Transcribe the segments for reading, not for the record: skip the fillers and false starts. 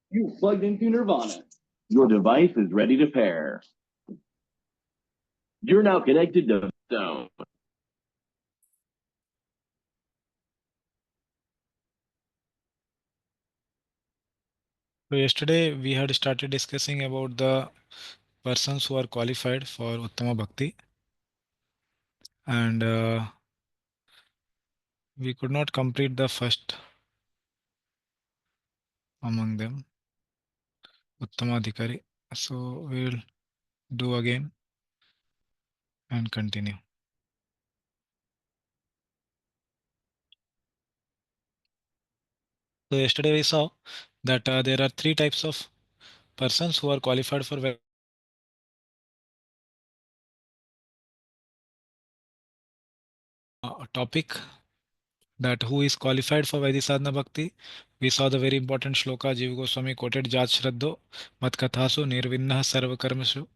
You've plugged into Nirvana. Your device is ready to pair. You're now connected to Zone. So yesterday we had started discussing about the persons who are qualified for Uttama Bhakti, and we could not complete the first among them, Uttama Adhikari. So we will do again and continue. So yesterday we saw that there are three types of persons who are qualified for a topic that who is qualified for Vaidhi Sadhana Bhakti. We saw the very important shloka Jiva Goswami quoted Jat Shraddho Mat Kathasu Nirvinnah Sarva Karmasu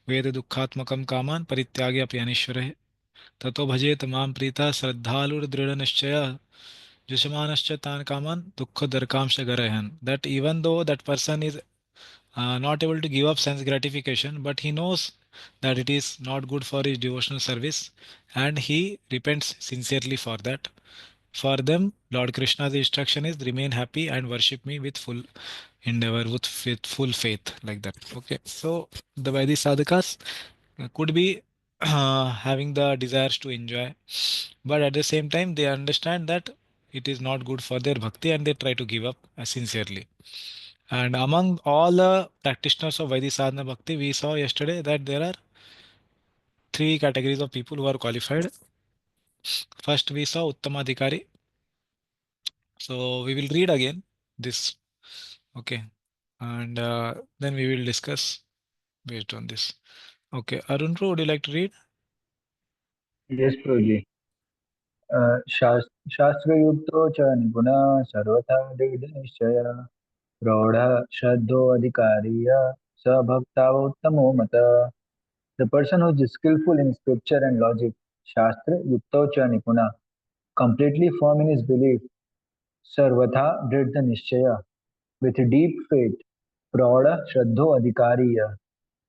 Veda Dukkhatmakam Kaman Parityagya Pyanishwara Tato Bhajet Mam Prita Shraddhalur Dridha Nishchaya Jushamanascha Tan Kaman Dukkha Darkamsha Garayan. That even though that person is not able to give up sense gratification, but he knows that it is not good for his devotional service and he repents sincerely for that. For them, Lord Krishna's instruction is remain happy and worship me with full endeavor, with full faith, like that. Okay, so the Vaidhi sadhakas could be having the desires to enjoy, but at the same time, they understand that it is not good for their bhakti and they try to give up sincerely. And among all the practitioners of Vaidhi sadhana bhakti, we saw yesterday that there are three categories of people who are qualified. First, we saw Uttamadhikari. So we will read again this. Okay. And then we will discuss based on this. Okay. Arun, would you like to read? Yes, Prabhuji. शास्त्रयुक्तो च निपुणः सर्वथा दृढनिश्चयः प्रौढः श्रद्धोऽधिकारी स भक्तावोत्तमो मतः. The person who is skillful in scripture and logic, Shastra Yukto cha Nipuna, completely firm in his belief, Sarvatha Dridha Nishchaya, with deep faith, Prauda Shraddho Adhikariya,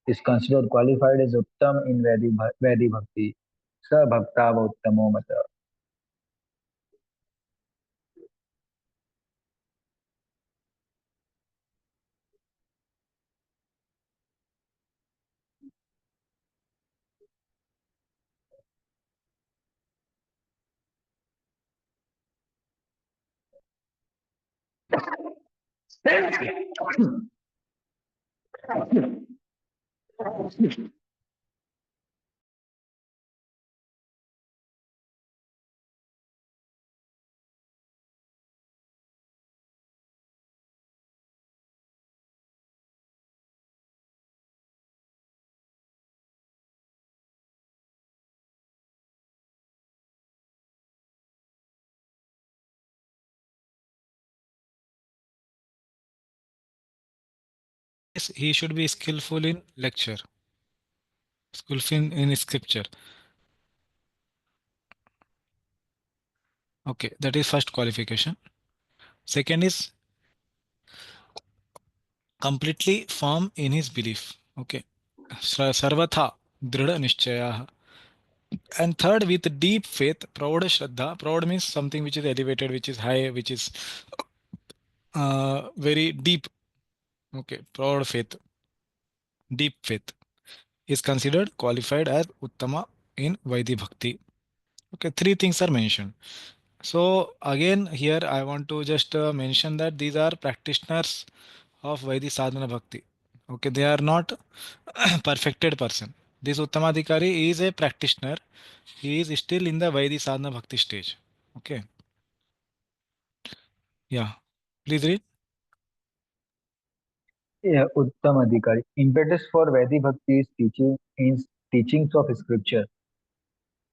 is considered qualified as Uttam in Vaidhi Bhakti, Sa Bhaktava Uttamo Mata. He should be skillful in lecture, skillful in scripture. Okay. That is first qualification. Second is completely firm in his belief. Okay. Sarvatha Dridha Nishchaya. And third, with deep faith, Prauda Shraddha. Proud means something which is elevated, which is high, which is very deep. Okay, proud faith, deep faith is considered qualified as Uttama in Vaidhi Bhakti. Okay, three things are mentioned. So again, here I want to just mention that these are practitioners of Vaidhi Sadhana Bhakti. Okay, they are not perfected person. This Uttamadhikari is a practitioner. He is still in the Vaidhi Sadhana Bhakti stage. Okay, yeah. Please read. Yeah, Uttam Adhikari. Impetus for Vaidhi Bhakti is teachings of scripture.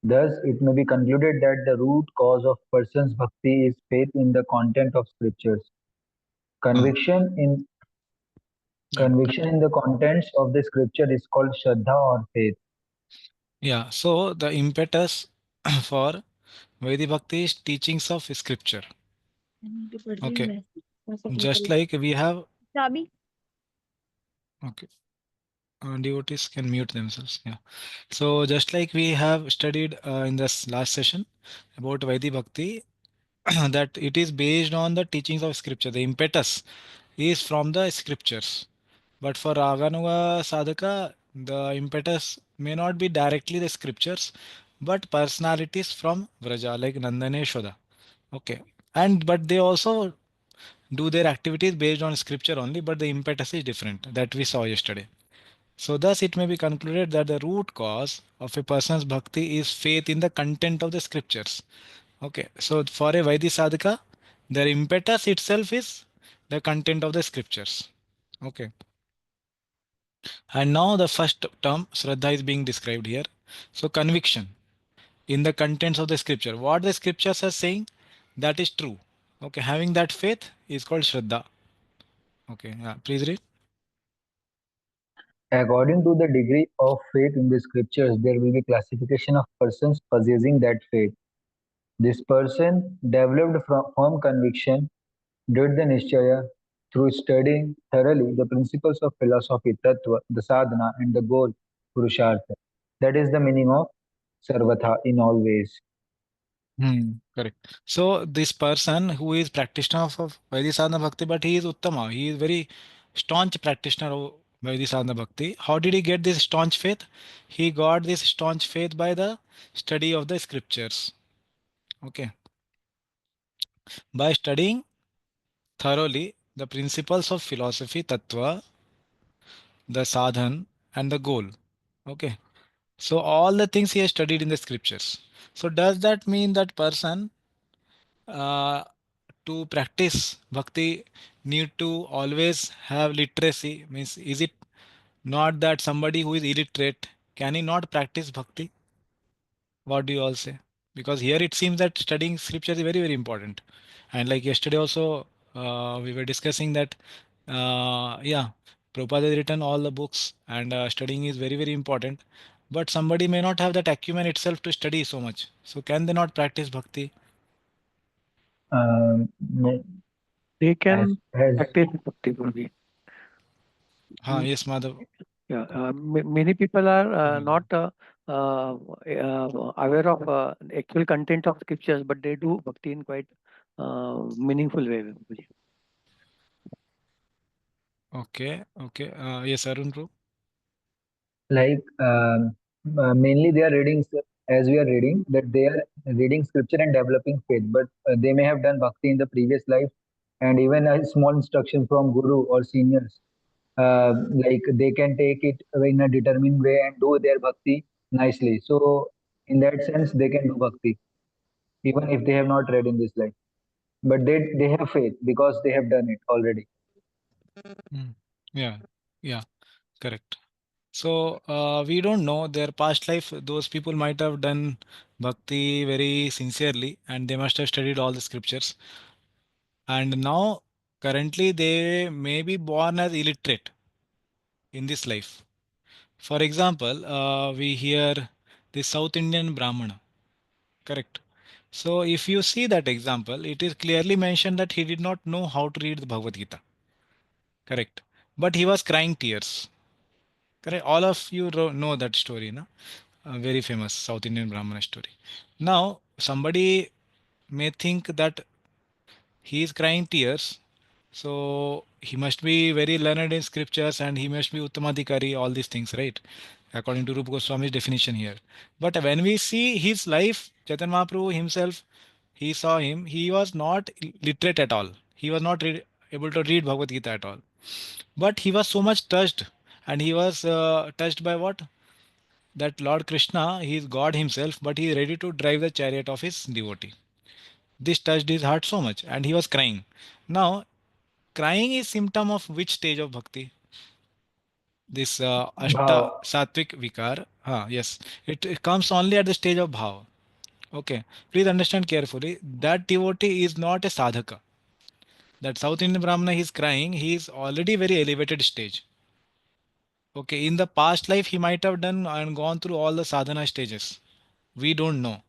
Thus, it may be concluded that the root cause of person's bhakti is faith in the content of scriptures. Uh, Conviction in yeah, conviction in the contents of the scripture is called Shraddha or faith. yeah. So the impetus for Vaidhi Bhakti is teachings of scripture. Okay. Just like we have, Chabi. okay, devotees can mute themselves. Yeah. So just like we have studied in this last session about Vaidhi Bhakti, that it is based on the teachings of scripture. The impetus is from the scriptures. But for Raganuga Sadhaka, the impetus may not be directly the scriptures, but personalities from Vraja, like Nandana Yashoda. Okay. And but they also do their activities based on scripture only, but the impetus is different that we saw yesterday. So thus it may be concluded that the root cause of a person's bhakti is faith in the content of the scriptures. Okay, so for a Vaidhi sadhaka, their impetus itself is the content of the scriptures. Okay, and now the first term, Shraddha, is being described here. So conviction in the contents of the scripture. What the scriptures are saying, that is true. Okay, having that faith is called Shraddha. Okay, yeah, please read. According to the degree of faith in the scriptures, there will be classification of persons possessing that faith. This person developed from firm conviction, did the nishchaya through studying thoroughly the principles of philosophy, tattva, the sadhana, and the goal, purushartha. That is the meaning of sarvatha in all ways. Correct. So this person who is practitioner of Vaidhi Sadhana Bhakti, but he is Uttama. He is very staunch practitioner of Vaidhi Sadhana Bhakti. How did he get this staunch faith? He got this staunch faith by the study of the scriptures. Okay. By studying thoroughly the principles of philosophy, tattva, the sadhan, and the goal. Okay. So all the things he has studied in the scriptures. So does that mean that person uh, to practice bhakti need to always have literacy? Means is it not that somebody who is illiterate can he not practice bhakti? What do you all say? Because here it seems that studying scripture is very, very important. And like yesterday also, we were discussing that, yeah, Prabhupada has written all the books and studying is very, very important. But somebody may not have that acumen itself to study so much. So can they not practice bhakti? Um, They as, can as practice bhakti only. Yes, Madhav. Yeah, many people are Mm. not aware of actual content of scriptures, but they do bhakti in quite meaningful way. Okay, okay. Yes, Arun bro. like mainly they are reading as we are reading that they are reading scripture and developing faith, but they may have done bhakti in the previous life, and even a small instruction from guru or seniors, like they can take it in a determined way and do their bhakti nicely. So in that sense they can do bhakti even if they have not read in this life, but they have faith because they have done it already. Mm. Yeah, yeah, correct. So we don't know their past life. Those people might have done bhakti very sincerely and they must have studied all the scriptures. And now, currently, they may be born as illiterate in this life. For example, we hear the South Indian Brahmana, correct? So if you see that example, it is clearly mentioned that he did not know how to read the Bhagavad Gita, correct? But he was crying tears. Correct. All of you know that story, no? A very famous South Indian Brahmana story. Now, somebody may think that he is crying tears, so he must be very learned in scriptures and he must be Uttamadhikari, all these things, right? According to Rupa Goswami's definition here. But when we see his life, Chaitanya Mahaprabhu himself, he saw him, he was not literate at all. He was not able to read Bhagavad Gita at all. But he was so much touched, and he was touched by what? That Lord Krishna, he is God himself, but he is ready to drive the chariot of his devotee. This touched his heart so much, and he was crying. Now, crying is symptom of which stage of bhakti? This Bhav. Ashta Sattvic Vikar. Yes, it comes only at the stage of Bhav. Okay, please understand carefully. That devotee is not a sadhaka. That South Indian Brahmana he is crying, he is already very elevated stage. Okay, in the past life he might have done and gone through all the sadhana stages. We don't know.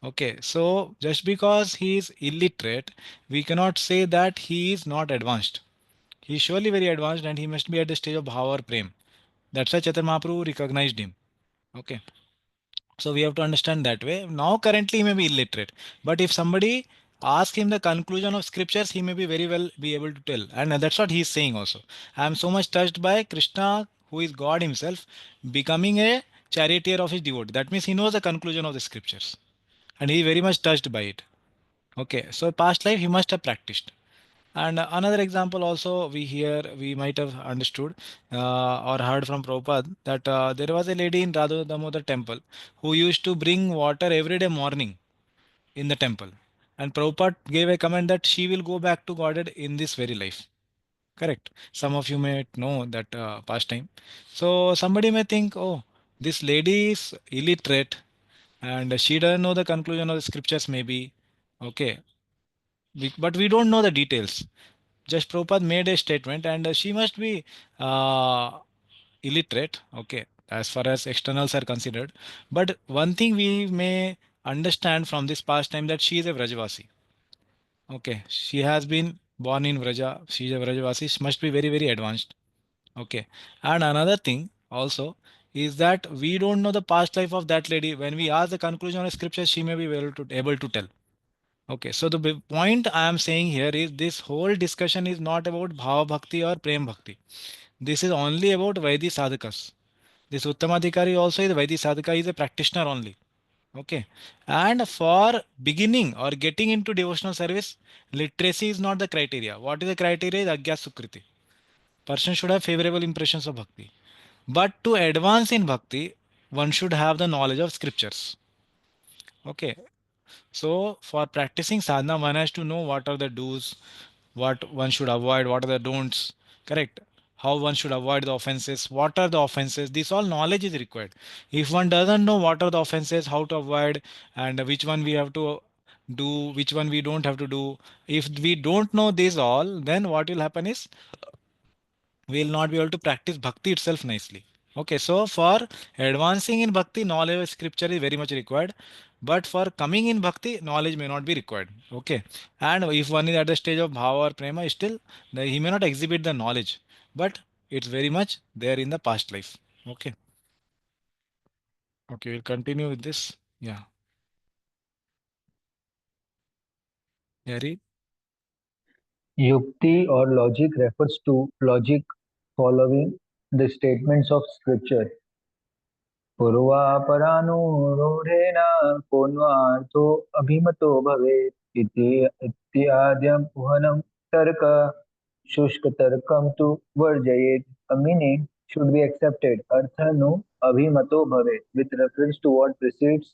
Okay, so just because he is illiterate, we cannot say that he is not advanced. He is surely very advanced and he must be at the stage of Bhava or Prem. That's why Chaitanya Mahaprabhu recognized him. Okay. So we have to understand that way. Now currently he may be illiterate. But if somebody asks him the conclusion of scriptures, he may be very well be able to tell. And that's what he is saying also. I am so much touched by Krishna, who is God himself, becoming a charioteer of his devotee. That means he knows the conclusion of the scriptures. And he is very much touched by it. Okay. So past life he must have practiced. And another example also we might have understood or heard from Prabhupada that there was a lady in Radha Damodar temple who used to bring water every day morning in the temple. And Prabhupada gave a comment that she will go back to Godhead in this very life. Correct. Some of you may know that pastime. So somebody may think, oh, this lady is illiterate and she doesn't know the conclusion of the scriptures maybe. Okay. But we don't know the details. Just Prabhupada made a statement, and she must be uh, illiterate, okay, as far as externals are considered. But one thing we may understand from this pastime that she is a Vrajavasi. Okay, she has been born in Vraja. She is a Vrajavasi. She must be very, very advanced. Okay, and another thing also is that we don't know the past life of that lady. When we ask the conclusion of scripture, she may be able to tell. Okay, so the point I am saying here is this whole discussion is not about Bhava Bhakti or Prem Bhakti. This is only about Vaidhi Sadhakas. This Uttamadhikari also is Vaidhi Sadhaka, is a practitioner only. Okay, and for beginning or getting into devotional service, literacy is not the criteria. What is the criteria? Is Agya Sukriti. Person should have favorable impressions of Bhakti. But to advance in Bhakti, one should have the knowledge of scriptures. Okay, so for practicing sadhana, one has to know what are the do's, what one should avoid, what are the don'ts, correct? How one should avoid the offenses, what are the offenses, this all knowledge is required. If one doesn't know what are the offenses, how to avoid, and which one we have to do, which one we don't have to do, if we don't know this all, then what will happen is we will not be able to practice bhakti itself nicely. Okay, so for advancing in bhakti, knowledge of scripture is very much required. But for coming in bhakti, knowledge may not be required. Okay, and if one is at the stage of bhava or prema, still he may not exhibit the knowledge, but it's very much there in the past life. Okay, okay, we'll continue with this. Yeah, Harry. Yukti or logic refers to logic following the statements of scripture. पूर्वापरानुरोधेन कोऽन्वार्थो अभिमतो भवेत् इत्याद्यम् उहनं तर्क शुष्कतर्कं तु वर्जयेत्. A meaning should be accepted. Artha nu abhimato bhavet. With reference to what precedes,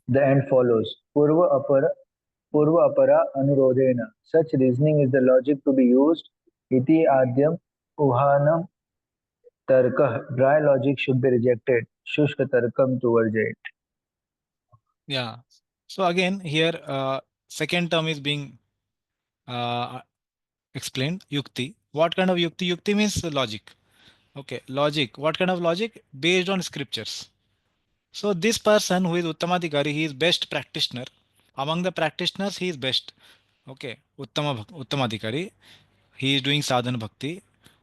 the end follows. Purva apara anurodhena. Such reasoning is the logic to be used. Iti adyam uhanam tarkah. Dry logic should be rejected. Shushka tarkam to varjayet. Yeah. So again, here second term is being uh, explained. Yukti. What kind of yukti? Yukti means logic. Okay, logic. What kind of logic? Based on scriptures. So this person who is Uttamadhikari, he is best practitioner. Among the practitioners, he is best. Okay, Uttamadhikari. He is doing sadhana bhakti.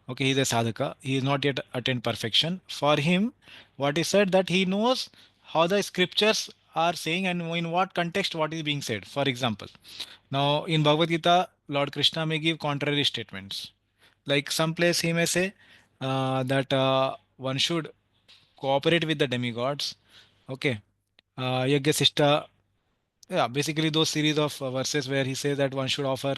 Okay, he is a sadhaka. He is not yet attained perfection. For him, what is said that he knows how the scriptures are saying and in what context what is being said. For example, now in Bhagavad Gita, Lord Krishna may give contrary statements. Like some place he may say that one should cooperate with the demigods. Okay. Yagya Sishta, yeah, basically those series of verses where he says that one should offer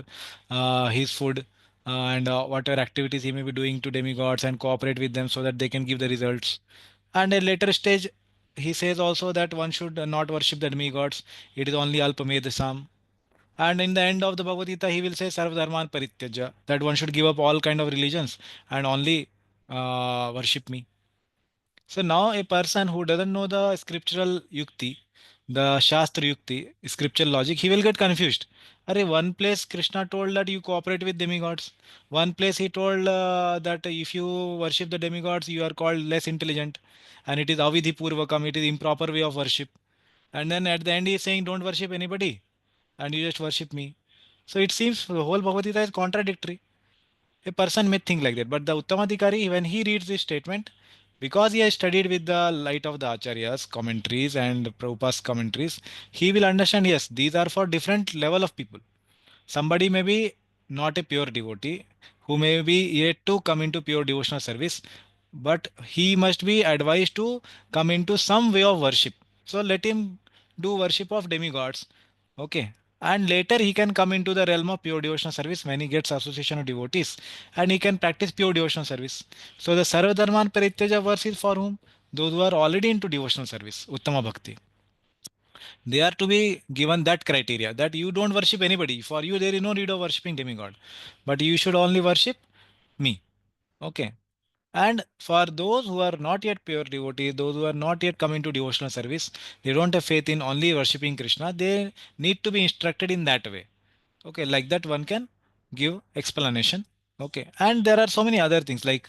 his food and whatever activities he may be doing to demigods and cooperate with them so that they can give the results. And at later stage, he says also that one should not worship the demigods. It is only Alpamedasam. And in the end of the Bhagavad Gita, he will say Sarva Dharman Parityaja, that one should give up all kind of religions and only worship me. So now a person who doesn't know the scriptural yukti, the Shastri yukti, scriptural logic, he will get confused. Arey, one place Krishna told that you cooperate with demigods. One place he told that if you worship the demigods, you are called less intelligent, and it is avidhi purvakam, it is improper way of worship. And then at the end he is saying, don't worship anybody and you just worship me. So it seems the whole Bhagavad Gita is contradictory. A person may think like that, but the Uttamadhikari, when he reads this statement, because he has studied with the light of the Acharyas commentaries and Prabhupada's commentaries, he will understand, yes, these are for different level of people. Somebody may be not a pure devotee who may be yet to come into pure devotional service, but he must be advised to come into some way of worship. So let him do worship of demigods. Okay. And later he can come into the realm of pure devotional service when he gets association of devotees and he can practice pure devotional service. So the Sarva Dharman Parityaja verse is for whom? Those who are already into devotional service, Uttama Bhakti. They are to be given that criteria that you don't worship anybody. For you, there is no need of worshipping demigod, but you should only worship me. Okay. And for those who are not yet pure devotees, those who are not yet come into devotional service, they don't have faith in only worshipping Krishna. They need to be instructed in that way. Okay, like that one can give explanation. Okay, and there are so many other things like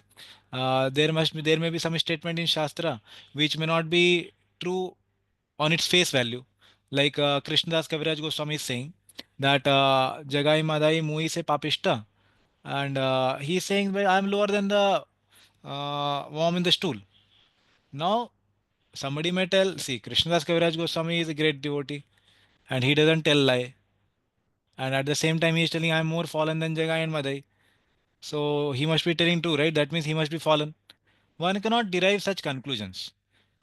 there may be some statement in Shastra which may not be true on its face value. Like Krishnadas Kaviraj Goswami is saying that Jagai Madai Mui se papishta, and he is saying, well, I am lower than the worm in the stool. Now, somebody may tell, see, Krishnadas Kaviraj Goswami is a great devotee and he doesn't tell lie. And at the same time, he is telling, I am more fallen than Jagai and Madai. So he must be telling true, right? That means he must be fallen. One cannot derive such conclusions.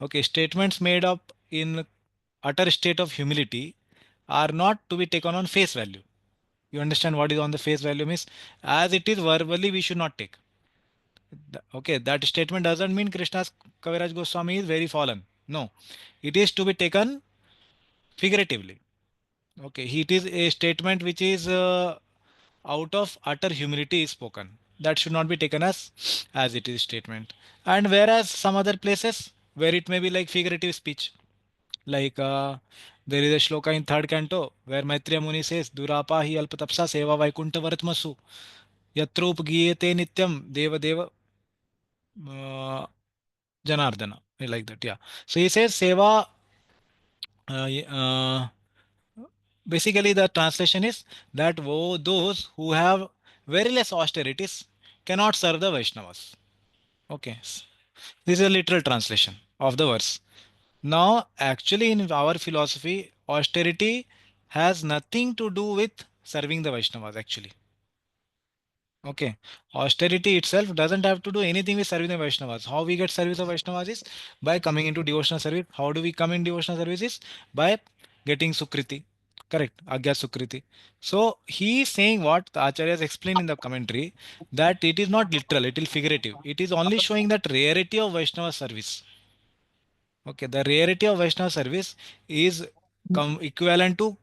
Okay, statements made up in utter state of humility are not to be taken on face value. You understand what is on the face value means? As it is verbally, we should not take. Okay, that statement doesn't mean Krishna's Kaviraj Goswami is very fallen. No, it is to be taken figuratively. Okay, it is a statement which is out of utter humility is spoken. That should not be taken as it is statement. And whereas some other places where it may be like figurative speech, like there is a shloka in third canto where Maitreya Muni says, Durapa hi alpatapsa seva vaikunta varatmasu yatrop giyate nityam deva deva uh, janardana. Like that, yeah. So he says seva, basically the translation is that those who have very less austerities cannot serve the Vaishnavas. Okay. This is a literal translation of the verse. Now, actually, in our philosophy, austerity has nothing to do with serving the Vaishnavas, actually. Okay. Austerity itself doesn't have to do anything with serving the Vaishnavas. How we get service of Vaishnavas is by coming into devotional service. How do we come in devotional service is by getting Sukriti. Correct. Agya Sukriti. So he is saying what the Acharyas explain in the commentary that it is not literal, it is figurative. It is only showing that rarity of Vaishnava service. Okay, the rarity of Vaishnava service is equivalent to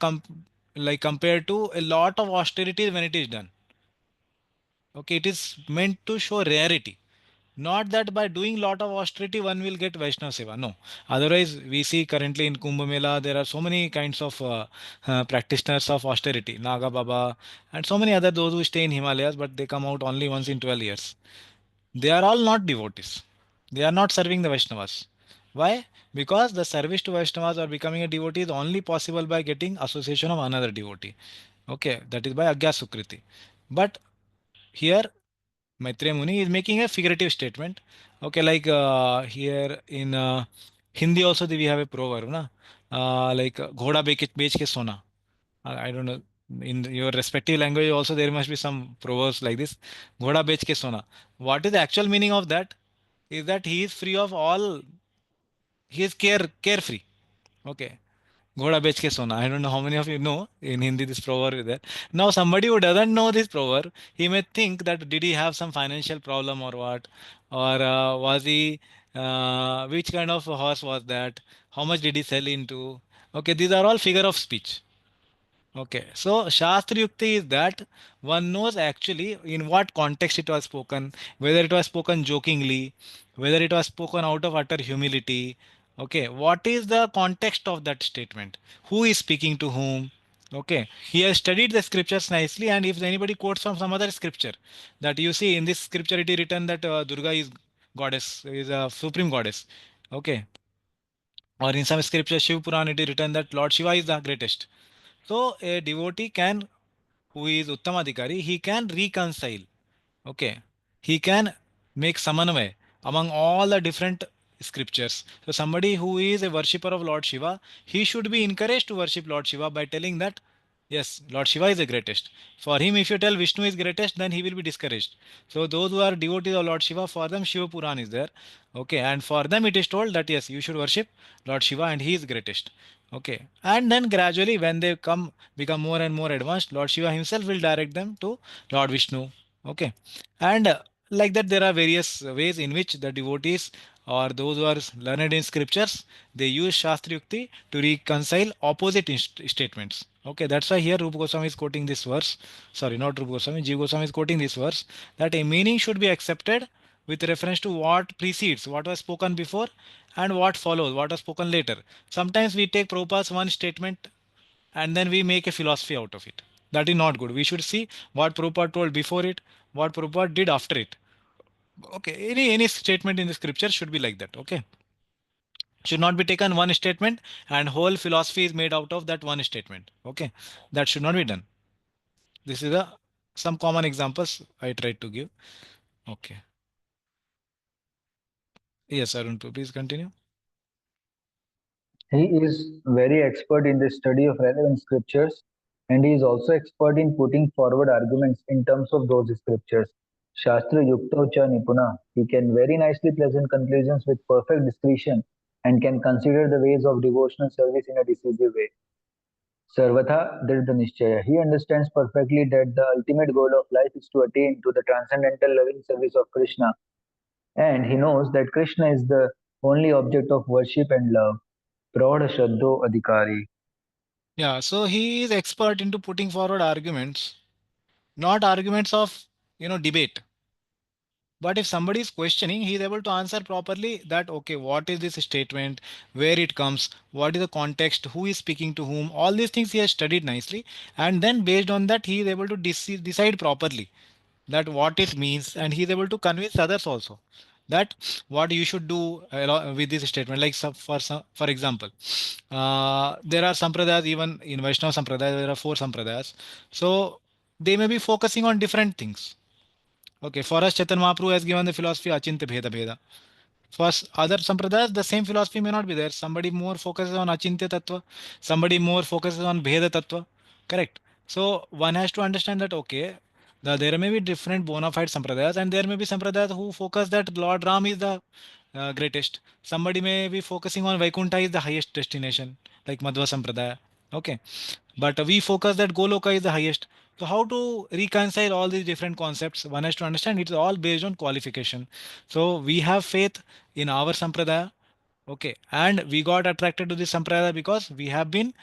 like compared to a lot of austerity when it is done. Okay, it is meant to show rarity. Not that by doing lot of austerity one will get Vaishnava Seva. No. Otherwise, we see currently in Kumbh Mela there are so many kinds of practitioners of austerity, Naga Baba, and so many other those who stay in Himalayas, but they come out only once in 12 years. They are all not devotees. They are not serving the Vaishnavas. Why? Because the service to Vaishnavas or becoming a devotee is only possible by getting association of another devotee. Okay, that is by Agya Sukriti. But here Maitreya Muni is making a figurative statement. Okay, like here in Hindi also we have a proverb, na? Like Ghoda bech ke sona. I don't know. In your respective language also there must be some proverbs like this. Ghoda bech ke sona. What is the actual meaning of that? Is that he is free of all. He is carefree. Okay. Ghoda bech ke sona. I don't know how many of you know in Hindi this proverb is there. Now somebody who doesn't know this proverb, he may think that did he have some financial problem or what, or was he which kind of a horse was that? How much did he sell into? Okay, these are all figure of speech. Okay, so Shastri Yukti is that one knows actually in what context it was spoken, whether it was spoken jokingly, whether it was spoken out of utter humility. Okay, what is the context of that statement? Who is speaking to whom? Okay, he has studied the scriptures nicely, and if anybody quotes from some other scripture, that you see in this scripture it is written that Durga is goddess, is a supreme goddess. Okay, or in some scriptures, Shiv Puran, it is written that Lord Shiva is the greatest. So a devotee can, who is Uttamadhikari, he can reconcile. Okay. He can make samanvay among all the different scriptures. So somebody who is a worshipper of Lord Shiva, he should be encouraged to worship Lord Shiva by telling that yes, Lord Shiva is the greatest. For him, if you tell Vishnu is greatest, then he will be discouraged. So those who are devotees of Lord Shiva, for them Shiva Puran is there. Okay, and for them it is told that yes, you should worship Lord Shiva and he is greatest. Okay, and then gradually when they come become more and more advanced, Lord Shiva himself will direct them to Lord Vishnu. Okay, and like that there are various ways in which the devotees or those who are learned in scriptures, they use Shastri Yukti to reconcile opposite statements. Okay, that's why here Rupa Goswami is quoting this verse. Sorry, not Rupa Goswami. Jiva Goswami is quoting this verse that a meaning should be accepted with reference to what precedes, what was spoken before, and what follows, what was spoken later. Sometimes we take Prabhupada's one statement and then we make a philosophy out of it. That is not good. We should see what Prabhupada told before it, what Prabhupada did after it. Okay, any statement in the scripture should be like that. Okay, should not be taken one statement and whole philosophy is made out of that one statement. Okay, that should not be done. This is a some common examples I tried to give. Okay, yes, Arun, please continue. He is very expert in the study of relevant scriptures, and he is also expert in putting forward arguments in terms of those scriptures. Shastra Yukto Cha Nipuna. He can very nicely present conclusions with perfect discretion and can consider the ways of devotional service in a decisive way. Sarvatha Dridha Nishchaya. He understands perfectly that the ultimate goal of life is to attain to the transcendental loving service of Krishna, and he knows that Krishna is the only object of worship and love. Praud Shraddho Adhikari. Yeah, so he is expert into putting forward arguments, not arguments of debate. But if somebody is questioning, he is able to answer properly that, okay, what is this statement, where it comes, what is the context, who is speaking to whom, all these things he has studied nicely. And then based on that, he is able to decide properly that what it means. And he is able to convince others also that what you should do with this statement. Like for example, there are sampradayas, even in Vaishnava sampradaya, there are four sampradayas. So they may be focusing on different things. Okay, for us, Chaitanya Mahaprabhu has given the philosophy Achintya Bheda Bheda. For other sampradayas, the same philosophy may not be there. Somebody more focuses on Achintya Tattva, somebody more focuses on Bheda Tattva. Correct. So one has to understand that, okay, there may be different bona fide sampradayas, and there may be sampradayas who focus that Lord Ram is the greatest. Somebody may be focusing on Vaikuntha is the highest destination, like Madhva Sampradaya. Okay, but we focus that Goloka is the highest. So how to reconcile all these different concepts? One has to understand it's all based on qualification. So we have faith in our sampradaya. Okay, and we got attracted to this sampradaya because we have been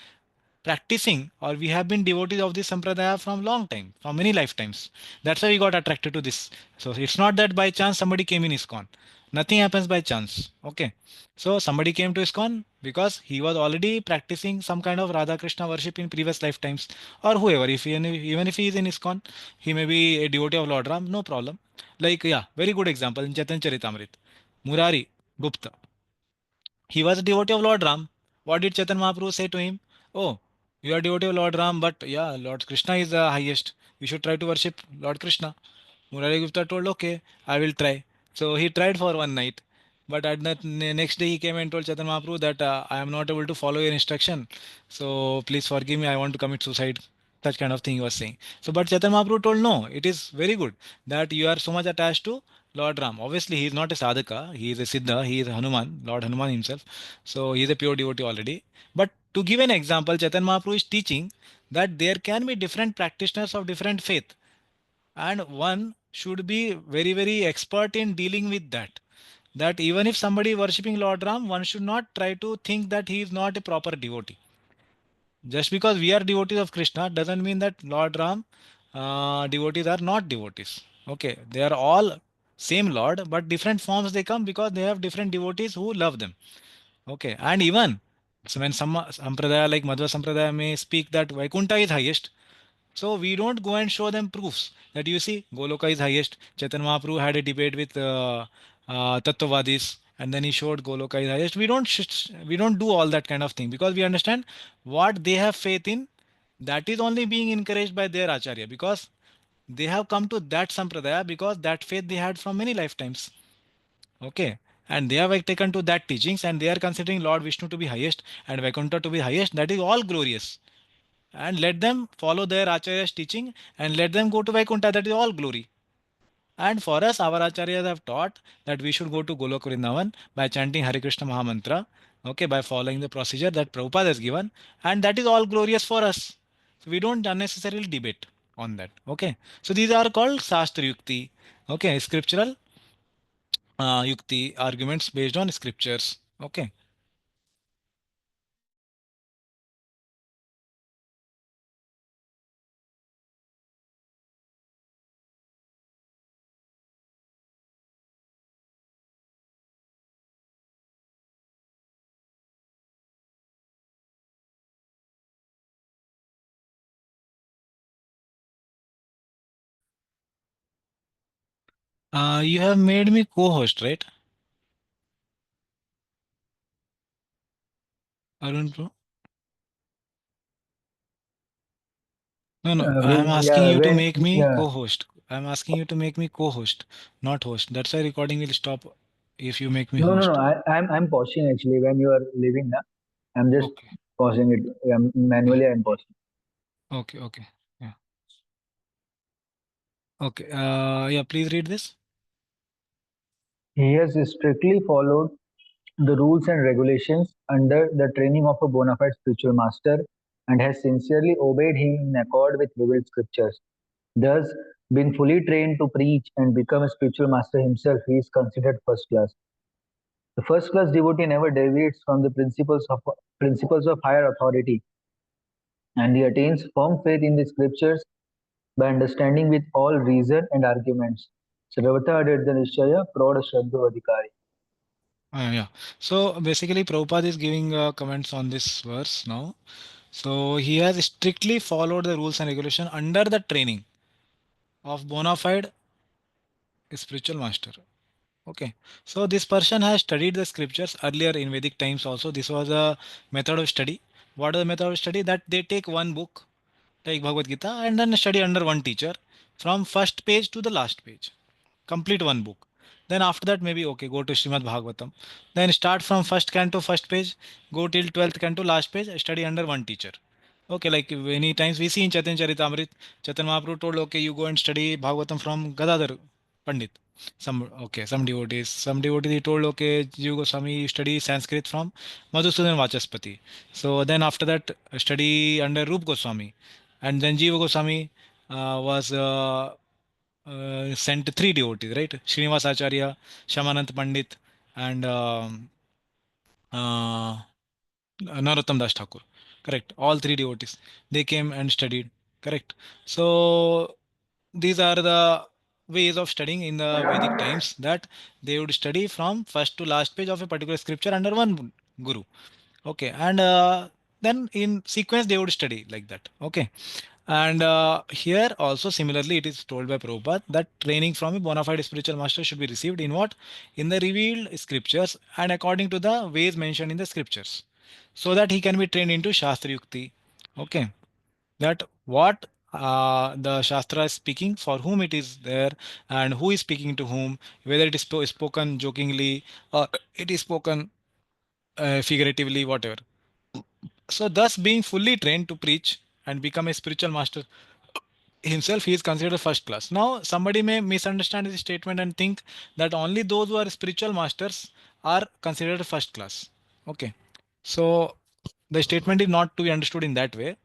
practicing or we have been devotees of this sampradaya from long time, from many lifetimes. That's why we got attracted to this. So it's not that by chance somebody came in ISKCON. Nothing happens by chance. Okay. So somebody came to ISKCON because he was already practicing some kind of Radha Krishna worship in previous lifetimes, or whoever. If even if he is in ISKCON, he may be a devotee of Lord Ram, no problem. Like, yeah, very good example in Chaitanya Charitamrita. Murari Gupta. He was a devotee of Lord Ram. What did Chaitanya Mahaprabhu say to him? Oh, you are devotee of Lord Ram, but yeah, Lord Krishna is the highest. You should try to worship Lord Krishna. Murari Gupta told, okay, I will try. So he tried for one night. But at the next day, he came and told Chaitanya Mahaprabhu that I am not able to follow your instruction. So please forgive me. I want to commit suicide. Such kind of thing he was saying. So, but Chaitanya Mahaprabhu told, no, it is very good that you are so much attached to Lord Ram. Obviously, he is not a sadhaka. He is a siddha. He is Hanuman, Lord Hanuman himself. So he is a pure devotee already. But to give an example, Chaitanya Mahaprabhu is teaching that there can be different practitioners of different faith, and one should be very very expert in dealing with that. That even if somebody worshipping Lord Ram, one should not try to think that he is not a proper devotee. Just because we are devotees of Krishna doesn't mean that Lord Ram devotees are not devotees. Okay, they are all same Lord, but different forms they come because they have different devotees who love them. Okay, and even so when some sampradaya like Madhva Sampradaya may speak that Vaikuntha is highest, so we don't go and show them proofs that you see Goloka is highest. Chaitanya Mahaprabhu had a debate with Tattvavadis and then he showed Goloka is highest. We don't do all that kind of thing, because we understand what they have faith in, that is only being encouraged by their acharya, because they have come to that sampradaya because that faith they had from many lifetimes. Okay. And they have taken to that teachings, and they are considering Lord Vishnu to be highest and Vaikuntha to be highest. That is all glorious. And let them follow their acharya's teaching, and let them go to Vaikuntha. That is all glory. And for us, our acharyas have taught that we should go to Golok Vrindavan by chanting Hare Krishna Mahamantra, okay, by following the procedure that Prabhupada has given, and that is all glorious for us. So we don't unnecessarily debate on that. Okay. So these are called Shastri Yukti. Okay, scriptural Yukti, arguments based on scriptures. Okay. You have made me co-host, right? Arun bro? No, no. I am asking Yeah, you to when make me yeah. co-host. I am asking you to make me co-host, not host. That's why recording will stop if you make me No, no, no. host. I'm pausing actually when you are leaving now. I'm just Okay. pausing it. Okay. Manually I'm pausing. Okay. Okay. Yeah. Okay. Yeah. Please read this. He has strictly followed the rules and regulations under the training of a bona fide spiritual master and has sincerely obeyed him in accord with revealed scriptures. Thus, being fully trained to preach and become a spiritual master himself, he is considered first class. The first class devotee never deviates from the principles of higher authority, and he attains firm faith in the scriptures by understanding with all reason and arguments. Sarvata Adedda Nishchaya Prodha Shraddha Adhikari. Yeah. So basically, Prabhupada is giving comments on this verse now. So he has strictly followed the rules and regulation under the training of bona fide spiritual master. Okay. So this person has studied the scriptures earlier in Vedic times also. This was a method of study. What is the method of study? That they take one book, like Bhagavad Gita, and then study under one teacher from first page to the last page. Complete one book. Then after that, maybe okay, go to Srimad Bhagavatam. Then start from first canto, first page, go till 12th canto, last page, study under one teacher. Okay, like many times we see in Chaitanya Charitamrit, Chaitanya Mahaprabhu told, okay, you go and study Bhagavatam from Gadadhar Pandit. Some devotees. Some devotees he told, okay, Jiva Goswami, you study Sanskrit from Madhusudan Vachaspati. So then after that, study under Rup Goswami. And then Jiva Goswami was sent three devotees, right? Srinivas Acharya, Shamanant Pandit, and uh, Narottam Das Thakur. Correct. All three devotees. They came and studied. Correct. So these are the ways of studying in the Vedic times, that they would study from first to last page of a particular scripture under one guru. Okay. And then in sequence they would study like that. Okay. And here also similarly it is told by Prabhupada that training from a bona fide spiritual master should be received in what? In the revealed scriptures and according to the ways mentioned in the scriptures, so that he can be trained into Shastri Yukti. Okay. That what the Shastra is speaking, for whom it is there, and who is speaking to whom, whether it is spoken jokingly or it is spoken figuratively, whatever. So thus being fully trained to preach and become a spiritual master himself, he is considered first class. Now somebody may misunderstand this statement and think that only those who are spiritual masters are considered first class. Okay. So the statement is not to be understood in that way.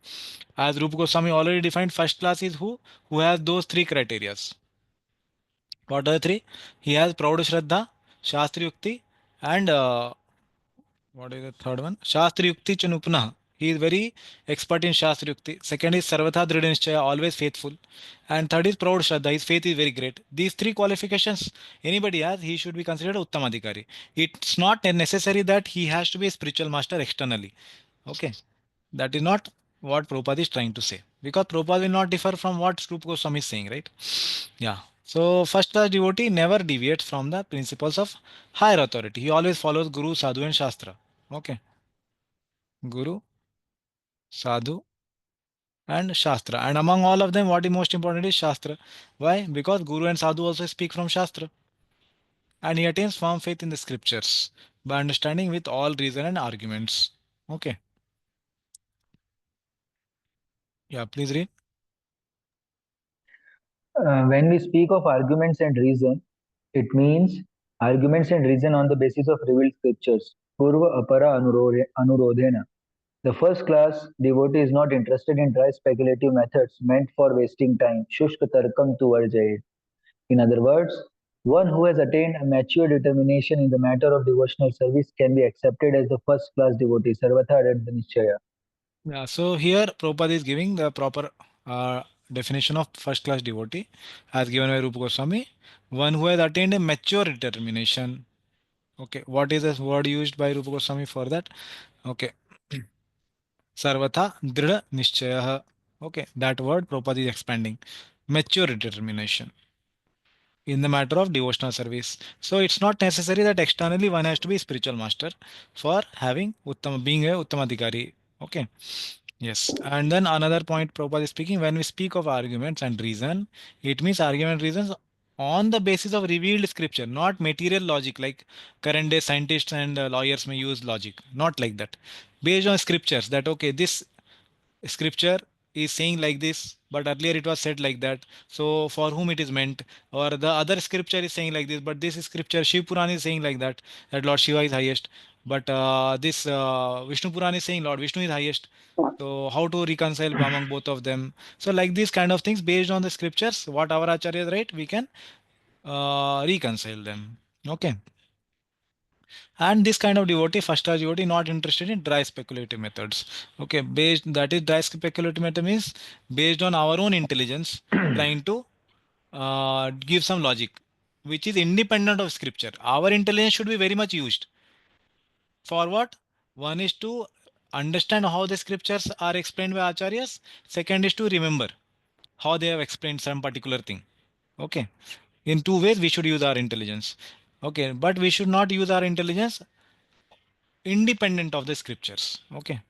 As Rupa Goswami already defined, first class is who has those three criterias. What are the three? He has Praud Shraddha, Shastri Yukti, and what is the third one? Shastri Yukti Chanupna. He is very expert in Shastri Yukti. Second is Sarvatha Dridha Nishchaya, always faithful. And third is Praud Shraddha. His faith is very great. These three qualifications anybody has, he should be considered Uttamadhikari. It's not necessary that he has to be a spiritual master externally. Okay. That is not what Prabhupada is trying to say. Because Prabhupada will not differ from what Rupa Goswami is saying, right? Yeah. So first class devotee never deviates from the principles of higher authority. He always follows Guru, Sadhu and Shastra. Okay. Guru, Sadhu and Shastra. And among all of them, what is most important is Shastra. Why? Because Guru and Sadhu also speak from Shastra. And he attains firm faith in the scriptures by understanding with all reason and arguments. Okay. Yeah, please read. When we speak of arguments and reason, it means arguments and reason on the basis of revealed scriptures. Purva apara anurodhena. The first class devotee is not interested in dry speculative methods meant for wasting time. Shushka tarkam tu varjayet. In other words, one who has attained a mature determination in the matter of devotional service can be accepted as the first class devotee. Sarvatha Adadha Nishchaya. Yeah, so here Prabhupada is giving the proper definition of first class devotee as given by Rupa Goswami. One who has attained a mature determination. Okay, what is the word used by Rupa Goswami for that? Okay, Sarvatha Drida Nishchaya. Okay, that word Prabhupada is expanding. Mature determination in the matter of devotional service. So it's not necessary that externally one has to be spiritual master for having being a Uttamadhikari. Okay. Yes. And then another point Prabhupada is speaking, when we speak of arguments and reason, it means argument reasons on the basis of revealed scripture, not material logic like current day scientists and lawyers may use logic. Not like that. Based on scriptures that okay, this scripture is saying like this, but earlier it was said like that. So for whom it is meant, or the other scripture is saying like this, but this scripture Shiv Puran is saying like that, that Lord Shiva is highest. But this Vishnu Puran is saying Lord Vishnu is highest. So how to reconcile among both of them? So like these kind of things based on the scriptures, what our Acharya is right, we can reconcile them. Okay. And this kind of devotee, first class devotee, not interested in dry speculative methods. Okay, based that is dry speculative method means based on our own intelligence, trying to give some logic, which is independent of scripture. Our intelligence should be very much used for what? One is to understand how the scriptures are explained by acharyas. Second is to remember how they have explained some particular thing. Okay, in two ways we should use our intelligence. Okay, but we should not use our intelligence independent of the scriptures. Okay,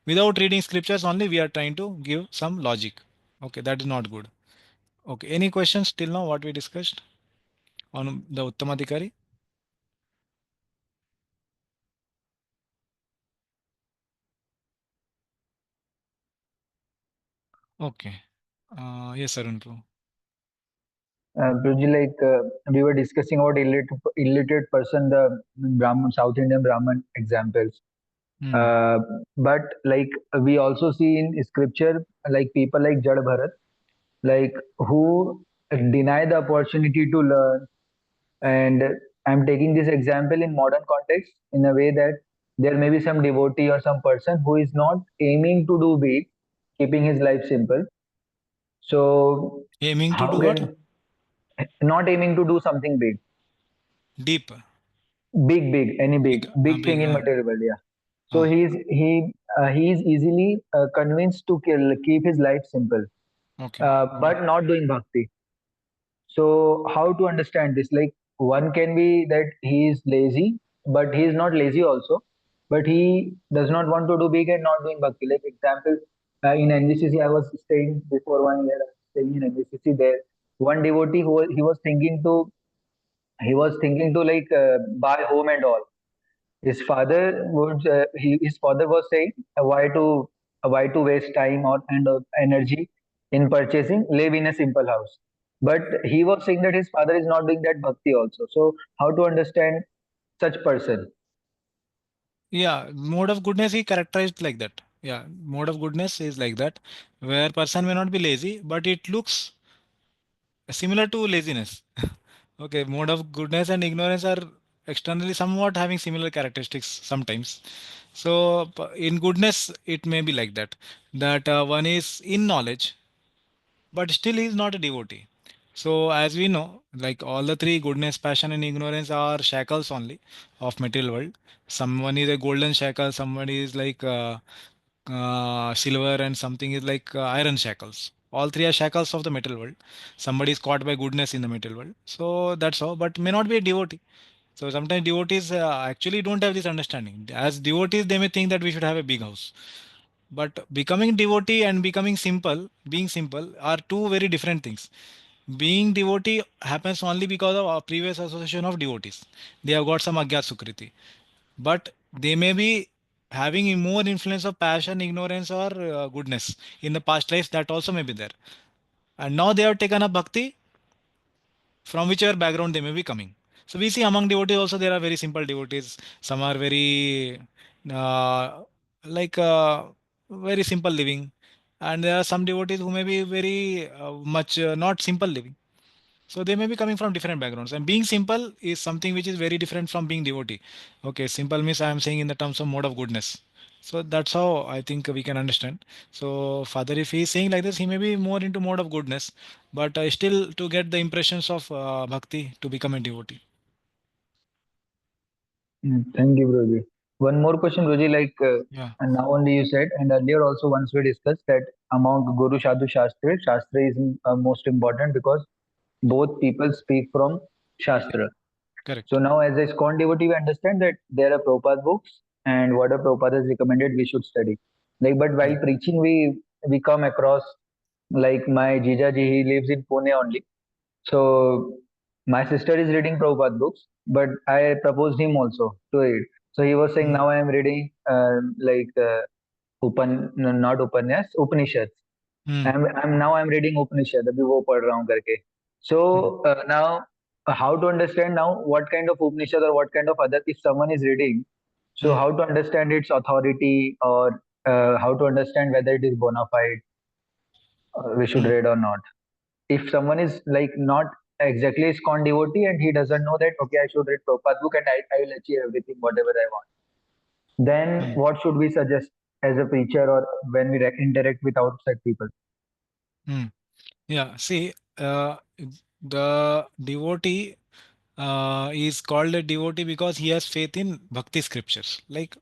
without reading scriptures only we are trying to give some logic. Okay, that is not good. Okay, any questions till now what we discussed on the Uttamadhikari? Okay, yes Arun Prabhu. Prabhuji, we were discussing about illiterate person, the Brahman, South Indian Brahman examples. Uh, but we also see in scripture, like people like Jad Bharat, like who deny the opportunity to learn. And I'm taking this example in modern context in a way that there may be some devotee or some person who is not aiming to do big, keeping his life simple. So Aiming to how do what? can not aiming to do something big, Deep. any Big, big big. thing in material world, yeah. So Uh, he is easily convinced to keep his life simple, okay. but not doing bhakti. So how to understand this? Like one can be that he is lazy, but he is not lazy also, but he does not want to do big and not doing bhakti. Like example, in NGCC, I was staying before 1 year. I was staying in NGCC there. One devotee who he was thinking to buy home and all. His father was saying why to waste time or and energy in purchasing, live in a simple house. But he was saying that his father is not doing that bhakti also. So how to understand such person? Yeah, mode of goodness he characterized like that. Yeah, mode of goodness is like that, where person may not be lazy, but it looks similar to laziness. Okay, mode of goodness and ignorance are externally somewhat having similar characteristics sometimes. So in goodness, it may be like that, that one is in knowledge, but still he is not a devotee. So as we know, like all the three, goodness, passion, and ignorance are shackles only of material world. Someone is a golden shackle, somebody is like silver, and something is like iron shackles. All three are shackles of the material world. Somebody is caught by goodness in the material world. So that's how, but may not be a devotee. So sometimes devotees actually don't have this understanding. As devotees, they may think that we should have a big house. But becoming devotee and becoming simple, being simple, are two very different things. Being devotee happens only because of our previous association of devotees. They have got some agyat sukriti. But they may be having a more influence of passion, ignorance, or goodness in the past lives. That also may be there. And now they have taken up bhakti from whichever background they may be coming. So we see among devotees also there are very simple devotees. Some are very uh, like very simple living, and there are some devotees who may be very much not simple living. So they may be coming from different backgrounds. And being simple is something which is very different from being devotee. Okay, simple means I am saying in the terms of mode of goodness. So that's how I think we can understand. So Father, if he is saying like this, he may be more into mode of goodness, but still to get the impressions of bhakti to become a devotee. Thank you, Broji. One more question, Broji. Yeah, And now only you said, and earlier also once we discussed that among Guru Sadhu Shastri, Shastri is most important because both people speak from Shastra. So correct. now, as a ISKCON devotee, we understand that there are Prabhupada books, and whatever Prabhupada has recommended, we should study. But while Correct. preaching, we come across like my Jijaji, he lives in Pune only. So my sister is reading Prabhupada books, but I proposed him also to read. So he was saying, Mm, now I am reading not Upanyas, Upanishads. mm, I'm reading Upanishad, अभी वो पढ़ रहा हूँ करके. mm, So now, how to understand now what kind of Upanishad or what kind of other, if someone is reading, so mm, how to understand its authority, or how to understand whether it is bona fide, we should mm, read or not. If someone is like not exactly ISKCON devotee and he doesn't know that, okay, I should read Prabhupada book and I will achieve everything, whatever I want, then mm, what should we suggest as a preacher or when we interact with outside people? mm. Yeah, see, the devotee is called a devotee because he has faith in Bhakti scriptures. Like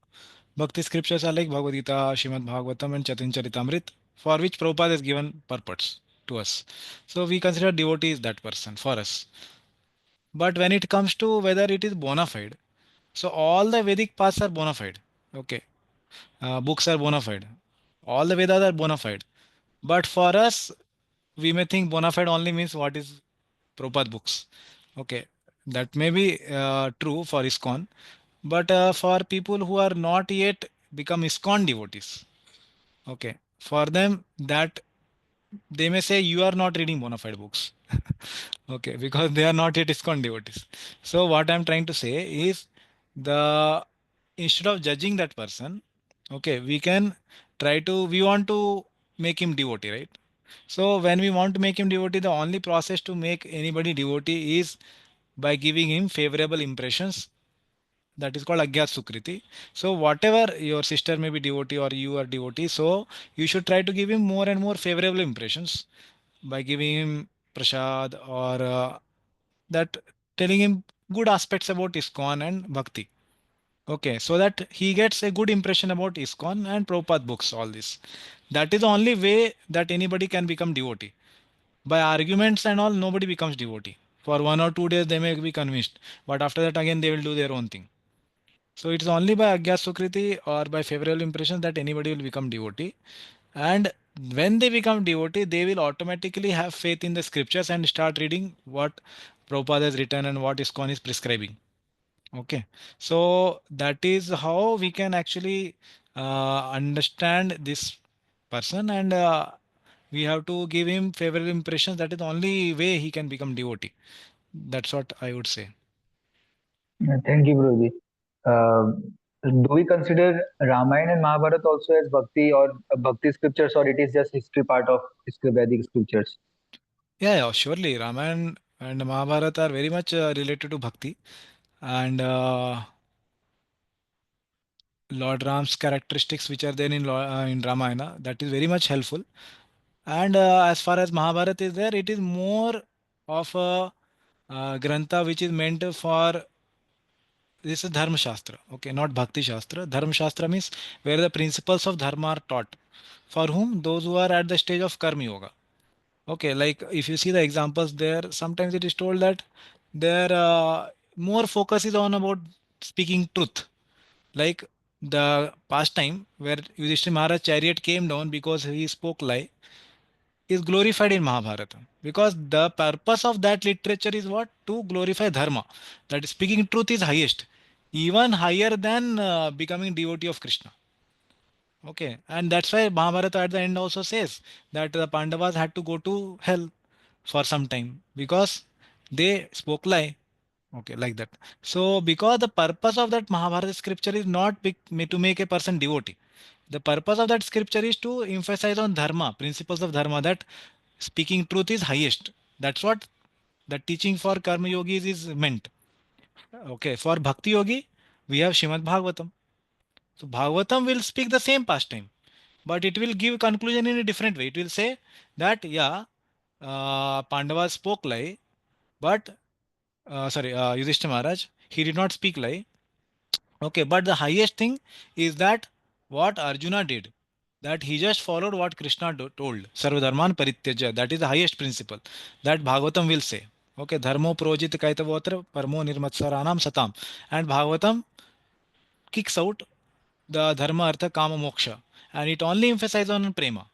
Bhakti scriptures are like Bhagavad Gita, Shrimad Bhagavatam, and Charitamrit, for which Prabhupada has given purports to us. So we consider devotee is that person for us. But when it comes to whether it is bona fide, so all the Vedic paths are bona fide. Okay, books are bona fide. All the Vedas are bona fide. But for us, we may think bona fide only means what is Prabhupada books. Okay, that may be true for ISKCON, but for people who are not yet become ISKCON devotees, okay, for them that they may say you are not reading bona fide books, okay, because they are not yet ISKCON devotees. So what I'm trying to say is the instead of judging that person, okay, we can we want to make him devotee, right? So when we want to make him devotee, the only process to make anybody devotee is by giving him favorable impressions. That is called Agyat Sukriti. So whatever your sister may be devotee or you are devotee, so you should try to give him more and more favorable impressions by giving him prasad or that telling him good aspects about ISKCON and Bhakti. Okay, so that he gets a good impression about ISKCON and Prabhupada books, all this. That is the only way that anybody can become devotee. By arguments and all, nobody becomes devotee. For 1 or 2 days, they may be convinced, but after that, again, they will do their own thing. So it's only by Agyat Sukriti or by favorable impressions that anybody will become devotee. And when they become devotee, they will automatically have faith in the scriptures and start reading what Prabhupada has written and what ISKCON is prescribing. Okay, so that is how we can actually understand this person, and we have to give him favorable impressions. That is the only way he can become devotee. That's what I would say. Thank you, Broji. Uh, do we consider Ramayana and Mahabharata also as Bhakti or Bhakti scriptures, or it is just history part of Vedic scriptures? Yeah, yeah, surely Ramayana and Mahabharata are very much related to bhakti, and Lord Ram's characteristics, which are there in Ramayana, that is very much helpful. And as far as Mahabharata is there, it is more of a grantha which is meant for this is Dharma Shastra, okay, not Bhakti Shastra. Dharma Shastra means where the principles of Dharma are taught. For whom? Those who are at the stage of Karma Yoga. Okay, like if you see the examples there, sometimes it is told that there more focus is on about speaking truth. Like the past time where Yudhishthira Maharaj chariot came down because he spoke lie is glorified in Mahabharata. Because the purpose of that literature is what? To glorify dharma. That speaking truth is highest, even higher than becoming devotee of Krishna. Okay, and that's why Mahabharata at the end also says that the Pandavas had to go to hell for some time because they spoke lie. Okay, like that. So, because the purpose of that Mahabharata scripture is not to make a person devotee. The purpose of that scripture is to emphasize on dharma, principles of dharma, that speaking truth is highest. That's what the teaching for karma yogis is meant. Okay, for bhakti yogi, we have Shrimad Bhagavatam. So Bhagavatam will speak the same pastime, but it will give conclusion in a different way. It will say that yeah, Pandavas spoke lie, but Yudhishthira Maharaj, he did not speak lie. Okay, but the highest thing is that what Arjuna did, that he just followed what Krishna told. Sarvadharman parityajya. That is the highest principle. That Bhagavatam will say. Okay, dharmo projit kaitavotra parmo nirmatsaranam satam. And Bhagavatam kicks out the dharma, artha, kama, moksha, and it only emphasizes on prema.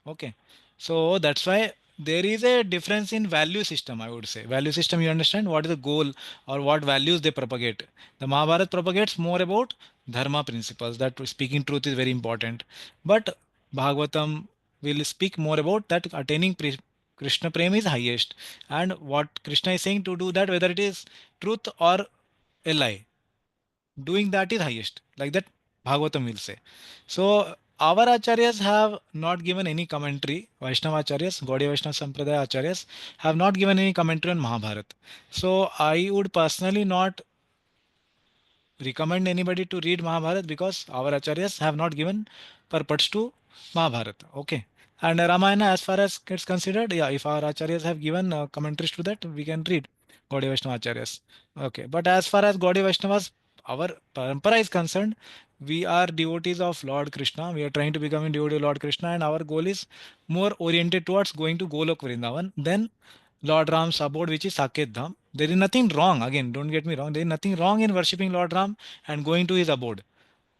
Okay, so that's why there is a difference in value system. I would say value system. You understand what is the goal or what values they propagate. The Mahabharata propagates more about dharma principles. That speaking truth is very important, but Bhagavatam will speak more about that attaining Krishna prema is highest, and what Krishna is saying to do that, whether it is truth or a lie, doing that is highest, like that Bhagavatam will say. So our acharyas have not given any commentary. Vaishnava acharyas, Gaudiya Vaishnava Sampradaya acharyas have not given any commentary on Mahabharata. So I would personally not recommend anybody to read Mahabharata because our acharyas have not given purpose to Mahabharata. Okay. And Ramayana, as far as it's considered, yeah, if our acharyas have given commentaries to that, we can read Gaudiya Vaishnava acharyas. Okay. But as far as Gaudiya Vaishnavas, our parampara is concerned, we are devotees of Lord Krishna. We are trying to become a devotee of Lord Krishna, and our goal is more oriented towards going to Golok Vrindavan than Lord Ram's abode, which is Saket Dham. There is nothing wrong, again, don't get me wrong, there is nothing wrong in worshipping Lord Ram and going to his abode.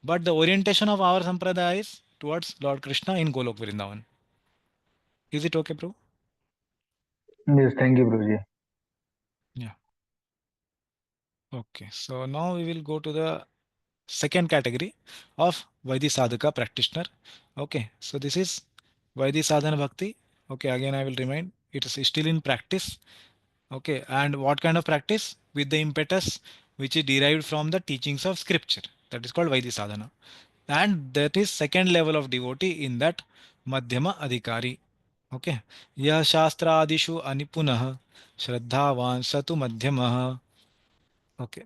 But the orientation of our sampradaya is towards Lord Krishna in Golok Vrindavan. Is it okay, bro? Yes, thank you, Guruji. Yeah. Okay. So now we will go to the second category of Vaidhi Sadhaka practitioner. Okay. So this is Vaidhi Sadhana Bhakti. Okay. Again, I will remind it is still in practice. Okay, and what kind of practice? With the impetus which is derived from the teachings of scripture. That is called Vaidhi Sadhana. And that is second level of devotee in that Madhyama Adhikari. Okay. Ya Shastra Adishu Anipunah Shraddhavan Satu Madhyamah. Okay.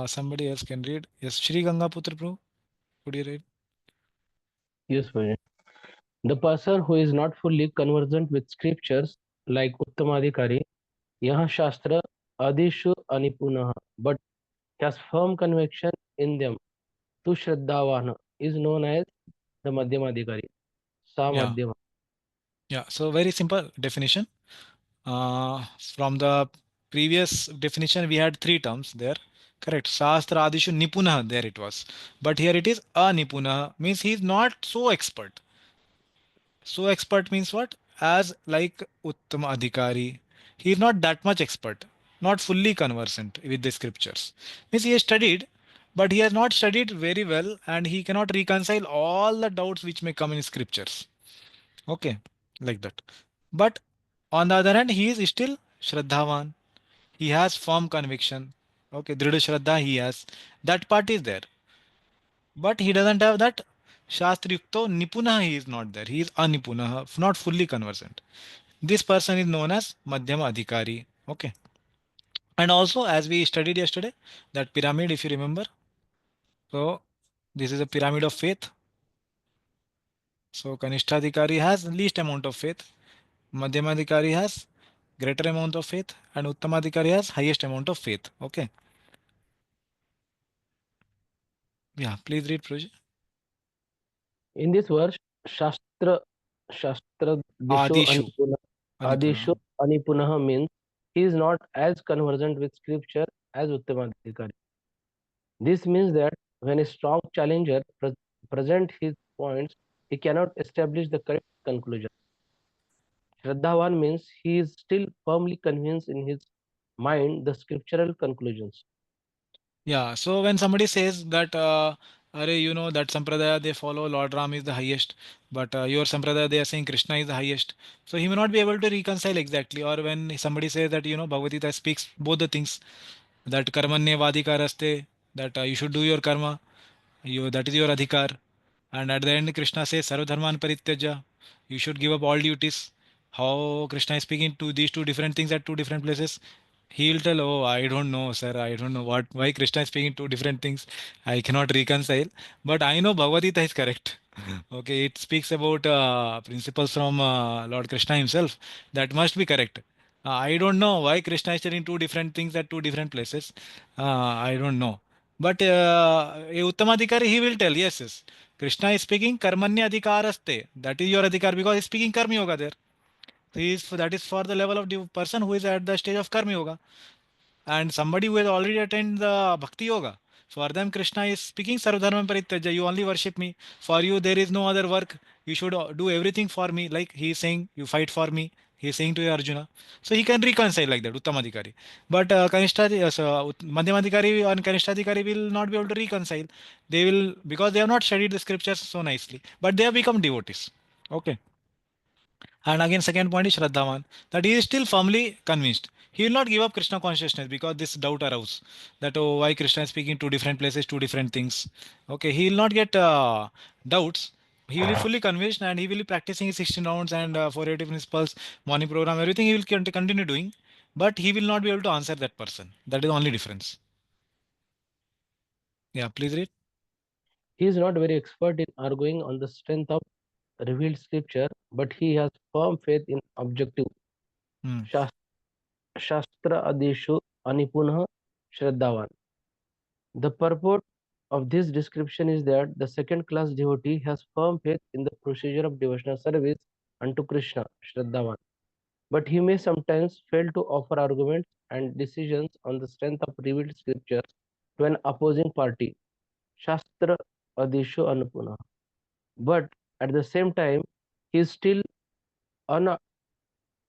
Somebody else can read. Yes, Shri Gangaputra Prabhu. Could you read? Yes, Bhajan. The person who is not fully conversant with scriptures like Uttamadhikari, Yaha Shastra Adishu Anipunah, but has firm conviction in them, to Shraddhavana is known as the Madhyamadhikari. Yeah. Samadhyama. Yeah. So very simple definition. From the previous definition, we had three terms there. Correct. Shastra Adishu Nipunah, there it was. But here it is Anipunah, means he is not so expert. So expert means what? As like Uttama Adhikari. He is not that much expert, not fully conversant with the scriptures. Means he has studied, but he has not studied very well and he cannot reconcile all the doubts which may come in scriptures. Okay, like that. But on the other hand, he is still Shraddhavan. He has firm conviction. Okay, Dridha Shraddha he has. That part is there. But he doesn't have that Shastriyukto Nipuna, he is not there. He is Anipuna, not fully conversant. This person is known as Madhyama Adhikari. Okay. And also, as we studied yesterday, that pyramid, if you remember. So, this is a pyramid of faith. So, Kanishtha has least amount of faith. Madhyama has greater amount of faith. And Uttama has highest amount of faith. Okay. Yeah, please read, Proj. In this verse, Shastra Disho Adishu. Anipuna. Adishu Anipunaha means he is not as conversant with scripture as Uttamadhikari. This means that when a strong challenger presents his points, he cannot establish the correct conclusion. Shraddhavan means he is still firmly convinced in his mind the scriptural conclusions. Yeah, so when somebody says that, that Sampradaya they follow Lord Ram is the highest, but your Sampradaya they are saying Krishna is the highest. So he may not be able to reconcile exactly. Or when somebody says that, Bhagavad Gita speaks both the things, that karmanye vadika raste, that you should do your karma, that is your adhikar. And at the end, Krishna says, Sarvadharman parityaja, you should give up all duties. How Krishna is speaking to these two different things at two different places? He will tell, oh, I don't know, sir. I don't know why Krishna is speaking two different things. I cannot reconcile. But I know Bhagavad Gita is correct. Okay, it speaks about principles from Lord Krishna himself. That must be correct. I don't know why Krishna is telling two different things at two different places. I don't know. But a Uttamadhikari, he will tell, yes, yes. Krishna is speaking karmanya adhikaraste. That is your adhikar because he's speaking karma yoga there. So that is for the level of the person who is at the stage of karma yoga. And somebody who has already attained the bhakti yoga. For them, Krishna is speaking Sarvadharma Parityaja. You only worship me. For you, there is no other work. You should do everything for me. Like he is saying, you fight for me. He is saying to Arjuna. So he can reconcile like that, Uttamadhikari. But Madhyamadhikari and Kanishtadhikari will not be able to reconcile. They will, because they have not studied the scriptures so nicely. But they have become devotees. Okay. And again, second point is Shraddhavan, that he is still firmly convinced. He will not give up Krishna consciousness because this doubt arose that, oh, why Krishna is speaking two different places, two different things. Okay, he will not get doubts. He will be fully convinced and he will be practicing his 16 rounds and 480 principles, morning program, everything he will continue doing. But he will not be able to answer that person. That is the only difference. Yeah, please read. He is not very expert in arguing on the strength of revealed scripture, but he has firm faith in objective. Hmm. Shastra Adeshu Anipunah Shraddhavan. The purport of this description is that the second class devotee has firm faith in the procedure of devotional service unto Krishna, Shraddhavan. But he may sometimes fail to offer arguments and decisions on the strength of revealed scriptures to an opposing party, Shastra Adeshu Anupuna. But at the same time, he is still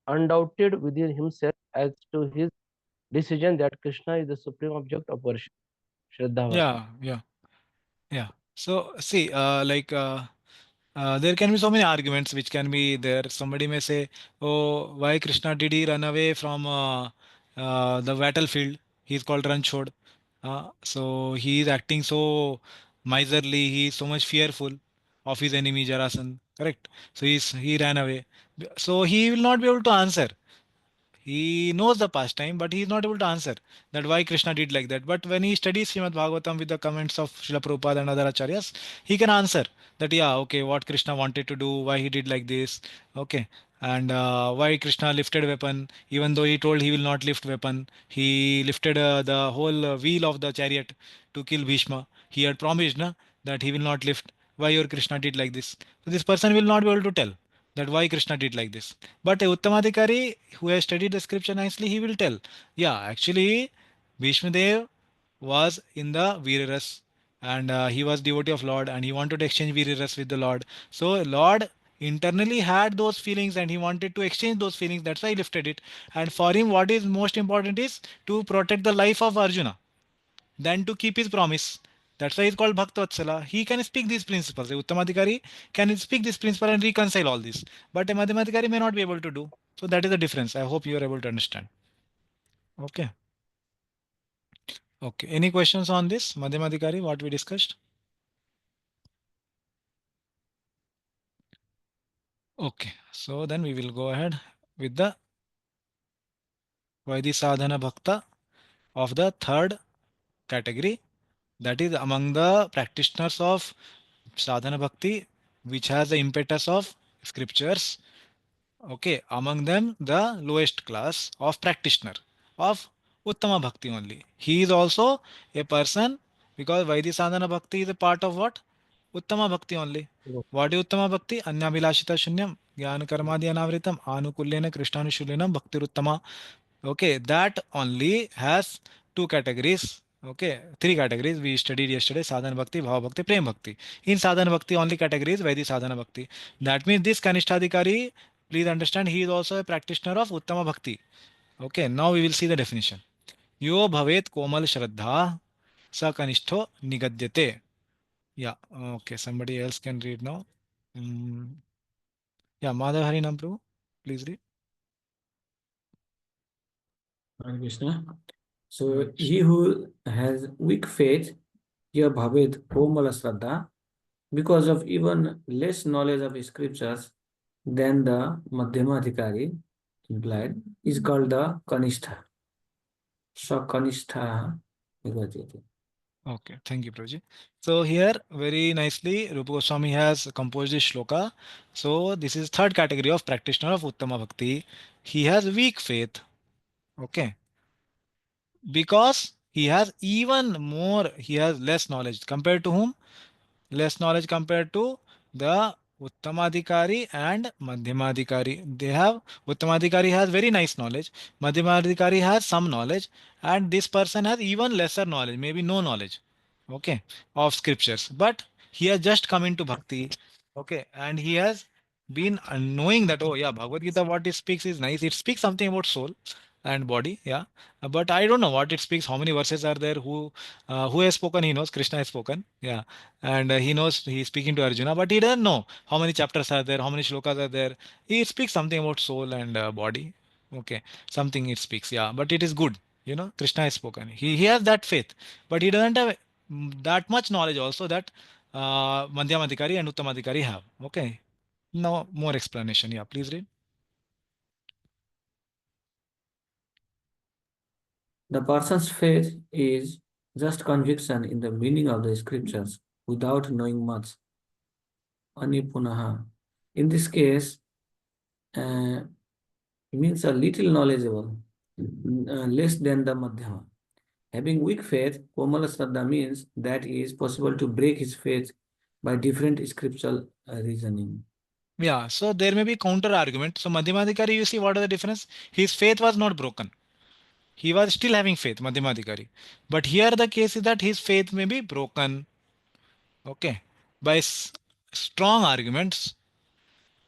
undoubted within himself as to his decision that Krishna is the supreme object of worship, Shraddhavan. Yeah, yeah, yeah. So see, there can be so many arguments which can be there. Somebody may say, "Oh, why Krishna did he run away from the battlefield? He's called Ranchod. So he is acting so miserly. He is so much fearful of his enemy Jarasan. Correct. So he ran away. So he will not be able to answer. He knows the pastime, but he is not able to answer that why Krishna did like that. But when he studies Srimad Bhagavatam with the comments of Srila Prabhupada and other acharyas, he can answer that, yeah, okay, what Krishna wanted to do, why he did like this, okay, and why Krishna lifted weapon, even though he told he will not lift weapon, he lifted the whole wheel of the chariot to kill Bhishma. He had promised na, that he will not lift. Why your Krishna did like this? So this person will not be able to tell that why Krishna did like this. But a Uttamadhikari who has studied the scripture nicely, he will tell, yeah, actually, Bhishmadev was in the Viraras and he was devotee of Lord and he wanted to exchange Viraras with the Lord. So Lord internally had those feelings and he wanted to exchange those feelings. That's why he lifted it. And for him, what is most important is to protect the life of Arjuna than to keep his promise. That's why he's called Bhaktavatsala. He can speak these principles. A Uttamadhikari can speak this principle and reconcile all this. But a Madhyamadhikari may not be able to do. So that is the difference. I hope you are able to understand. Okay. Okay. Any questions on this, Madhyamadhikari, what we discussed? Okay. So then we will go ahead with the Vaidhi Sadhana Bhakta of the third category. That is among the practitioners of Sadhana Bhakti, which has the impetus of scriptures. Okay, among them, the lowest class of practitioner of Uttama Bhakti only. He is also a person because Vaidhi Sadhana Bhakti is a part of what? Uttama Bhakti only. What is Uttama Bhakti? Anyabhilashita Shunyam. Jnana Karmadi Anavritam Anukulyena Krishnanushulenam Bhaktiruttama. Okay, that only has two categories. Okay, three categories we studied yesterday: sadhana bhakti, bhava bhakti, prem bhakti. In sadhana bhakti, only category is Vaidhi sadhana bhakti. That means this Kanishtadhikari, please understand, he is also a practitioner of Uttama bhakti. Okay, now we will see the definition. Yo bhavet komal shraddha sa kanishto nigadyate. Yeah, okay, somebody else can read now. Mm, yeah, Madhav Harinam Prabhu, please read. Hare Krishna. So he who has weak faith, here bhavet komala shraddha, because of even less knowledge of scriptures than the Madhyamadhikari implied, is called the Kanistha. So Kanistha. Okay, thank you, Prabhuji. So here, very nicely, Rupa Goswami has composed this shloka. So this is third category of practitioner of Uttama Bhakti. He has weak faith. Okay, because he has less knowledge compared to whom? Less knowledge compared to the Uttamadhikari and Madhyamadhikari. They have Uttamadhikari has very nice knowledge, Madhyamadhikari has some knowledge, and this person has even lesser knowledge, maybe no knowledge, okay, of scriptures. But he has just come into bhakti, okay, and he has been knowing that, oh yeah, Bhagavad Gita, what it speaks is nice. It speaks something about soul and body, yeah. But I don't know what it speaks, how many verses are there, who has spoken, he knows, Krishna has spoken, yeah, and he knows he's speaking to Arjuna, but he doesn't know how many chapters are there, how many shlokas are there. He speaks something about soul and body. Okay, something it speaks, yeah, but it is good. Krishna has spoken. He has that faith, but he doesn't have that much knowledge also that Madhyamadhikari and Uttamadhikari have. Okay, now more explanation. Yeah, please read. The person's faith is just conviction in the meaning of the scriptures without knowing much. Anipunaha. In this case, means a little knowledgeable, less than the Madhyama. Having weak faith, Komala Shraddha means that it is possible to break his faith by different scriptural reasoning. Yeah, so there may be counter argument. So Madhyamadhikari, you see what is the difference? His faith was not broken. He was still having faith, Madhyamadhikari. But here the case is that his faith may be broken, okay, by strong arguments,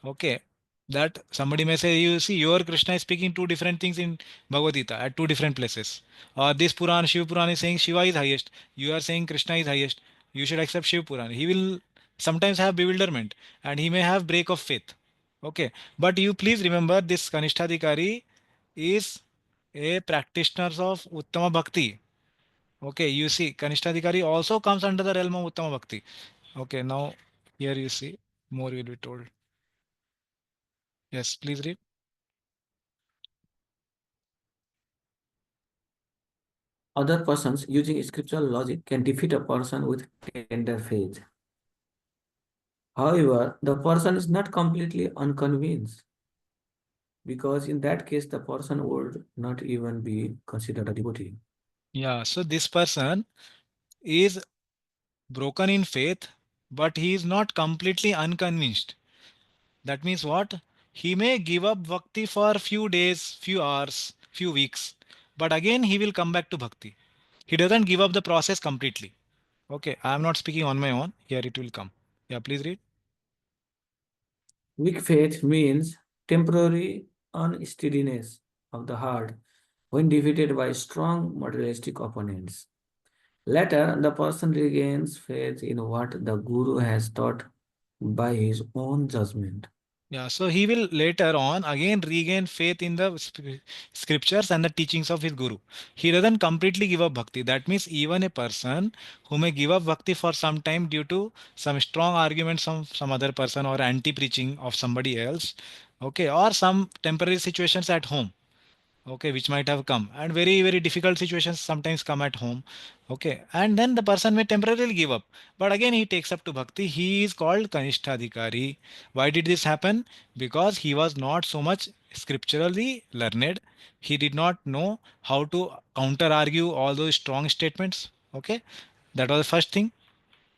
okay. That somebody may say, you see, your Krishna is speaking two different things in Bhagavad Gita at two different places. Or this Puran, Shiv Puran is saying Shiva is highest. You are saying Krishna is highest. You should accept Shiv Puran. He will sometimes have bewilderment and he may have break of faith. Okay. But you please remember this Kanishtadhikari is a practitioner of Uttama Bhakti. Okay, you see, Kanishtadhikari also comes under the realm of Uttama Bhakti. Okay, now here you see, more will be told. Yes, please read. Other persons using scriptural logic can defeat a person with tender faith. However, the person is not completely unconvinced, because in that case, the person would not even be considered a devotee. Yeah, so this person is broken in faith, but he is not completely unconvinced. That means what? He may give up bhakti for few days, few hours, few weeks, but again he will come back to bhakti. He doesn't give up the process completely. Okay, I am not speaking on my own. Here it will come. Yeah, please read. Weak faith means temporary unsteadiness of the heart when defeated by strong materialistic opponents. Later, the person regains faith in what the Guru has taught by his own judgment. Yeah, so he will later on again regain faith in the scriptures and the teachings of his guru. He doesn't completely give up bhakti. That means even a person who may give up bhakti for some time due to some strong arguments from some other person or anti-preaching of somebody else, okay, or some temporary situations at home, okay, which might have come, and very very difficult situations sometimes come at home, okay, and then the person may temporarily give up, but again he takes up to bhakti. He is called Kanishtadhikari. Why did this happen? Because he was not so much scripturally learned. He did not know how to counter argue all those strong statements, okay. That was the first thing.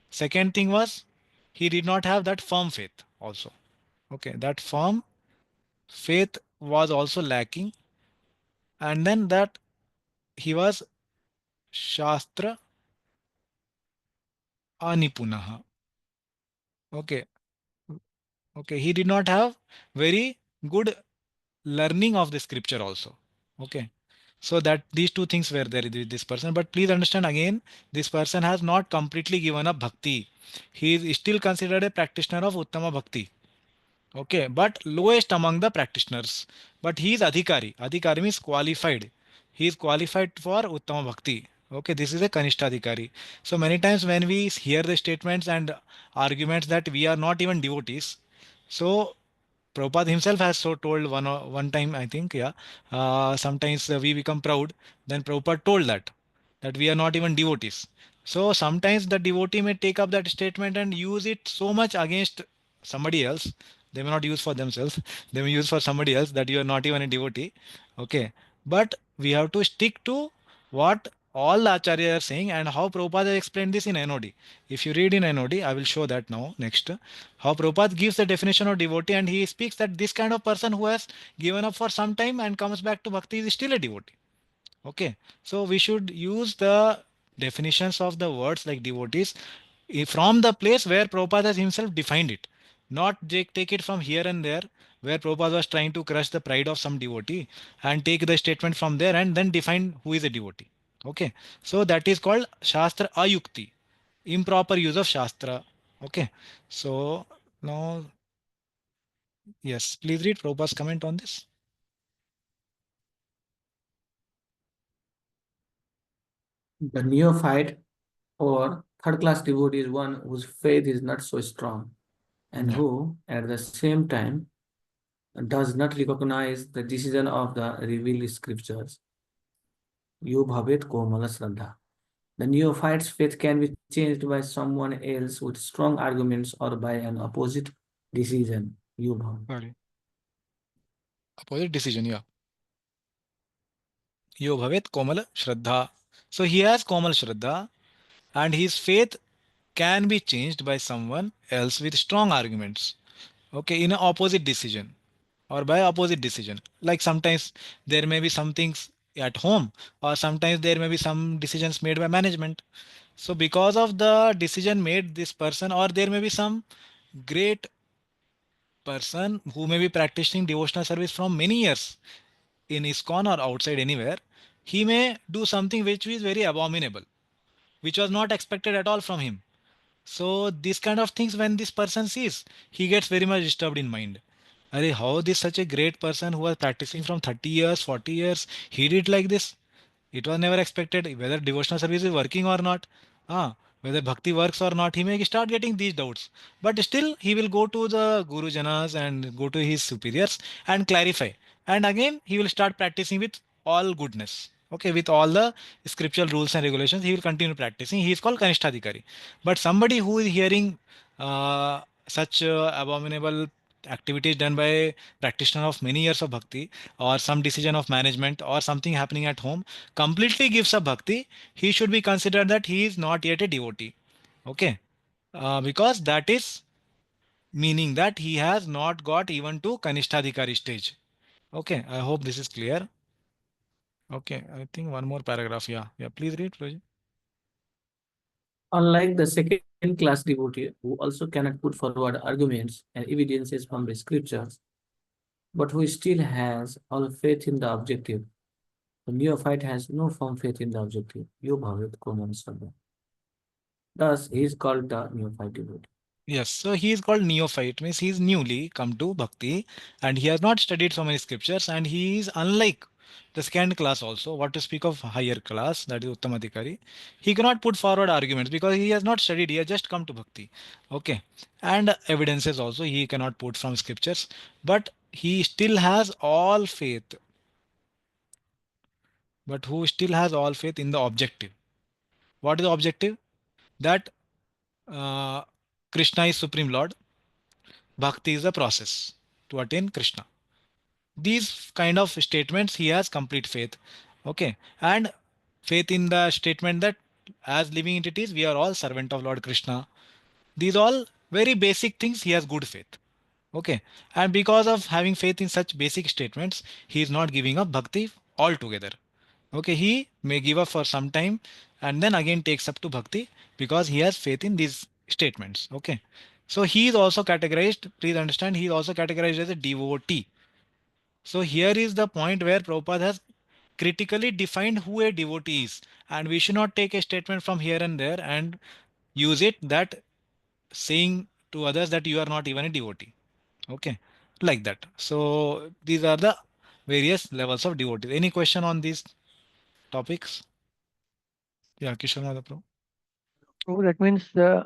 Second thing was he did not have that firm faith also. Okay, that firm faith was also lacking, and then that he was Shastra Anipunaha. Okay, okay, he did not have very good learning of the scripture also. Okay, so that these two things were there with this person. But please understand again, this person has not completely given up bhakti. He is still considered a practitioner of Uttama Bhakti. Okay, but lowest among the practitioners. But he is adhikari. Adhikari means qualified. He is qualified for Uttama Bhakti. Okay, this is a Kanishta adhikari. So many times when we hear the statements and arguments that we are not even devotees, so Prabhupada himself has so told one time, I think, yeah. Sometimes we become proud. Then Prabhupada told that we are not even devotees. So sometimes the devotee may take up that statement and use it so much against somebody else. They may not use for themselves. They may use for somebody else that you are not even a devotee. Okay, but we have to stick to what all the acharyas are saying and how Prabhupada has explained this in NOD. If you read in NOD, I will show that now next. How Prabhupada gives the definition of devotee, and he speaks that this kind of person who has given up for some time and comes back to bhakti is still a devotee. Okay, so we should use the definitions of the words like devotees from the place where Prabhupada has himself defined it, not take it from here and there where Prabhupada was trying to crush the pride of some devotee and take the statement from there and then define who is a devotee. Okay, so that is called Shastra Ayukti, improper use of Shastra. Okay, so now, yes, please read Prabhupada's comment on this. The neophyte or third class devotee is one whose faith is not so strong and Yeah. who, at the same time, does not recognize the decision of the revealed scriptures. Yo bhavet komala shraddha. The neophyte's faith can be changed by someone else with strong arguments or by an opposite decision. Yo bhav. Sorry. Opposite decision, yeah. Yo bhavet komal shraddha. So he has komal shraddha and his faith can be changed by someone else with strong arguments. Okay, in an opposite decision or by opposite decision. Like sometimes there may be some things at home or sometimes there may be some decisions made by management. So because of the decision made this person, or there may be some great person who may be practicing devotional service from many years in ISKCON or outside anywhere, he may do something which is very abominable, which was not expected at all from him. So these kind of things, when this person sees, he gets very much disturbed in mind. Arey, how this such a great person who was practicing from 30 years, 40 years, he did like this? It was never expected whether devotional service is working or not. Whether bhakti works or not, he may start getting these doubts. But still, he will go to the Guru Janas and go to his superiors and clarify. And again, he will start practicing with all goodness. Okay, with all the scriptural rules and regulations, he will continue practicing. He is called Kanishtadhikari. But somebody who is hearing such abominable activities done by practitioner of many years of bhakti, or some decision of management or something happening at home, completely gives up bhakti, he should be considered that he is not yet a devotee. Okay, because that is meaning that he has not got even to Kanishtadhikari stage. Okay, I hope this is clear. Okay, I think one more paragraph. Yeah, please read, Roji. Unlike the second class devotee, who also cannot put forward arguments and evidences from the scriptures, but who still has all faith in the objective, the neophyte has no firm faith in the objective. Yo bhavet komal shraddha. Thus, he is called the neophyte devotee. Yes, so he is called neophyte, means he is newly come to bhakti and he has not studied so many scriptures, and he is unlike the second class also, what to speak of higher class, that is Uttamadhikari. He cannot put forward arguments because he has not studied, he has just come to bhakti. Okay, and evidences also he cannot put from scriptures, but he still has all faith, but who still has all faith in the objective. What is the objective? That uh, Krishna is Supreme Lord. Bhakti is the process to attain Krishna. These kind of statements, he has complete faith. Okay. And faith in the statement that as living entities, we are all servant of Lord Krishna. These all very basic things, he has good faith. Okay, and because of having faith in such basic statements, he is not giving up bhakti altogether. Okay, he may give up for some time and then again takes up to bhakti because he has faith in these statements. Okay, so he is also categorized, please understand, he is also categorized as a devotee. So here is the point where Prabhupada has critically defined who a devotee is, and we should not take a statement from here and there and use it that saying to others that you are not even a devotee. Okay, like that. So these are the various levels of devotees. Any question on these topics? Yeah, Kishore Madhaprabhu. So that means the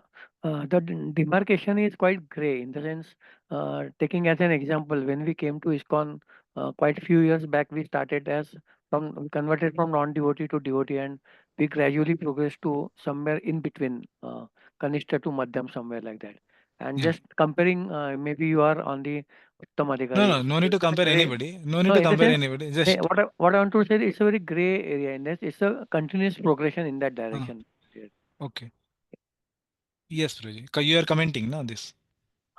demarcation is quite gray in the sense, taking as an example, when we came to ISKCON quite a few years back, we started as we converted from non-devotee to devotee, and we gradually progressed to somewhere in between, Kanishta to Madhyam, somewhere like that. And Yeah. just comparing, maybe you are on the No, Uttamadhikari. no, no need to It's a compare gray. anybody. No need No, to in the compare sense, anybody. hey, Just what I want to say is it's a very gray area in this. It's a continuous progression in that uh, direction. okay. Yes, Prabhuji. You are commenting now this.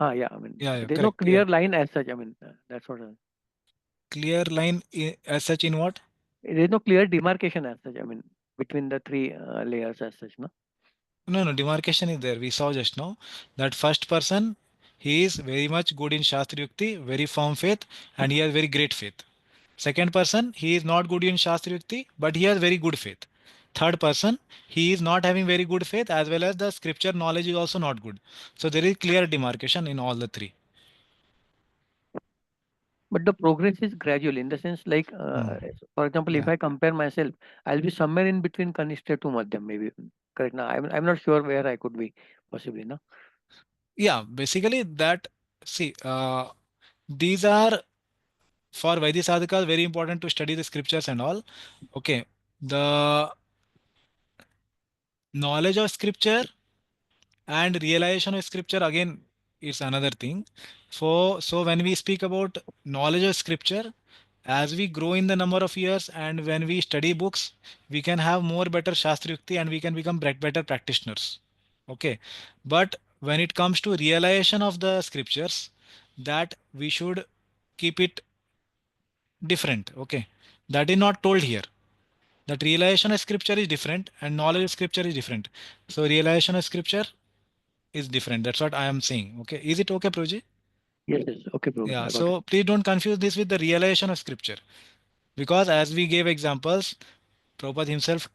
Yeah, I mean, Yeah, yeah, there's no correct. Yeah. clear line as such. I mean, that's what. Clear line as such in what? There's no clear demarcation as such. I mean, between the three layers as such, no? No, no, demarcation is there. We saw just now that first person, he is very much good in Shastri Yukti, very firm faith, and he has very great faith. Second person, he is not good in Shastri Yukti, but he has very good faith. Third person, he is not having very good faith as well as the scripture knowledge is also not good. So there is clear demarcation in all the three. But the progress is gradual in the sense, like, Hmm. for example, if Yeah. I compare myself, I'll be somewhere in between Kanishta to Madhyam, maybe. Correct. Now, I'm not sure where I could be, possibly, no? Yeah, basically that, see, these are for Vaidhi sadhakas very important to study the scriptures and all. Okay. The knowledge of scripture and realization of scripture again is another thing. So when we speak about knowledge of scripture, as we grow in the number of years and when we study books, we can have more better shastra yukti and we can become better practitioners. Okay, but when it comes to realization of the scriptures, that we should keep it different. Okay, that is not told here, that realization of scripture is different and knowledge of scripture is different. So realization of scripture is different. That's what I am saying. Okay. Is it okay, Proji? Yes, yes. Okay, bro. Yeah. I got it. So please don't confuse this with the realization of scripture. Because as we gave examples, Prabhupada himself,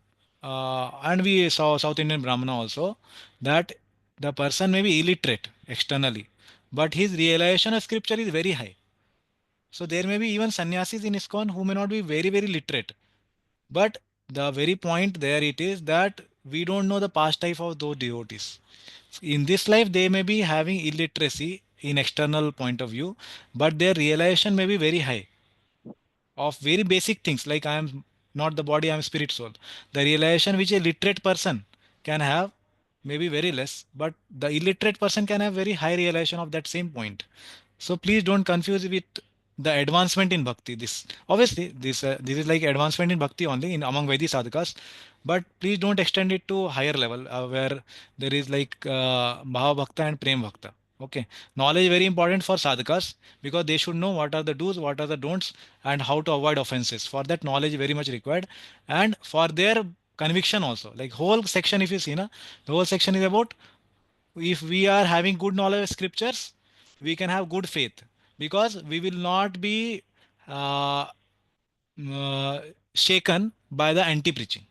and we saw South Indian Brahmana also, that the person may be illiterate externally, but his realization of scripture is very high. So there may be even sannyasis in ISKCON who may not be very, very literate. But the very point there it is that we don't know the past life of those devotees. In this life they may be having illiteracy in external point of view, but their realization may be very high of very basic things like I am not the body, I am spirit soul. The realization which a literate person can have may be very less, but the illiterate person can have very high realization of that same point. So please don't confuse with the advancement in bhakti. This obviously this is like advancement in bhakti only in among Vaidhi sadhakas, but please don't extend it to higher level where there is like bhava bhakta and prem bhakta. Okay, knowledge very important for sadhakas because they should know what are the do's, what are the don'ts, and how to avoid offenses. For that knowledge very much required, and for their conviction also. Like whole section, if you see, na, the whole section is about if we are having good knowledge of scriptures, we can have good faith because we will not be uh, uh, shaken by the anti preaching.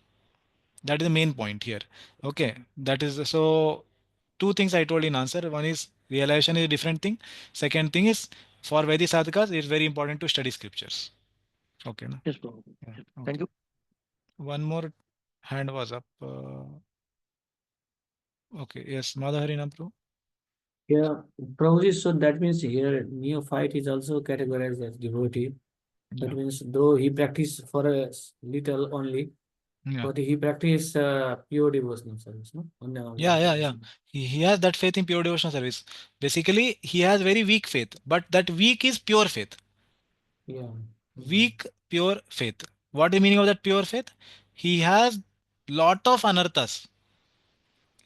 That is the main point here. Okay, that is so. Two things I told in answer. One is realization is a different thing. Second thing is for Vedic sadhakas, it's very important to study scriptures. Okay, no? Yes, bro. Yeah. Yes. Thank Okay. you. One more hand was up. Okay. Yes, Madhaharinam Prabhu. Yeah, Prabhuji, so that means here neophyte is also categorized as devotee. That Yeah. means though he practiced for a little only, Yeah. but he practiced pure devotional service, no? Only Yeah. He has that faith in pure devotional service. Basically, he has very weak faith, but that weak is pure faith. Yeah. Weak, pure faith. What is the meaning of that pure faith? He has lot of anarthas,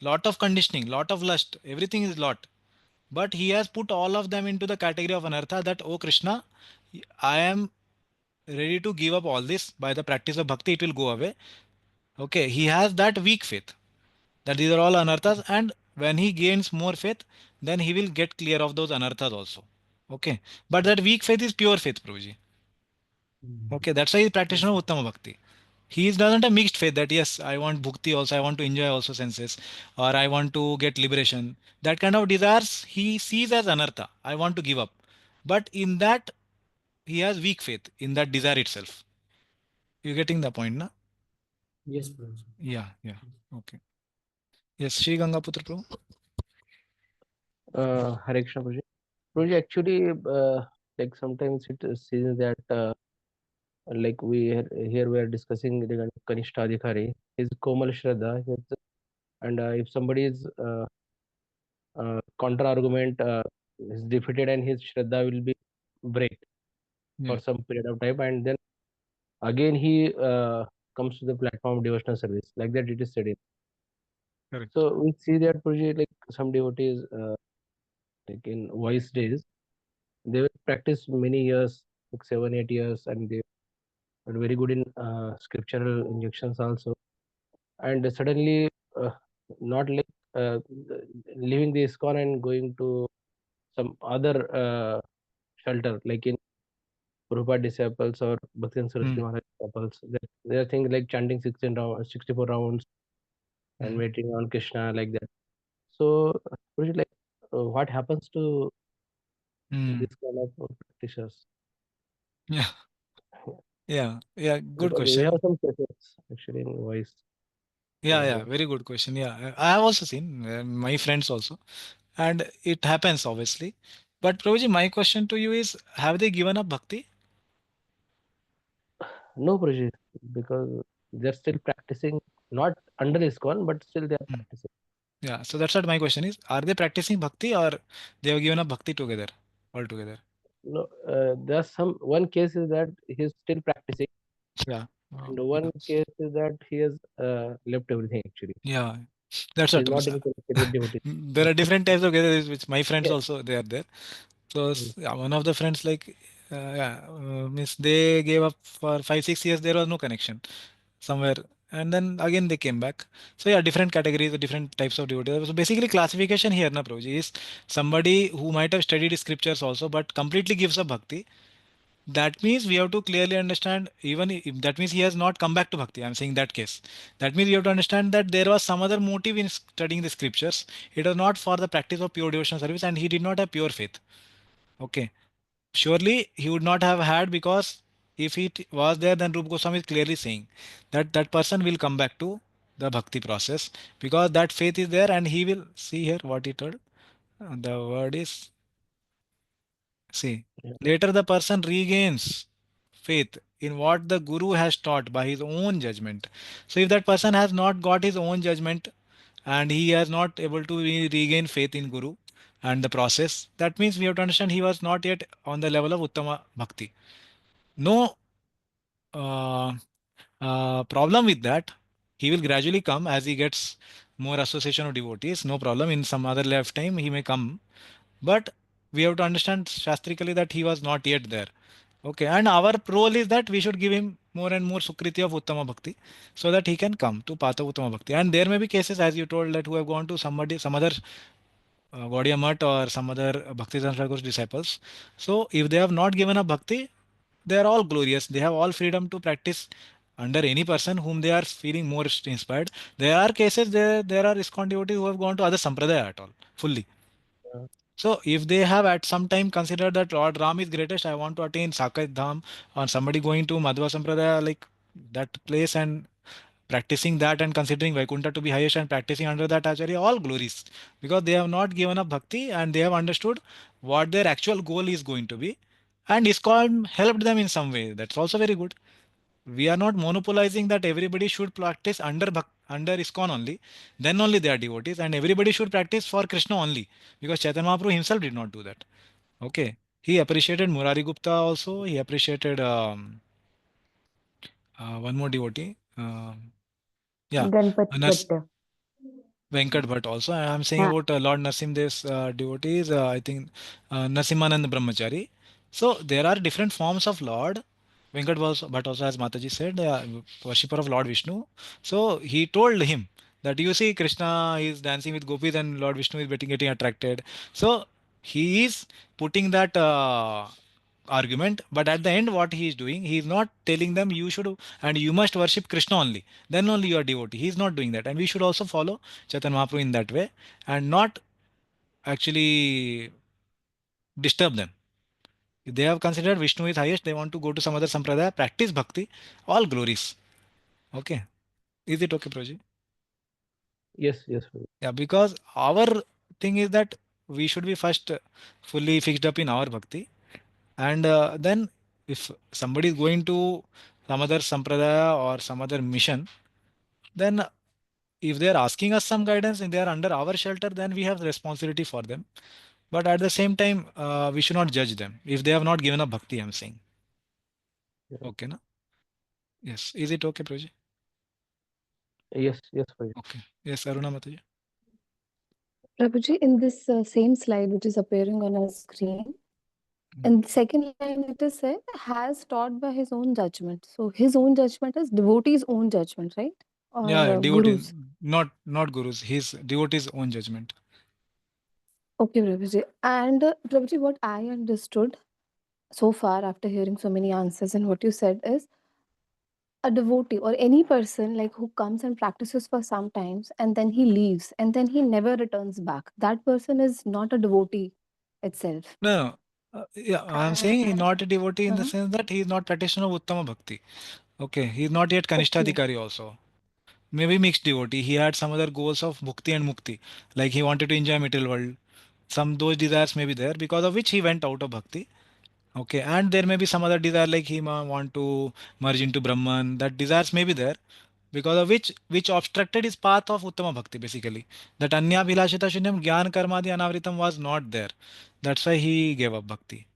lot of conditioning, lot of lust. Everything is lot. but he has put all of them into the category of anartha, that, oh Krishna, I am ready to give up all this. By the practice of bhakti, it will go away. Okay, he has that weak faith that these are all anarthas, and when he gains more faith, then he will get clear of those anarthas also. Okay, but that weak faith is pure faith, Prabhuji. Okay, that's why he is practitioner of Uttama Bhakti. He doesn't have mixed faith that yes, I want bhukti also, I want to enjoy also senses, or I want to get liberation. That kind of desires he sees as anartha. I want to give up. But in that, he has weak faith in that desire itself. You getting the point, na? Yes, Prabhuji. Yeah. Okay. Yes, Sri Gangaputra Prabhu. Hare Krishna, Prabhuji. Prabhuji, actually, like sometimes it seems that like here we are discussing regarding Kanishta Adhikari, his Komal Shraddha, and if somebody is counter argument is defeated and his Shraddha will be break Yeah, for some period of time, and then again he comes to the platform of devotional service. Like that, it is said. correct. So we see that Prabhuji, like some devotees, like in voice days, they will practice many years, like 7, 8 years, and they are very good in scriptural injections also. And suddenly, not like leaving the ISKCON and going to some other shelter, like in Prabhupada disciples or Bhakti Saraswati Maharaj disciples. They are things like chanting 16 rounds, 64 rounds and meditating on Krishna like that. So, Prabhuji, like, what happens to Hmm. this kind of practitioners? Yeah, good Because we have question. some cases actually in voice. Yeah, very good question. Yeah, I have also seen my friends also, and it happens obviously. But Prabhuji, my question to you is: have they given up bhakti? No, Prabhuji, because they're still practicing, not under ISKCON, but still they are Hmm. practicing. Yeah, so that's what my question is: are they practicing bhakti, or they have given up bhakti together, altogether? No, there's some one case is that he's still practicing, Yeah, and one case is that he has left everything actually. yeah. That's He's what not even connected with devotees. there are different types of gatherings, which my friends Yeah. also they are there. So Mm. yeah, one of the friends like means they gave up for 5 6 years. There was no connection somewhere, and then again they came back. So yeah, different categories, different types of devotees. So basically, classification here, na Prabhuji, is somebody who might have studied scriptures also, but completely gives up bhakti. That means we have to clearly understand, even if that means he has not come back to bhakti. I'm saying that case. That means you have to understand that there was some other motive in studying the scriptures. It was not for the practice of pure devotional service, and he did not have pure faith. Okay. Surely he would not have had, because if it was there, then Rupa Goswami is clearly saying that that person will come back to the bhakti process, because that faith is there, and he will see here what he told. The word is, see, Yeah. later the person regains faith in what the Guru has taught by his own judgment. So if that person has not got his own judgment, and he has not able to regain faith in Guru and the process, that means we have to understand he was not yet on the level of Uttama Bhakti. No uh, problem with that. He will gradually come as he gets more association of devotees. No problem. In some other lifetime, he may come. But we have to understand shastrically that he was not yet there. Okay, and our role is that we should give him more and more Sukriti of Uttama Bhakti, so that he can come to Path of Uttama Bhakti. And there may be cases, as you told, that who have gone to somebody, some other Gaudiya Mutt or some other Bhakti Thakur's disciples. So if they have not given up Bhakti, they are all glorious. They have all freedom to practice under any person whom they are feeling more inspired. There are cases there are ISKCON devotees who have gone to other Sampradaya at all, fully. Uh, So if they have at some time considered that Lord Ram is greatest, I want to attain Saket Dham, or somebody going to Madhva Sampradaya, like that place, and practicing that and considering Vaikuntha to be highest and practicing under that Acharya, all glories. Because they have not given up bhakti, and they have understood what their actual goal is going to be. And ISKCON helped them in some way. That's also very good. We are not monopolizing that everybody should practice under ISKCON only. Then only they are devotees, and everybody should practice for Krishna only, because Chaitanya Mahaprabhu himself did not do that. Okay, he appreciated Murari Gupta also. He appreciated one more devotee. Yeah, Ganpati Anas. Bhatta. Venkat Bhatt also. I'm saying about Lord Narsimdev's devotees, I think Narsimhanand Brahmachari. So there are different forms of Lord. Bhatt also, as Mataji said, worshipper of Lord Vishnu. So he told him that you see Krishna is dancing with gopis and Lord Vishnu is getting attracted. So he is putting that argument, but at the end what he is doing, he is not telling them you should and you must worship Krishna only, then only you are devotee. He is not doing that, and we should also follow Chaitanya Mahaprabhu in that way and not actually disturb them. If they have considered Vishnu is highest, they want to go to some other sampradaya, practice bhakti, all glories. Okay, is it okay, Prabhuji? Yes, yes, Prabhuji. Yeah, because our thing is that we should be first fully fixed up in our bhakti, and then if somebody is going to some other sampradaya or some other mission, then if they are asking us some guidance and they are under our shelter, then we have the responsibility for them. But at the same time, we should not judge them if they have not given up bhakti. I'm saying, Yeah. okay, na? Yes, is it okay, Prabhuji? Yes, yes, Prabhuji. Okay, yes, Aruna Mataji. Prabhuji, in this same slide which is appearing on our screen, in the second line it is said, has taught by his own judgment. So his own judgment is devotee's own judgment, right? Or Yeah, devotee, guru's? not gurus. His devotee's own judgment. Okay, Prabhuji. And Prabhuji, what I understood so far after hearing so many answers and what you said is, a devotee or any person like who comes and practices for some times and then he leaves and then he never returns back, that person is not a devotee itself. No, no. Yeah, I'm saying he's not a devotee in the Uh-huh. sense that he is not practitioner of Uttama Bhakti. Okay, he is not yet Kanishta Okay. Adhikari also. Maybe mixed devotee. He had some other goals of bhukti and mukti. Like he wanted to enjoy material world. Some those desires may be there because of which he went out of bhakti. Okay, and there may be some other desire like he want to merge into Brahman. That desires may be there because of which obstructed his path of Uttama Bhakti basically. That Anya Bhilashita Shunyam Gyan Karmadi Anavritam was not there. That's why he gave up bhakti.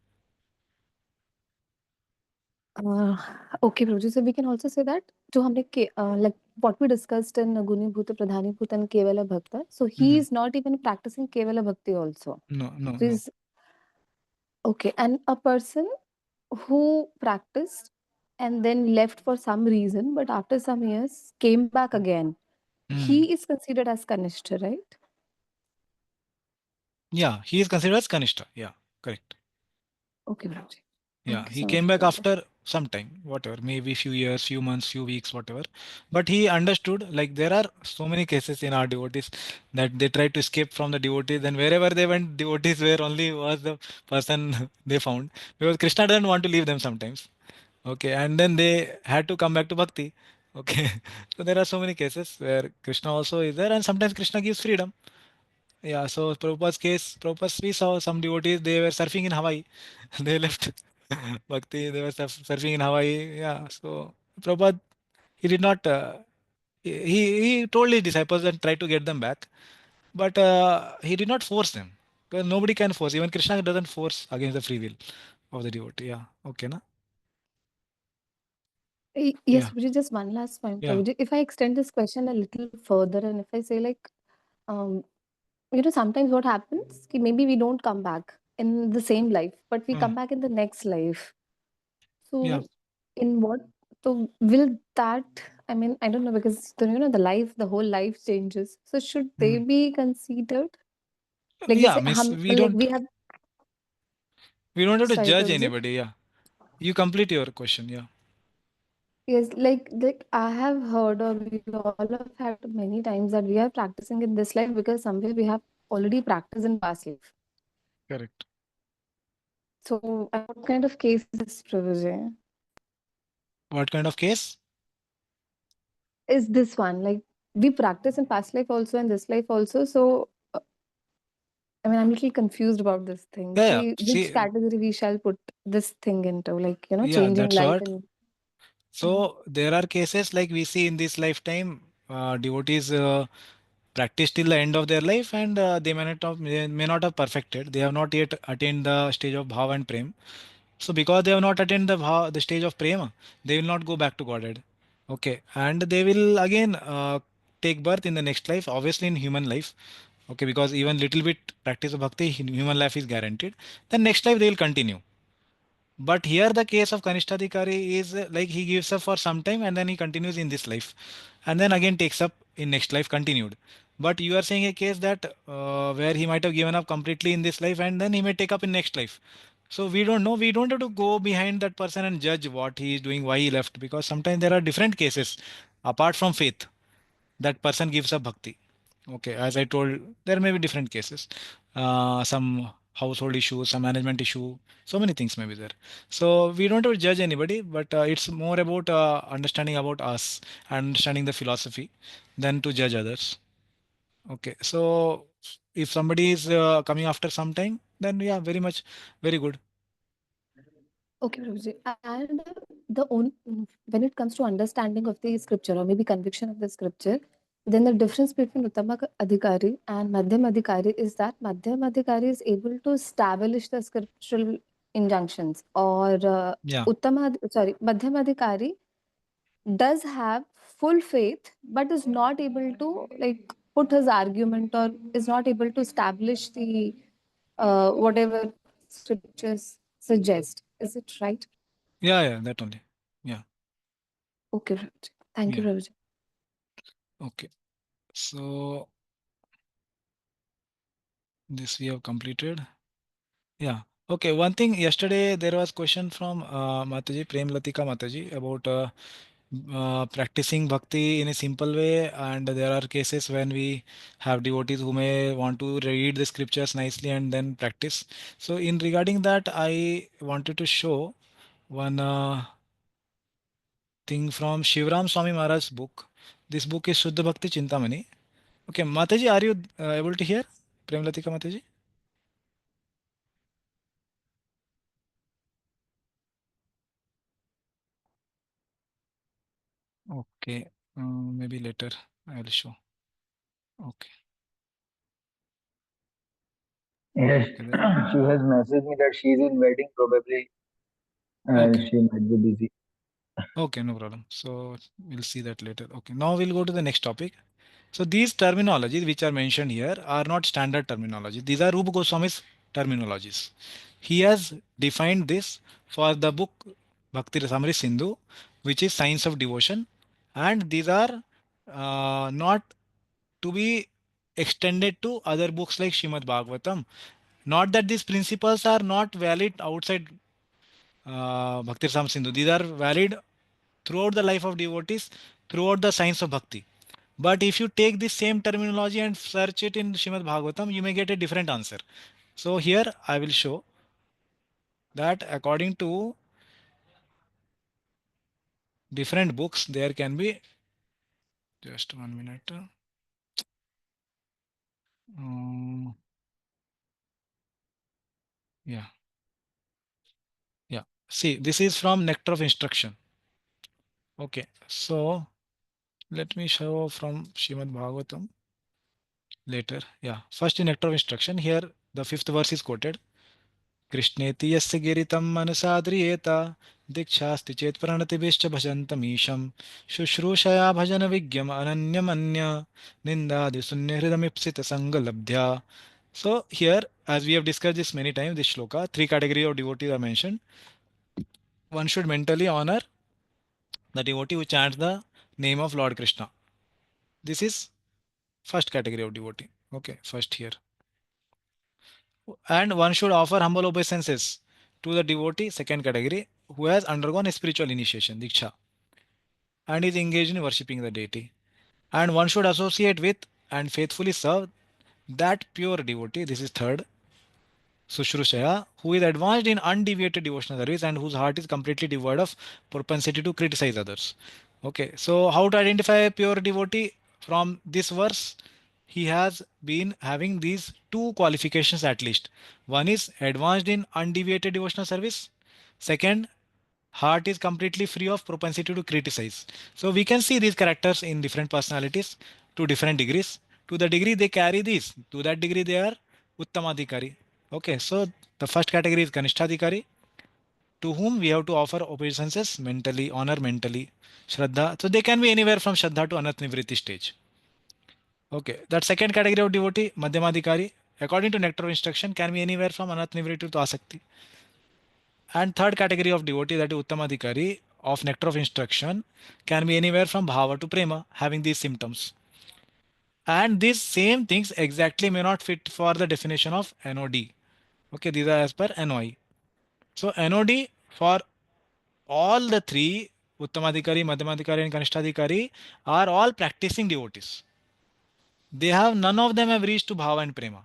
Uh, okay, Prabhuji. So we can also say that जो हमने like what we discussed in Guni Bhuta, Pradhani Bhuta and Kevala Bhakta. So he Mhm. is not even practicing Kevala Bhakti also. No, no, So no. he's okay. And a person who practiced and then left for some reason, but after some years came back again, Hmm. he is considered as Kanishta, right? Yeah, he is considered as Kanishta. Yeah, correct. Okay, Prabhuji. Yeah, Thank you he so much, came back Prabhuji. after some time, whatever, maybe few years, few months, few weeks, whatever. But he understood, like there are so many cases in our devotees that they tried to escape from the devotees, and wherever they went, devotees were only was the person they found because Krishna doesn't want to leave them sometimes. Okay, and then they had to come back to bhakti. Okay, so there are so many cases where Krishna also is there, and sometimes Krishna gives freedom. Yeah, so Prabhupada's case, Prabhupada, we saw some devotees, they were surfing in Hawaii. They left Bhakti, they were surfing in Hawaii. Yeah, so Prabhupada, he did not, he told his disciples and tried to get them back, but he did not force them. Because nobody can force, even Krishna doesn't force against the free will of the devotee. Yeah, okay, na? Yes, Yeah, Prabhuji, just one last point, yeah. Prabhuji. If I extend this question a little further and if I say like, um, sometimes what happens, ki maybe we don't come back in the same life, but we uh, come back in the next life. yeah. So in what, so will that, I mean, I don't know, because the life, the whole life changes. So should they Mm. be considered? Like Yeah, जैसे miss, हम like we don't have to sorry, judge Prabhuji. anybody. Yeah, you complete your question. Yeah, Yes, like I have heard or we all have had many times that we are practicing in this life because somewhere we have already practiced in past life. correct. So what kind of case is this, Prabhuji? What kind of case? Is this one like we practice in past life also and this life also? So I mean, I'm a little confused about this thing. Yeah, yeah. Which See, category we shall put this thing into, like, yeah, changing that's life what. and uh, So there are cases like we see in this lifetime, devotees practice till the end of their life, and they may not have perfected. They have not yet attained the stage of bhav and prem. So because they have not attained the stage of prema, they will not go back to Godhead. Okay, and they will again take birth in the next life, obviously in human life. Okay, because even little bit practice of bhakti in human life is guaranteed. Then next life they will continue. But here the case of Kanishtadhikari is like he gives up for some time and then he continues in this life and then again takes up in next life continued. But you are saying a case that where he might have given up completely in this life and then he may take up in next life. So we don't know. We don't have to go behind that person and judge what he is doing, why he left, because sometimes there are different cases apart from faith that person gives up bhakti. Okay, as I told, there may be different cases, some household issue, some management issue, so many things may be there. So we don't have to judge anybody, but it's more about understanding about us, understanding the philosophy, than to judge others. Okay, so if somebody is coming after some time, then yeah, very much, very good. Okay, Prabhuji. And when it comes to understanding of the scripture or maybe conviction of the scripture, then the difference between Uttama Adhikari and Madhyam Adhikari is that Madhyam Adhikari is able to establish the scriptural injunctions, or Yeah, Madhyam Adhikari does have full faith but is not able to like put his argument or is not able to establish the whatever scriptures suggest. Is it right? yeah, that only. Yeah, Okay, Prabhuji. Thank you, yeah. Prabhuji. Okay, so this we have completed. Yeah. Okay. One thing, yesterday there was question from Mataji, Prem Latika Mataji, about practicing bhakti in a simple way. And there are cases when we have devotees who may want to read the scriptures nicely and then practice. So in regarding that, I wanted to show one thing from Shivram Swami Maharaj's book. This book is Shuddha Bhakti Chintamani. Okay, Mataji, are you able to hear? Prem Latika Mataji? Okay, maybe later I will show. Okay. Yes, Okay, then. she has messaged me that she is in wedding. Probably Okay. she might be busy. Okay, no problem. So we'll see that later. Okay, now we'll go to the next topic. So these terminologies which are mentioned here are not standard terminology. These are Rupa Goswami's terminologies. He has defined this for the book Bhakti Rasamrita Sindhu, which is Science of Devotion, and these are not to be extended to other books like Shrimad Bhagavatam. Not that these principles are not valid outside Bhakti Rasamrita Sindhu. These are valid throughout the life of devotees, throughout the science of bhakti. But if you take this same terminology and search it in Shrimad Bhagavatam, you may get a different answer. So here I will show that according to different books, there can be, just 1 minute. Um, yeah, yeah. See, this is from Nectar of Instruction. Okay, so let me show from Shrimad Bhagavatam later. Yeah, first in Nectar of Instruction, here the 5th verse is quoted. कृष्णेति यस्य गिरितं मनसाद्रियेत दीक्षास्ति चेत् प्रणतिभिश्च भजन्तमीशं शुश्रूषया भजनविज्ञम् अनन्यमन्य निन्दादिशून्यहृदमीप्सितसङ्गलब्ध्या. So here, as we have discussed this many times, this shloka, three categories of devotees are mentioned. One should mentally honor the devotee who chants the name of Lord Krishna. This is first category of devotee. Okay, first here. And one should offer humble obeisances to the devotee, second category, who has undergone a spiritual initiation, Diksha, and is engaged in worshipping the deity. And one should associate with and faithfully serve that pure devotee, this is third, Sushrushaya, who is advanced in undeviated devotional service and whose heart is completely devoid of propensity to criticize others. Okay, so how to identify a pure devotee? From this verse, he has been having these two qualifications at least. One is advanced in undeviated devotional service. Second, heart is completely free of propensity to criticize. So we can see these characters in different personalities to different degrees. To the degree they carry these, to that degree they are Uttamadhikari. Okay, so the first category is Kanishtadhikari, to whom we have to offer obeisances mentally, honor mentally, Shraddha. So they can be anywhere from Shraddha to Anat Nivriti stage. Okay, that second category of devotee, Madhyamadikari, according to nectar of instruction, can be anywhere from Anat Nivriti to Asakti. And third category of devotee, that is Uttamadikari, of nectar of instruction, can be anywhere from Bhava to Prema, having these symptoms. And these same things exactly may not fit for the definition of NOD. Okay, these are as per NOI. So NOD for all the three, Uttamadikari, Madhyamadikari, and Kanishtadikari, are all practicing devotees. They have none of them have reached to Bhava and Prema.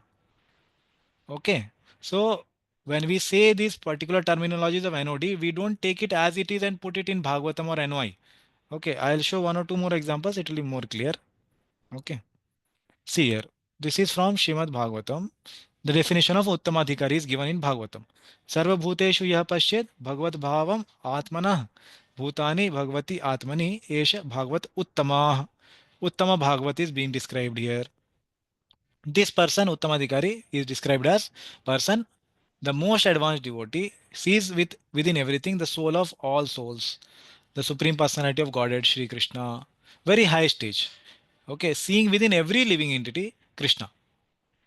Okay. So when we say these particular terminologies of NOD, we don't take it as it is and put it in Bhagavatam or NOI. Okay, I'll show one or two more examples, it will be more clear. Okay. See here. This is from Shrimad Bhagavatam. The definition of Uttamadhikari is given in Bhagavatam. Sarva Bhuteshu Yah Pashyed Bhagavat Bhavam Atmanah Bhutani Bhagavati Atmani Esha Bhagavat Uttamah. Uttama Bhagavat is being described here. This person, Uttamadhikari, is described as person, the most advanced devotee, sees within everything the soul of all souls, the supreme personality of Godhead, Shri Krishna, very high stage. Okay, seeing within every living entity, Krishna.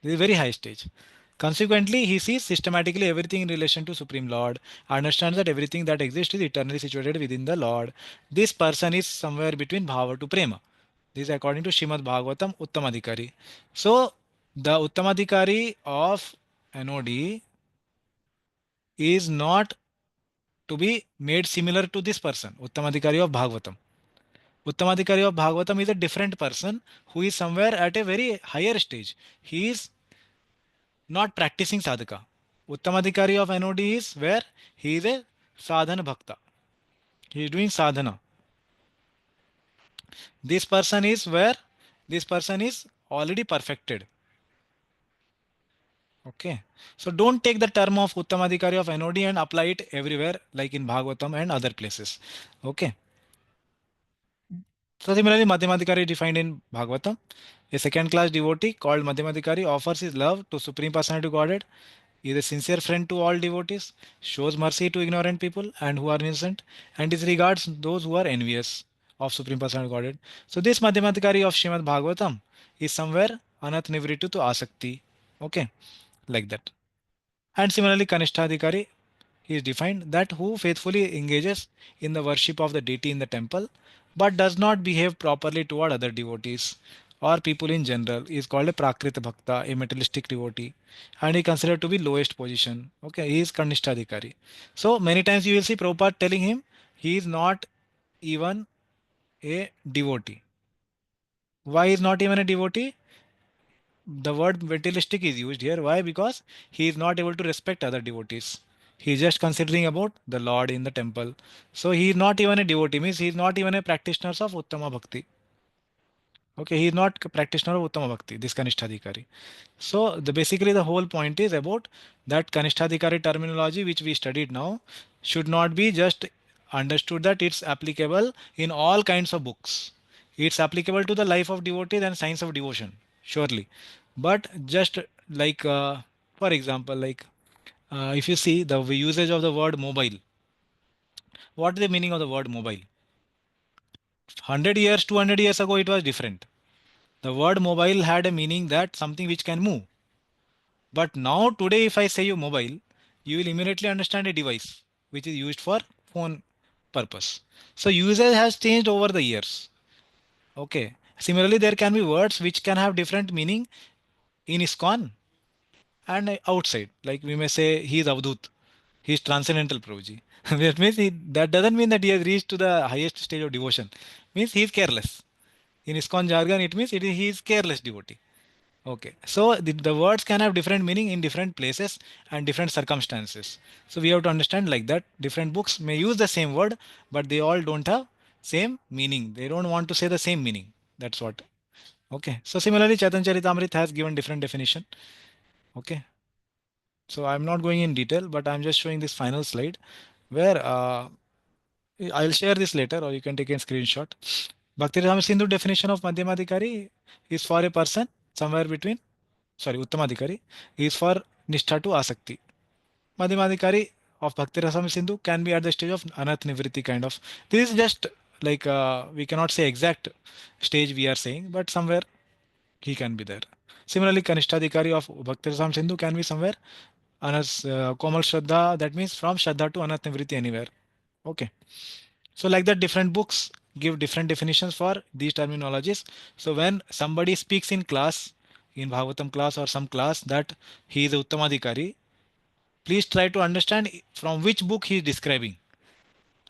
This is very high stage. Consequently, he sees systematically everything in relation to Supreme Lord, understands that everything that exists is eternally situated within the Lord. This person is somewhere between Bhava to Prema. This is according to Shrimad Bhagavatam Uttamadhikari. So, the Uttamadhikari of NOD is not to be made similar to this person, Uttamadhikari of Bhagavatam. Uttamadhikari of Bhagavatam is a different person who is somewhere at a very higher stage. He is not practicing sadhaka. Uttamadhikari of NOD is where he is a sadhana bhakta. He is doing sadhana. This person is where this person is already perfected. Okay. So don't take the term of Uttamadhikari of NOD and apply it everywhere like in Bhagavatam and other places. Okay. So similarly, Madhyamadhikari defined in Bhagavatam. A second class devotee called Madhyamadhikari offers his love to Supreme Personality Godhead, is a sincere friend to all devotees, shows mercy to ignorant people and who are innocent, and disregards those who are envious of Supreme Personality Godhead. So this Madhyamadhikari of Srimad Bhagavatam is somewhere Anat Nivritu to Asakti. Okay, like that. And similarly, Kanishtadhikari is defined that who faithfully engages in the worship of the deity in the temple but does not behave properly toward other devotees or people in general is called a Prakrita Bhakta, a materialistic devotee, and he considered to be lowest position. Okay, he is Kanishtadhikari. So many times you will see Prabhupada telling him he is not even a devotee. Why is not even a devotee? The word materialistic is used here. Why? Because he is not able to respect other devotees. He is just considering about the Lord in the temple. So he is not even a devotee, means he is not even a practitioner of Uttama Bhakti. Okay, he is not a practitioner of Uttama Bhakti, this Kanishtadhikari. So basically the whole point is about that Kanishtadhikari terminology which we studied now should not be just understood that it's applicable in all kinds of books. It's applicable to the life of devotees and science of devotion, surely. But just like, for example, like if you see the usage of the word mobile, what is the meaning of the word mobile? 100 years, 200 years ago, it was different. The word mobile had a meaning that something which can move. But now today if I say you mobile, you will immediately understand a device which is used for phone purpose. So usage has changed over the years. Okay. Similarly, there can be words which can have different meaning in ISKCON and outside. Like we may say he is Avdut. He is transcendental Prabhuji. That means that doesn't mean that he has reached to the highest stage of devotion. Means he is careless. In ISKCON jargon, it means he is careless devotee. Okay, so the words can have different meaning in different places and different circumstances. So we have to understand like that. Different books may use the same word, but they all don't have same meaning. They don't want to say the same meaning. That's what. Okay. So similarly, Chaitanya Charitamrita has given different definition. Okay. So I'm not going in detail, but I'm just showing this final slide where I'll share this later, or you can take a screenshot. Bhakti Sindhu definition of Madhyamadhikari is for a person somewhere between, sorry, Uttamadhikari is for Nishtha to Asakti. Madhyamadhikari of Bhakti Rasam Sindhu can be at the stage of Anath Nivriti kind of. This is just like we cannot say exact stage we are saying, but somewhere he can be there. Similarly, Kanishtadikari of Bhakti Rasam Sindhu can be somewhere. Komal Shraddha, that means from Shraddha to Anat Nivriti anywhere. Okay. So like that, different books give different definitions for these terminologies. So when somebody speaks in class, in Bhagavatam class or some class, that he is a Uttamadikari, please try to understand from which book he is describing,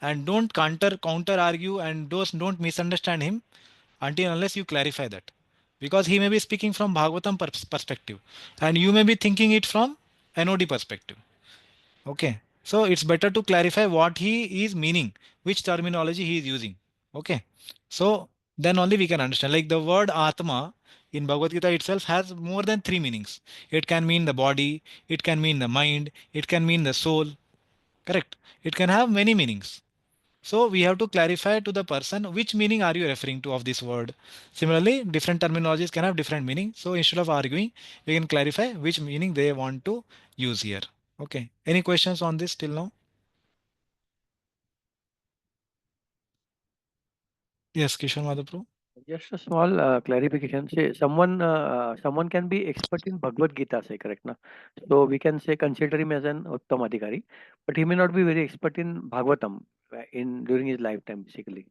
and don't counter argue, and don't misunderstand him until unless you clarify that, because he may be speaking from Bhagavatam perspective and you may be thinking it from NOD perspective. Okay, so it's better to clarify what he is meaning, which terminology he is using. Okay, so then only we can understand. Like the word Atma in Bhagavad Gita itself has more than three meanings. It can mean the body, it can mean the mind, it can mean the soul. Correct? It can have many meanings. So we have to clarify to the person which meaning are you referring to of this word. Similarly, different terminologies can have different meaning. So instead of arguing, we can clarify which meaning they want to use here. Okay. Any questions on this till now? Yes, Kishore Madhapru. Just a small clarification. Say someone can be expert in Bhagavad Gita, say correct na? So we can say consider him as an Uttam Adhikari, but he may not be very expert in Bhagavatam in during his lifetime, basically.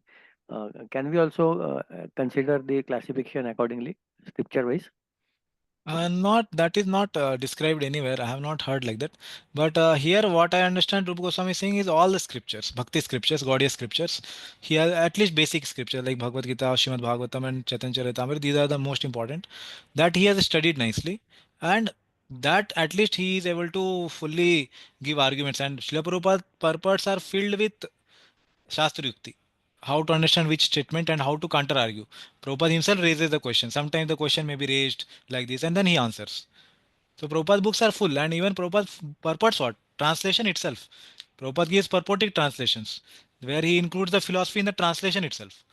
Can we also consider the classification accordingly, scripture wise? Not that is not described anywhere. I have not heard like that. But here, what I understand Rupa Goswami is saying is all the scriptures, Bhakti scriptures, Gaudiya scriptures. He has at least basic scriptures like Bhagavad Gita, Srimad Bhagavatam, and Chaitanya Charitamrita. These are the most important that he has studied nicely, and that at least he is able to fully give arguments. And Srila Prabhupada purports are filled with Shastri Yukti, how to understand which statement and how to counter argue. Prabhupada himself raises the question. Sometimes the question may be raised like this and then he answers. So Prabhupada books are full, and even Prabhupada purports what? Translation itself. Prabhupada gives purported translations where he includes the philosophy in the translation itself.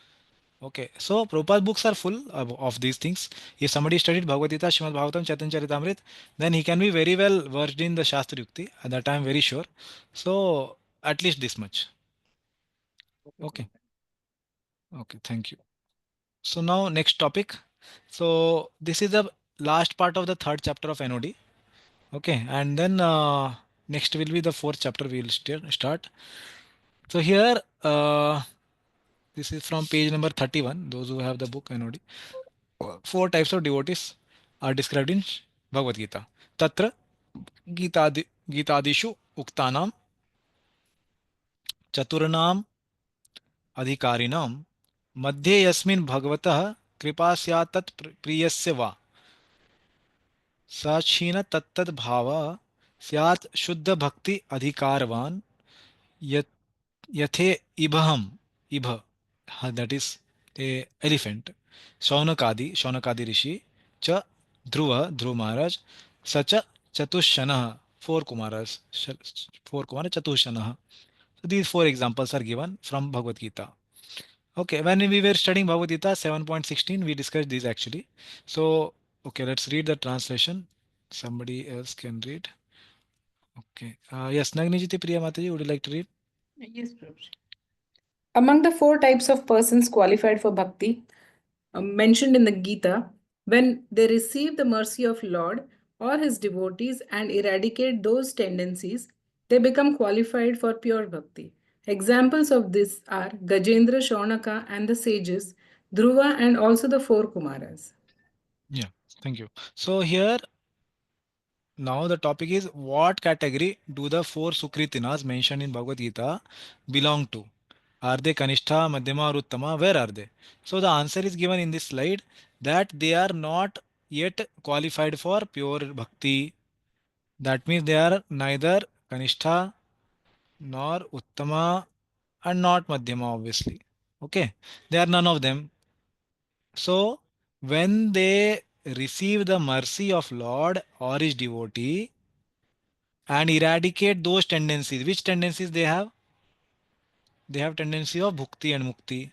Okay, so Prabhupada books are full of these things. If somebody studied Bhagavad Gita, Srimad Bhagavatam, Chaitanya Charitamrita, then he can be very well versed in the Shastri Yukti. That I am very sure. So at least this much. Okay. Okay, thank you. So now next topic. So this is the last part of the third chapter of NOD. Okay, and then next will be the fourth chapter we will start. So here this is from page number 31. Those who have the book NOD. Four types of devotees are described in Bhagavad Gita. Tatra Gitadishu Uktanam Chaturnam Adhikarinam मध्ये यस्मिन् भगवतः कृपा स्यात् तत् प्रियस्य वा सक्षीण तत्तद भाव स्यात् शुद्ध भक्ति अधिकारवान यथे इभहम इभ that is a elephant शौनकादि ऋषि च ध्रुव महाराज स च चतुष्शनः four Kumar चतुष्शनः. So these four examples are given from Bhagavad Gita. Okay, when we were studying Bhagavad Gita 7.16, we discussed these actually. So, okay, let's read the translation. Somebody else can read. Okay. Yes, Nagnijiti Priya Mataji, would you like to read? Yes, Prabhuji. Among the four types of persons qualified for bhakti mentioned in the Gita, when they receive the mercy of Lord or his devotees and eradicate those tendencies, they become qualified for pure bhakti. Examples of this are Gajendra, Shaunaka, and the sages, Dhruva, and also the four Kumaras. Yeah, thank you. So here, now the topic is what category do the four Sukritinas mentioned in Bhagavad Gita belong to? Are they Kanishtha, Madhyama, or Uttama? Where are they? So the answer is given in this slide that they are not yet qualified for pure bhakti. That means they are neither Kanishtha nor Uttama and not Madhyama, obviously. Okay, they are none of them. So when they receive the mercy of Lord or his devotee and eradicate those tendencies, which tendencies they have? They have tendency of bhukti and mukti.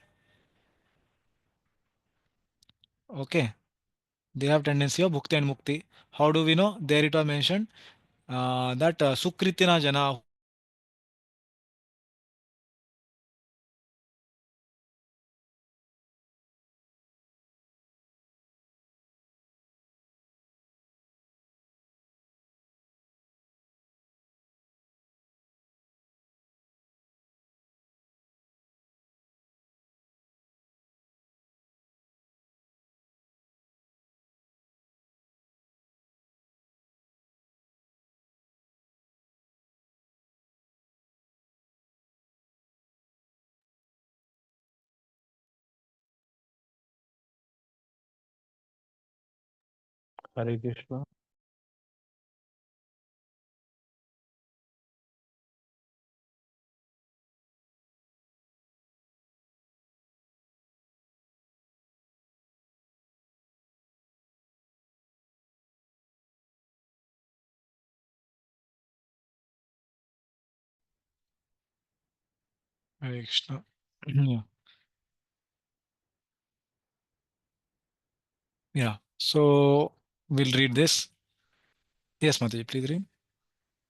Okay, they have tendency of bhukti and mukti. How do we know? There it was mentioned that Sukritina Jana Hare Krishna. Hare Krishna. Yeah. Yeah. So we'll read this. Yes, Mataji, please read.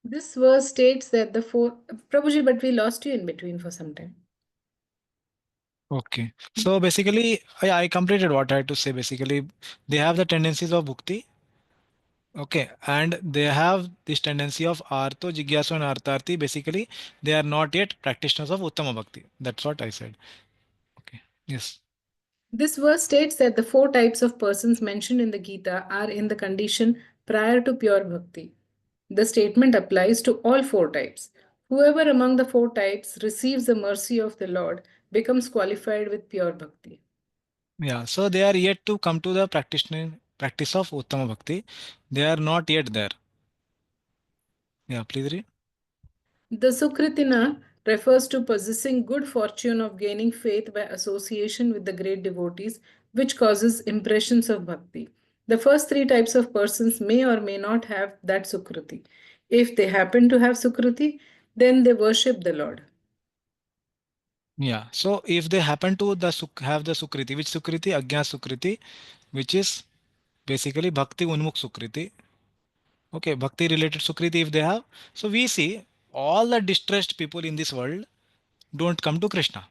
This verse states that the four. Prabhuji, but we lost you in between for some time. Okay. So basically, I completed what I had to say. Basically, they have the tendencies of bhukti. Okay. And they have this tendency of artho, jigyasu, and artharthi. Basically, they are not yet practitioners of uttama bhakti. That's what I said. Okay. Yes. This verse states that the four types of persons mentioned in the Gita are in the condition prior to pure bhakti. The statement applies to all four types. Whoever among the four types receives the mercy of the Lord becomes qualified with pure bhakti. Yeah. So they are yet to come to the practice of uttama bhakti. They are not yet there. Yeah. Please read. The Sukritina refers to possessing good fortune of gaining faith by association with the great devotees, which causes impressions of bhakti. The first three types of persons may or may not have that Sukriti. If they happen to have Sukriti, then they worship the Lord. Yeah. So if they happen to have the sukriti, which sukriti? Agnya sukriti, which is basically bhakti unmukh sukriti. Okay, bhakti related sukriti if they have. So we see all the distressed people in this world don't come to Krishna.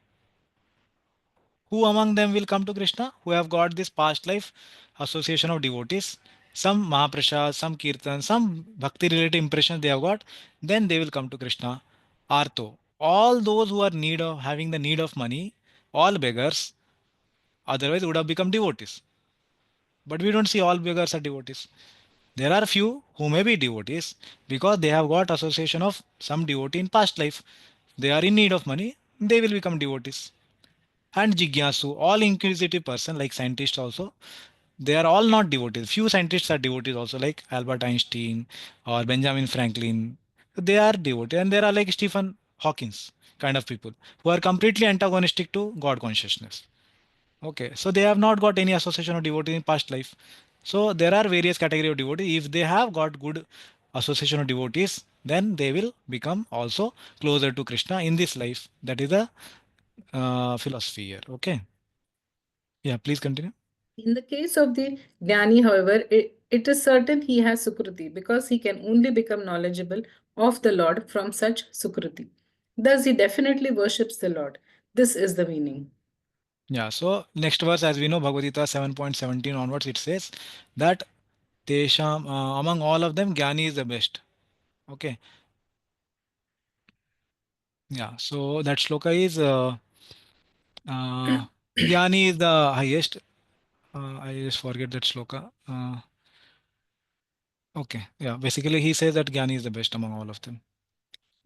Who among them will come to Krishna? Who have got this past life association of devotees, some Mahaprasad, some Kirtan, some bhakti related impressions they have got, then they will come to Krishna. Artho. All those who are need of having the need of money, all beggars, otherwise would have become devotees. But we don't see all beggars are devotees. There are few who may be devotees because they have got association of some devotee in past life. They are in need of money, they will become devotees. And Jigyasu, all inquisitive person like scientists also, they are all not devotees. Few scientists are devotees also, like Albert Einstein or Benjamin Franklin. They are devotees, and there are like Stephen Hawkins kind of people who are completely antagonistic to God consciousness. Okay, so they have not got any association of devotee in past life. So there are various category of devotees. If they have got good association of devotees, then they will become also closer to Krishna in this life. That is the philosophy here. Okay. Yeah, please continue. In the case of the Jnani, however, it is certain he has Sukruti because he can only become knowledgeable of the Lord from such Sukruti. Thus, he definitely worships the Lord. This is the meaning. Yeah, so next verse, as we know, Bhagavad Gita 7.17 onwards, it says that Tesham, among all of them, Jnani is the best. Okay. Yeah, so that shloka is Jnani is the highest. I just forget that shloka. Okay, yeah, basically he says that Jnani is the best among all of them.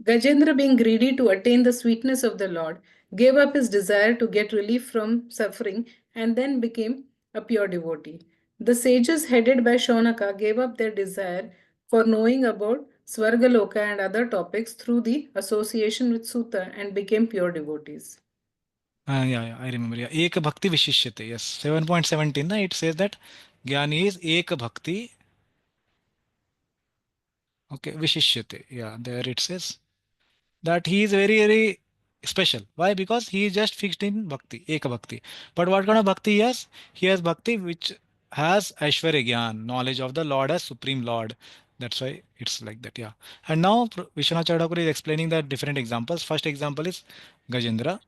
Gajendra, being greedy to attain the sweetness of the Lord, gave up his desire to get relief from suffering and then became a pure devotee. The sages headed by Shaunaka gave up their desire for knowing about Svargaloka and other topics through the association with Sutta and became pure devotees. Yeah, I remember. Yeah, Ek Bhakti Vishishyate. Yes, 7.17, it says that Jnani is Ek Bhakti. Okay, Vishishyate. Yeah, there it says that he is very, very special. Why? Because he is just fixed in bhakti, Eka bhakti. But what kind of bhakti he has? He has bhakti which has Aishwarya Gyan, knowledge of the Lord as Supreme Lord. That's why it's like that. Yeah. And now Vishwanath Chadakur is explaining the different examples. First example is Gajendra.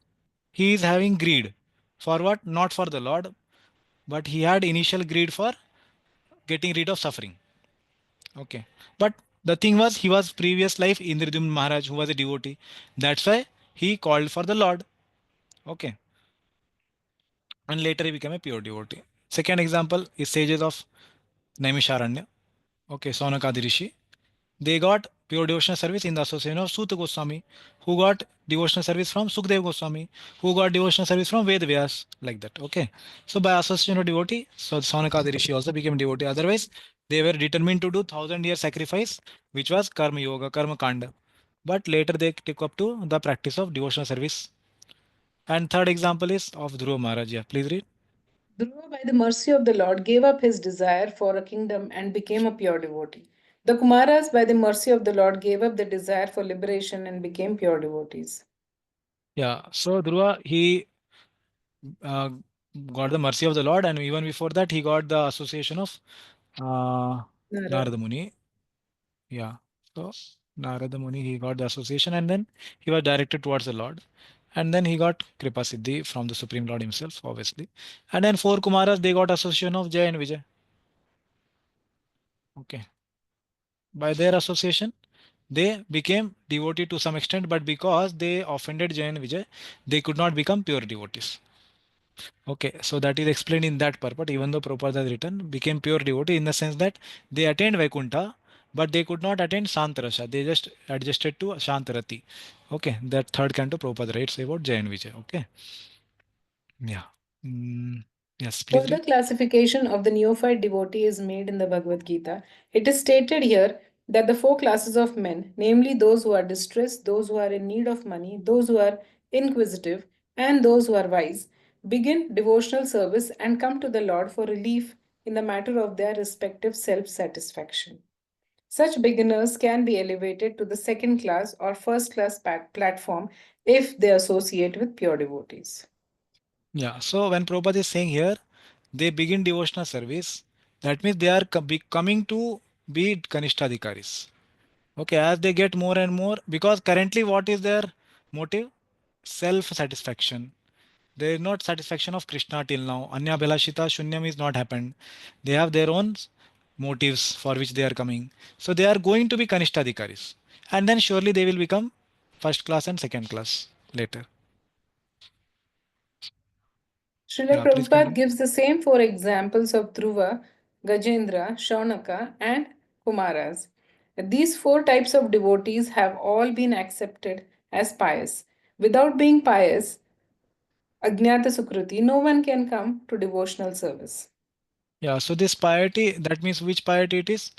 He is having greed. For what? Not for the Lord, but he had initial greed for getting rid of suffering. Okay. But the thing was, he was previous life Indradyumna Maharaj, who was a devotee. That's why he called for the Lord. Okay. And later he became a pure devotee. Second example is sages of Naimisharanya. Okay, Sonakadi Rishi. They got pure devotional service in the association of Suta Goswami, who got devotional service from Sukdev Goswami, who got devotional service from Ved Vyas, like that. Okay. So by association of devotee, so Saunakadi Rishi also became devotee. Otherwise, they were determined to do 1,000-year sacrifice, which was Karma Yoga, Karma Kanda. But later they took up to the practice of devotional service. And third example is of Dhruva Maharaj. Yeah, please read. Dhruva, by the mercy of the Lord, gave up his desire for a kingdom and became a pure devotee. The Kumaras, by the mercy of the Lord, gave up the desire for liberation and became pure devotees. Yeah, so Dhruva, he uh, got the mercy of the Lord, and even before that, he got the association of uh, Narada. Narada Muni. Yeah, so Narada Muni, he got the association, and then he was directed towards the Lord. And then he got Kripa Siddhi from the Supreme Lord himself, obviously. And then four Kumaras, they got association of Jay and Vijay. Okay. By their association, they became devotee to some extent, but because they offended Jay and Vijay, they could not become pure devotees. Okay, so that is explained in that purport, even though Prabhupada has written, became pure devotee in the sense that they attained Vaikuntha, but they could not attain Shantarasha. They just adjusted to Shantarati. Okay, that third canto Prabhupada writes about Jay and Vijay. Okay, yeah. Mm, yes, please Further read. classification of the neophyte devotee is made in the Bhagavad Gita. It is stated here that the four classes of men, namely those who are distressed, those who are in need of money, those who are inquisitive, and those who are wise, begin devotional service and come to the Lord for relief in the matter of their respective self satisfaction. Such beginners can be elevated to the second class or first class platform if they associate with pure devotees. Yeah, so when Prabhupada is saying here, they begin devotional service, that means they are coming to be Kanishtadhikaris. Okay, as they get more and more, because currently what is their motive? Self satisfaction. There is not satisfaction of Krishna till now. Anya Belashita Shunyam is not happened. They have their own motives for which they are coming. So they are going to be Kanishtadhikaris. And then surely they will become first class and second class later. Srila Yeah, please Prabhupada continue. gives the same four examples of Dhruva, Gajendra, Shaunaka, and Kumaras. These four types of devotees have all been accepted as pious. Without being pious, Ajnata Sukruti, no one can come to devotional service. Yeah, so this piety, that means which piety it is?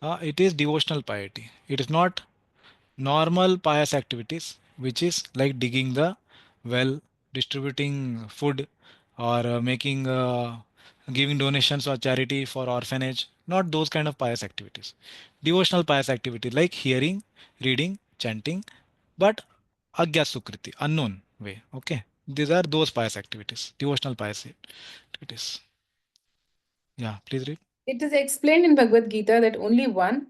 It is devotional piety. It is not normal pious activities, which is like digging the well, distributing food, or making giving donations or charity for orphanage. Not those kind of pious activities. Devotional pious activity like hearing, reading, chanting, but agya sukriti, unknown way. Okay, these are those pious activities, devotional pious activities. Yeah, please read. It is explained in Bhagavad Gita that only one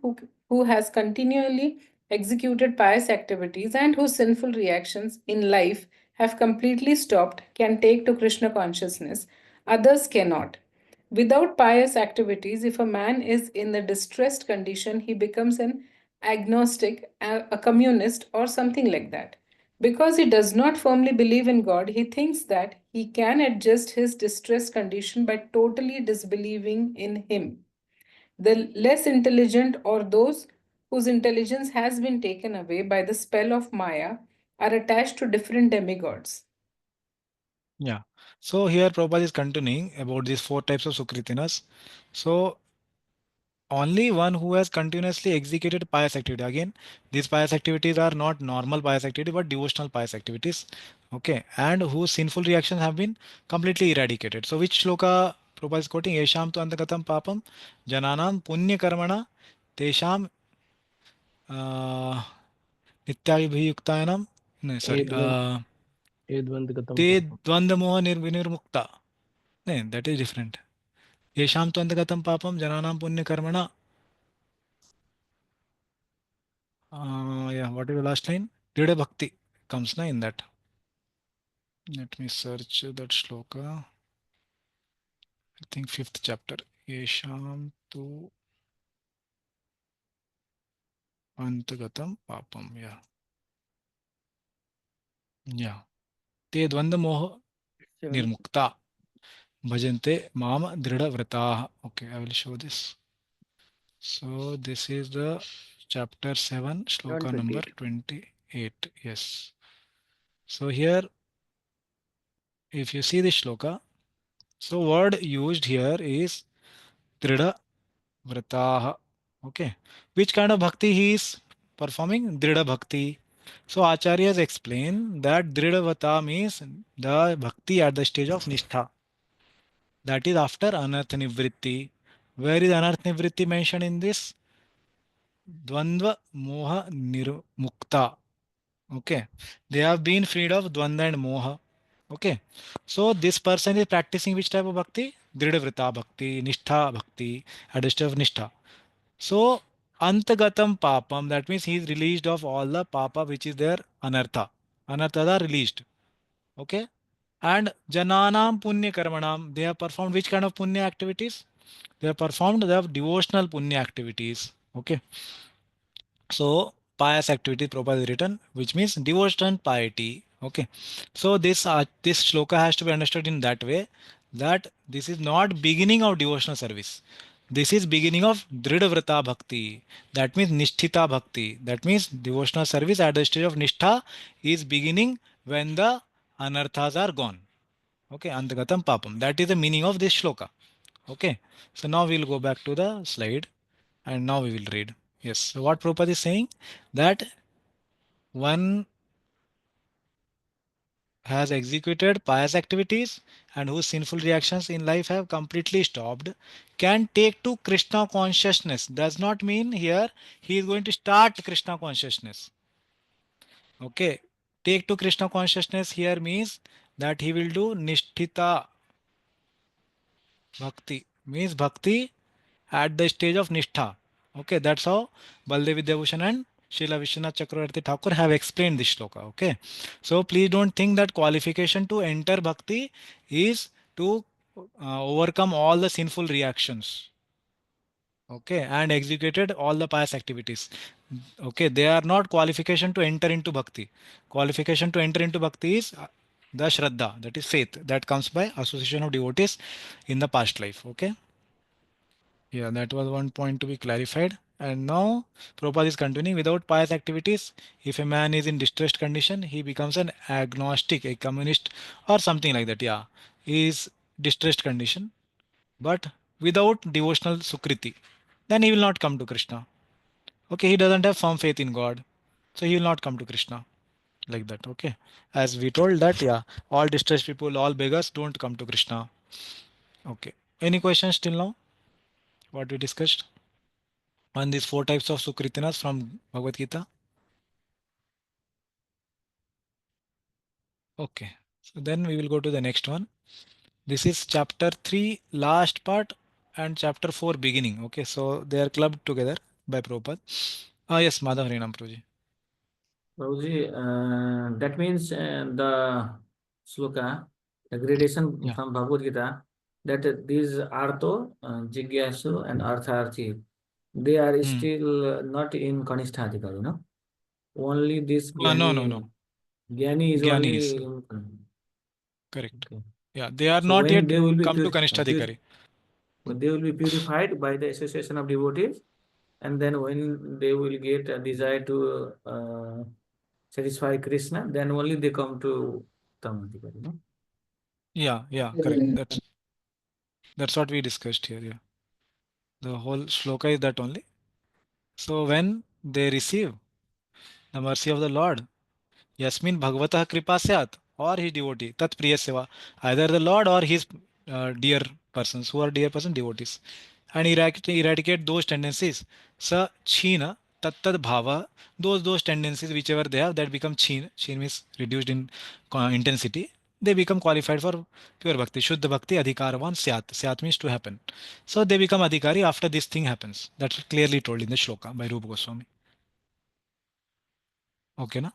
who has continually executed pious activities and whose sinful reactions in life have completely stopped can take to Krishna consciousness. Others cannot. Without pious activities, if a man is in the distressed condition, he becomes an agnostic, a communist, or something like that. Because he does not firmly believe in God, he thinks that he can adjust his distressed condition by totally disbelieving in him. The less intelligent or those whose intelligence has been taken away by the spell of Maya are attached to different demigods. Yeah. So here Prabhupada is continuing about these four types of Sukritinas. So only one who has continuously executed pious activity. Again, these pious activities are not normal pious activity, but devotional pious activities. Okay. And whose sinful reactions have been completely eradicated. So which shloka Prabhupada is quoting? Yesham tu antagatam papam jananam punya karmana tesham nityabhiyuktayanam. No, sorry. Edvandagatam Te papam. dvandamoha nirmukta. No, that is different. येषां तु अंतगतं पापं जनानां पुण्यकर्मणा. Yeah, what is the last line? Did bhakti comes na in that. Let me search that shloka. I think fifth chapter. Yesham tu antagatam papam. Yeah. Yeah. Te dvanda moha Seven. nirmukta. Bhajante mama drida vrataha. Okay, I will show this. So this is the chapter 7, shloka number 28. 28. Yes. So here, if you see the shloka, so word used here is Drida Vrataha. Okay. Which kind of bhakti he is performing? Drida Bhakti. So Acharyas explain that Drida Vrata means the bhakti at the stage of Nishtha. That is after Anartha Nivritti. Where is Anartha Nivritti mentioned in this? Dvandva Moha Nirmukta. Okay. They have been freed of Dvanda and Moha. Okay. So this person is practicing which type of bhakti? Drida Bhakti, Nishtha Bhakti, at the stage of Nishtha. So Antagatam Papam, that means he is released of all the Papa which is there, Anartha. Anarthas are released. Okay. And Jananam Punya Karmanam, they have performed which kind of Punya activities? They have performed the devotional Punya activities. Okay. So pious activity Prabhupada is written, which means devotion and piety. Okay. So this shloka has to be understood in that way that this is not beginning of devotional service. This is beginning of Dridhavrata Bhakti. That means Nishtita Bhakti. That means devotional service at the stage of Nishtha is beginning when the anarthas are gone. Okay, Antagatam Papam. That is the meaning of this shloka. Okay. So now we'll go back to the slide and now we will read. Yes. So what Prabhupada is saying that one has executed pious activities and whose sinful reactions in life have completely stopped can take to Krishna consciousness. Does not mean here he is going to start Krishna consciousness. Okay. Take to Krishna consciousness here means that he will do Nishtita Bhakti. Means Bhakti at the stage of Nishtha. Okay, that's how Baldev Vidyabhushan and Srila Vishwanath Chakravarti Thakur have explained this shloka. Okay, so please don't think that qualification to enter bhakti is to overcome all the sinful reactions. Okay, and executed all the pious activities. Okay, they are not qualification to enter into bhakti. Qualification to enter into bhakti is the Shraddha, that is faith, that comes by association of devotees in the past life. Okay. Yeah, that was one point to be clarified. And now Prabhupada is continuing without pious activities. If a man is in distressed condition, he becomes an agnostic, a communist, or something like that. Yeah, he is distressed condition, but without devotional sukriti, then he will not come to Krishna. Okay, he doesn't have firm faith in God, so he will not come to Krishna like that. Okay, as we told that, yeah, all distressed people, all beggars don't come to Krishna. Okay, any questions till now? What we discussed on these four types of Sukritinas from Bhagavad Gita. Okay, so then we will go to the next one. This is chapter 3 last part and chapter 4 beginning. Okay, so they are clubbed together by Prabhupada. Yes, Madhav Harinam Prabhuji. Prabhuji, that means the sloka, the gradation from Bhagavad Gita, that these Artho, Jigyasu and Artharthi, they are still not in Kanisthadika, you know. Only this Gyani, no. Gyani is Gyani only is. in, Correct. okay. Yeah, they are So not when yet they will be come to Kanishtadikari. they will be purified by the association of devotees, and then when they will get a desire to satisfy Krishna, then only they come to Tamadika, you know? Yeah, correct. That's what we discussed here. Yeah, the whole shloka is that only. So when they receive the mercy of the Lord, Yasmin Bhagavata Kripa Syat, or his devotee, Tat Priya Seva, either the Lord or his dear persons, who are dear person devotees, and eradicate those tendencies. Sa China, Tat Tat Bhava, those tendencies, whichever they have, that become Chin. Chin means reduced in intensity. They become qualified for pure bhakti. Shuddha bhakti adhikaravan syat. Syat means to happen. So they become adhikari after this thing happens. That's clearly told in the shloka by Rupa Goswami. Okay, na?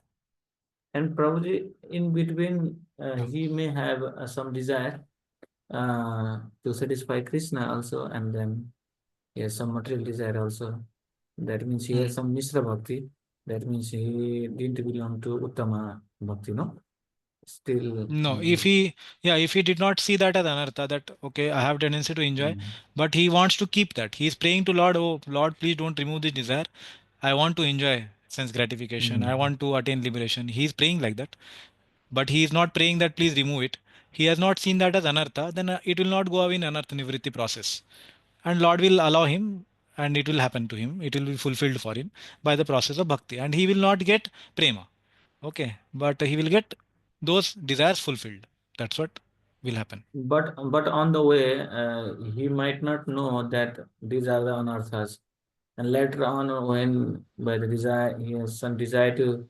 And probably in between, he may have some desire to satisfy Krishna also, and then he has some material desire also. That means he has some Mishra Bhakti. That means he didn't belong to Uttama Bhakti, no? Still. No, if he did not see that as anartha, that okay, I have tendency to enjoy, but he wants to keep that. He is praying to Lord, oh Lord, please don't remove this desire. I want to enjoy sense gratification. I want to attain liberation. He is praying like that, but he is not praying that please remove it. He has not seen that as anartha, then it will not go away in anartha nivritti process. And Lord will allow him and it will happen to him. It will be fulfilled for him by the process of bhakti. And he will not get prema. Okay. But he will get those desires fulfilled. That's what will happen. But on the way, he might not know that these are the anarthas. And later on, when by the desire he has some desire to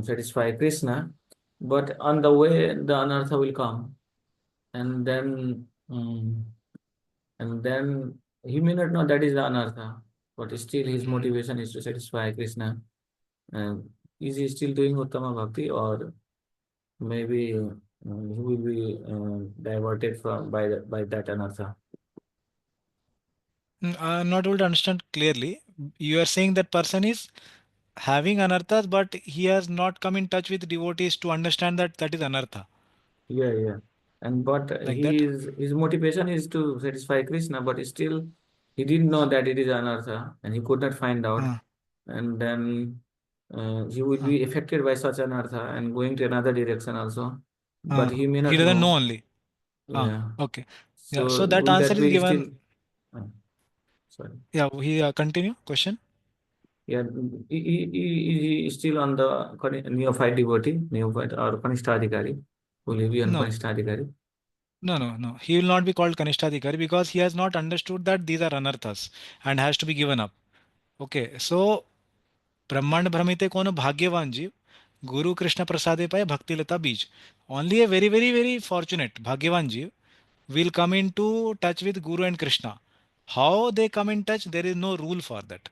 satisfy Krishna, but on the way the anartha will come, and then he may not know that is the anartha, but still his motivation is to satisfy Krishna. And is he still doing Uttama Bhakti, or maybe he will be diverted from by that anartha? I'm not able to understand clearly. You are saying that person is having anarthas, but he has not come in touch with devotees to understand that that is anartha. Yeah. And but Like that. his motivation is to satisfy Krishna, but still he didn't know that it is anartha, and he could not find out. Uh, And then he will uh, be affected by such anartha and going to another direction also. But he may he not doesn't know know. only. Yeah. Okay. Yeah. So So that will answer that is be still? given. uh, Sorry. Yeah. He continue question. Yeah, he is still on the neophyte devotee, neophyte or Kanishtha will he be on No. Kanishtha? No. He will not be called Kanishtadhikari because he has not understood that these are anarthas and has to be given up. Okay. So ब्रह्मांड भ्रमिते कौन भाग्यवान जीव गुरु कृष्ण प्रसादे पाए भक्ति लता बीज only a very very very fortunate bhagyavan jeev will come into touch with guru and krishna. How they come in touch, there is no rule for that.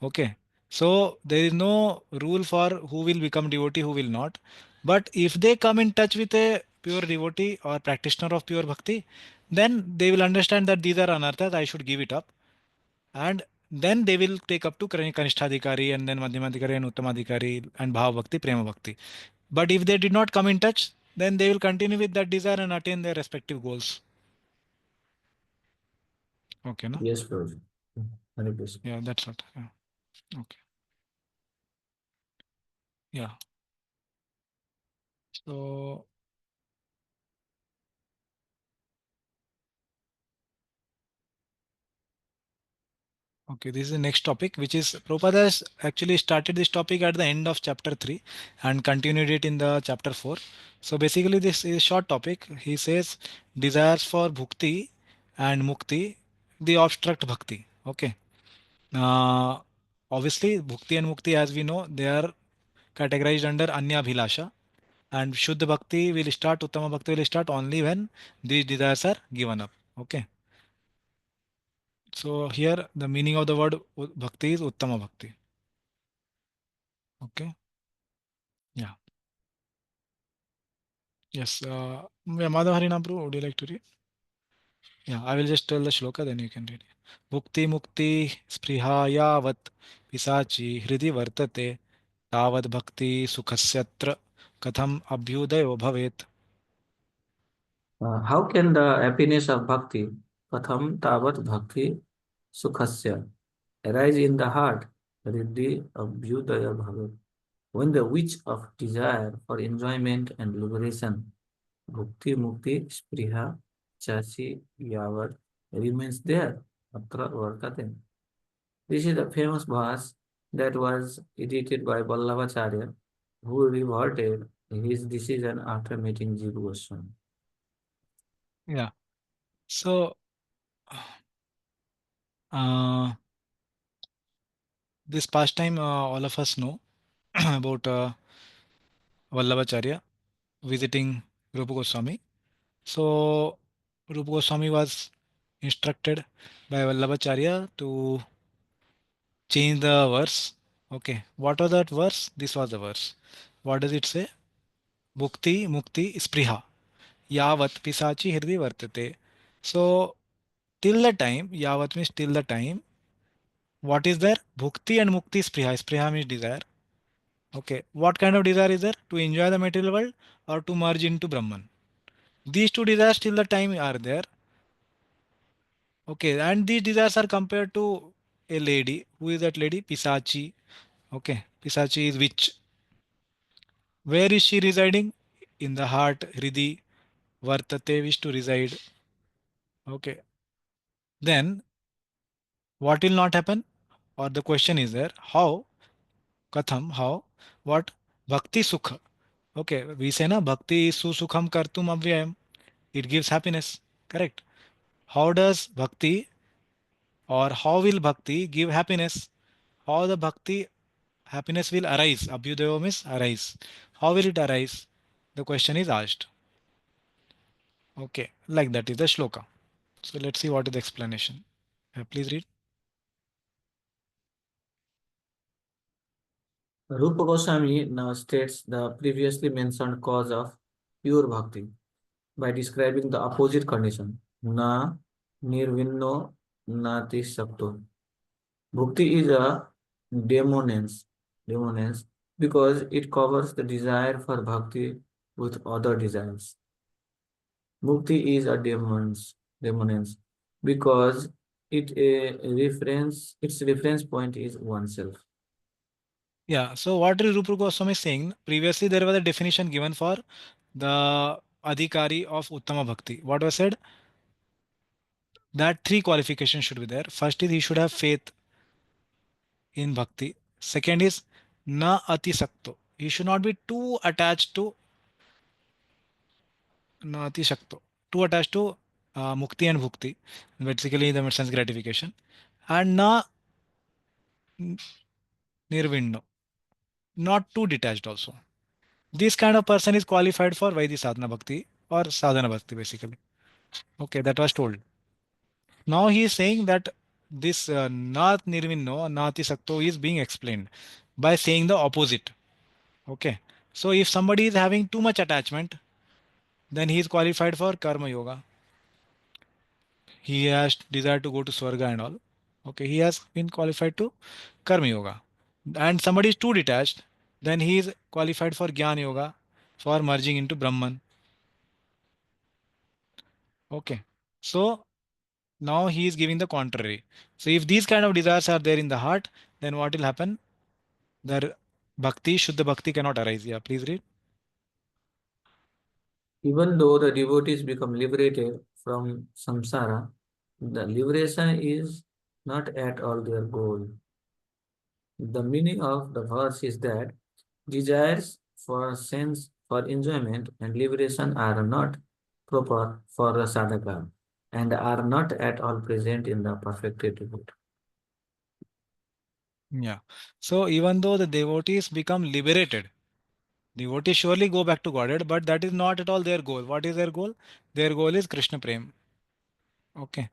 Okay. So there is no rule for who will become devotee, who will not. But if they come in touch with a pure devotee or practitioner of pure bhakti, then they will understand that these are anarthas, I should give it up. And then they will take up to Kanishtadhikari and then Madhyamadhikari and Uttamadhikari and Bhava Bhakti, Prema Bhakti. But if they did not come in touch, then they will continue with that desire and attain their respective goals. Okay, no? Yes, Prabhuji. Hare Krishna. Yeah, that's what. Yeah. Okay. Yeah. So, okay, this is the next topic, which is Prabhupada has actually started this topic at the end of chapter 3 and continued it in the chapter 4. So basically this is a short topic. He says desires for bhukti and mukti, they obstruct bhakti. Okay. Uh, Obviously bhukti and mukti, as we know, they are categorized under anya bhilasha, and Shuddha Bhakti will start, Uttama Bhakti will start only when these desires are given up. Okay. So here the meaning of the word Bhakti is Uttama Bhakti. Okay. Yeah. Yes. Yeah, Madhav Harinam Prabhu, would you like to read? Yeah, I will just tell the shloka, then you can read. Bhukti Mukti Spriha Yavat Pisachi Hridi Vartate Tavad Bhakti Sukhasyatra Katham Abhyudayo Bhavet. How can the happiness of bhakti, katham tavat bhakti sukhasya, arise in the heart, riddhi abhyudaya bhavat, when the wish of desire for enjoyment and liberation, bhukti mukti spriha chachi yavat, remains there, atra vartate. This is a famous verse that was edited by Vallabhacharya, who reverted his decision after meeting Jiva Goswami. Yeah. So uh, this pastime, all of us know about Vallabhacharya visiting Rupa Goswami. So Rupa Goswami was instructed by Vallabhacharya to change the verse. Okay, what was that verse? This was the verse. What does it say? Bhukti Mukti Spriha Yavat Pisachi Hirdi Vartate. So till the time, Yavat means till the time, what is there? Bhukti and Mukti Spriha. Spriha means desire. Okay, what kind of desire is there? To enjoy the material world or to merge into Brahman? These two desires till the time are there. Okay, and these desires are compared to a lady. Who is that lady? Pisachi. Okay, Pisachi is witch. Where is she residing? In the heart, Hridi, Vartate, wish to reside. Okay, then what will not happen? Or the question is there, how, Katham, how, what, Bhakti Sukha. Okay, we say na Bhakti Susukham Kartum Avyayam. It gives happiness. Correct. How does Bhakti or how will Bhakti give happiness? How the Bhakti happiness will arise? Abhyudaya means arise. How will it arise? The question is asked. Okay, like that is the shloka. So let's see what is the explanation. Please read. Rupa Goswami now states the previously mentioned cause of pure bhakti by describing the opposite condition, na nirvinno nati sakto. Bhakti is a demonence because it covers the desire for bhakti with other desires. Mukti is a demonence because its reference point is oneself. Yeah, so what is Rupa Goswami saying? Previously, there was a definition given for the Adhikari of Uttama Bhakti. What was said? That three qualifications should be there. First is he should have faith in Bhakti. Second is na ati sakto. He should not be too attached to na ati sakto. Too attached to mukti and bhukti, basically the sense gratification. And na nirvinno. Not too detached also. This kind of person is qualified for Vaidhi Sadhana Bhakti or Sadhana Bhakti basically. Okay, that was told. Now he is saying that this Nat Nirvinno, Nati Sakto is being explained by saying the opposite. Okay. So if somebody is having too much attachment, then he is qualified for Karma Yoga. He has desire to go to Swarga and all. Okay, he has been qualified to Karma Yoga. And somebody is too detached, then he is qualified for Jnana Yoga for merging into Brahman. Okay. So now he is giving the contrary. So if these kind of desires are there in the heart, then what will happen? The bhakti, Shuddha bhakti cannot arise. Yeah, please read. Even though the devotees become liberated from samsara, the liberation is not at all their goal. The meaning of the verse is that desires for sense, for enjoyment and liberation are not proper for the sadhaka and are not at all present in the perfected devotee. Yeah. So even though the devotees become liberated, devotees surely go back to Godhead, but that is not at all their goal. What is their goal? Their goal is Krishna Prem. Okay.